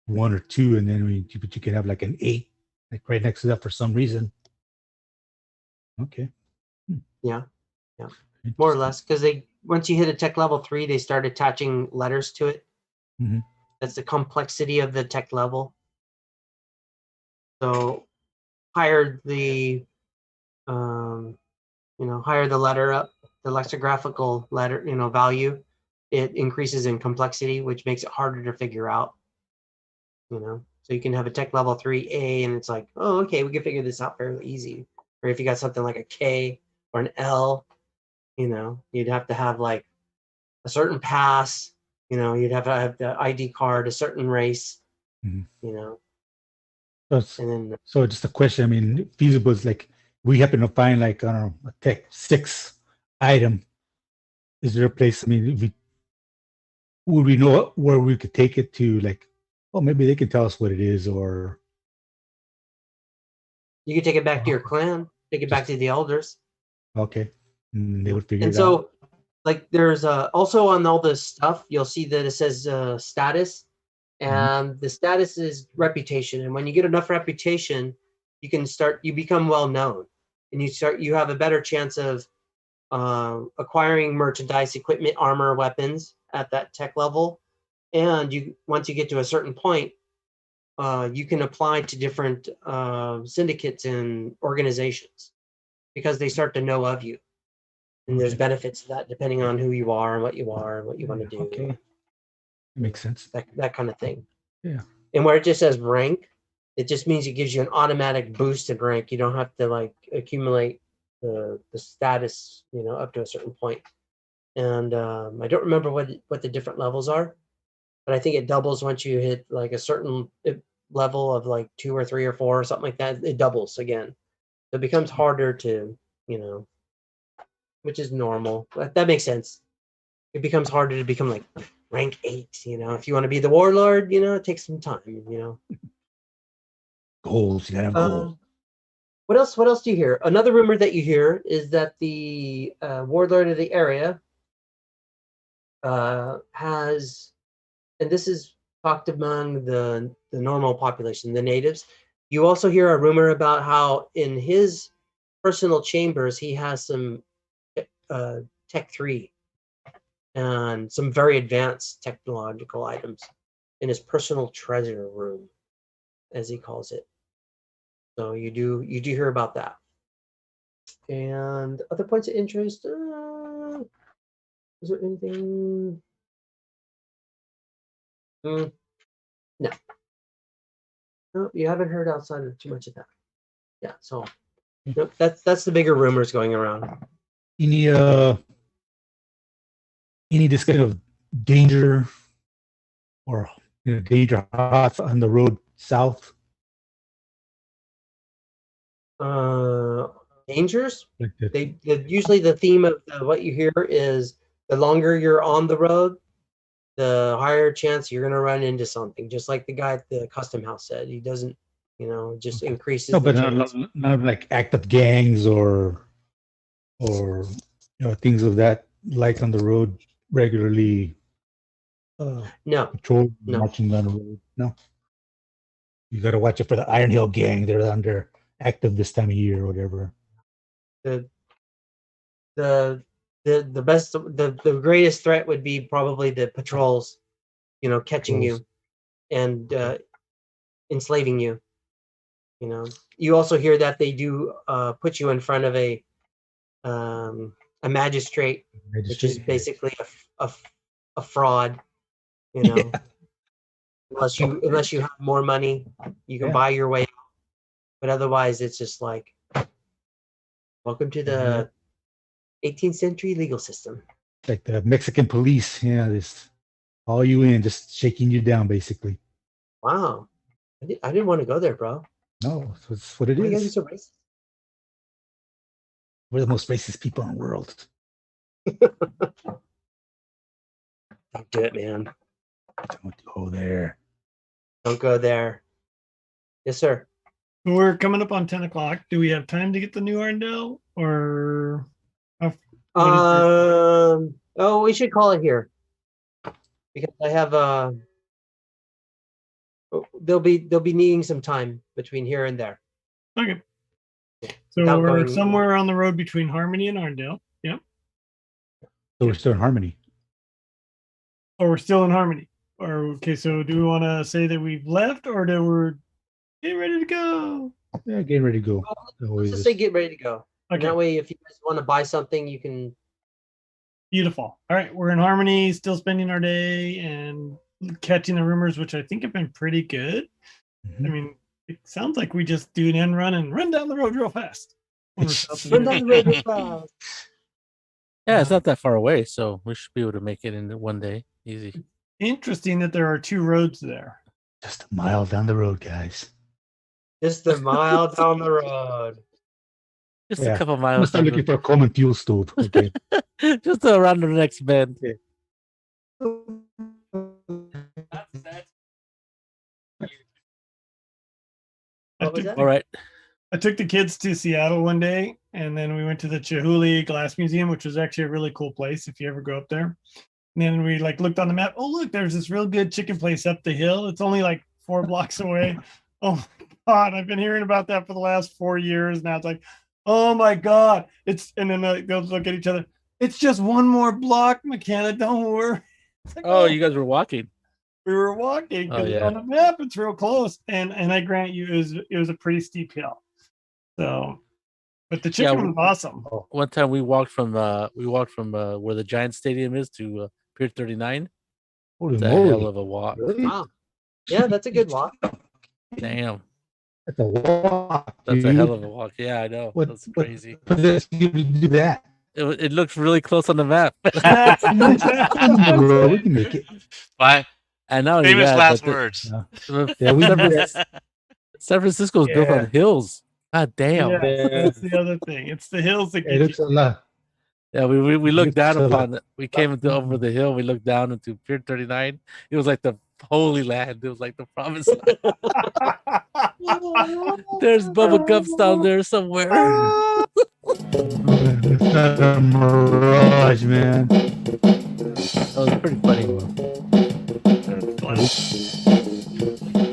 1 or 2, and then but you can have like an 8, like right next to that for some reason. Okay. Yeah. More or less, because once you hit a tech level 3, they start attaching letters to it. Mm-hmm. That's the complexity of the tech level. So higher the higher the letter up, the lexicographical letter, value, it increases in complexity, which makes it harder to figure out. So you can have a tech level 3A, and it's like, oh, okay, we can figure this out fairly easy. Or if you got something like a K or an L, you'd have to have like a certain pass. You'd have to have the ID card, a certain race. Mm-hmm. And then so just a question. I mean, feasible is like we happen to find like, I don't know, a tech 6 item. Is there a place? I mean, would we know where we could take it to? Like, oh, maybe they can tell us what it is, or you could take it back to your clan, take it back to the elders. Okay, and they would figure and it so, out. Like, there's also on all this stuff, you'll see that it says status, and the status is reputation. And when you get enough reputation, you become well known, and you have a better chance of acquiring merchandise, equipment, armor, weapons at that tech level. And once you get to a certain point, you can apply to different syndicates and organizations because they start to know of you. And there's benefits to that depending on who you are and what you want to do. Okay, that makes sense. That kind of thing. Yeah. And where it just says rank, it just means it gives you an automatic boost in rank. You don't have to like accumulate the status, up to a certain point. And I don't remember what the different levels are, but I think it doubles once you hit like a certain level of like 2 or 3 or 4 or something like that. It doubles again. So it becomes harder to, which is normal. But that makes sense. It becomes harder to become like rank 8, if you want to be the warlord, it takes some time, Goals, you gotta have goals. What else do you hear? Another rumor that you hear is that the warlord of the area has, and this is talked among the normal population, the natives. You also hear a rumor about how in his personal chambers he has some Tech 3 and some very advanced technological items in his personal treasure room, as he calls it. So you do hear about that. And other points of interest. Is there anything? No. No, you haven't heard outside of too much of that. Yeah. So nope, that's the bigger rumors going around. Any discussion of danger or danger hots on the road south? Dangers? Like Usually the theme of what you hear is the longer you're on the road, the higher chance you're going to run into something. Just like the guy at the custom house said, he doesn't You know, it just increases. No, the but chance. not like active gangs or things of that like on the road regularly. No, Patrol No. marching down the road. No, you got to watch it for the Iron Hill gang. They're under active this time of year or whatever. the best, the greatest threat would be probably the patrols, you know, catching you and enslaving you. You know, you also hear that they do put you in front of a magistrate, which is basically a fraud. You know, unless you have more money, you can buy your way out. But otherwise, it's just like, welcome to the 18th century legal system. Like the Mexican police, just haul you in, just shaking you down, basically. Wow, I didn't want to go there, bro. No, that's what it Why are you guys is. so racist? We're the most racist people in the world. Don't do it, man. Don't go there. Don't go there. Yes, sir. We're coming up on 10 o'clock. Do we have time to get the new Arndell or? We should call it here because I have they'll be needing some time between here and there. Okay. So we're somewhere on the road between Harmony and Arndell. Yep. So we're still in Harmony. Or we're still in Harmony. Or okay, so do we want to say that we've left or that we're getting ready to go? Yeah, getting ready to go. Let's just say get ready to go. Okay. That way, if you guys want to buy something, you can. Beautiful. All right, we're in Harmony, still spending our day and catching the rumors, which I think have been pretty good. Mm-hmm. I mean, it sounds like we just do an end run and run down the road real fast. Run down the road real fast. Yeah, it's not that far away, so we should be able to make it in one day. Easy. Interesting that there are two roads there. Just a mile down the road, guys. Just a mile down the road. Just a couple miles. I'm start looking for a common fuel stove. Okay. Just around the next bend. Yeah. All right. I took the kids to Seattle one day, and then we went to the Chihuly Glass Museum, which was actually a really cool place if you ever go up there. And then we looked on the map. Oh, look, there's this real good chicken place up the hill. It's only like 4 blocks away. Oh my God, I've been hearing about that for the last 4 years now. It's like, oh my God, and then they'll look at each other. It's just 1 more block, McKenna. Don't worry. Like, you guys were walking. We were walking because on the map it's real close, and I grant you it was a pretty steep hill. So, but the chicken was awesome. One time we walked from where the Giant Stadium is to Pier 39. It's a hell of a walk. Really? Wow. Yeah, that's a good walk. Damn. That's a walk. That's a hell of a walk. Yeah, I know. That's crazy. What does you do that? It looks really close on the map. We can make it. Bye. And now famous last words. San Francisco is built on hills. God damn. Yeah, that's the other thing. It's the hills that It looks a lot. Yeah, we looked down upon it. We came over the hill. We looked down into Pier 39. It was like the Holy Land. It was like the promised land. There's bubble gups down there somewhere. It's not a mirage, man. That was pretty funny.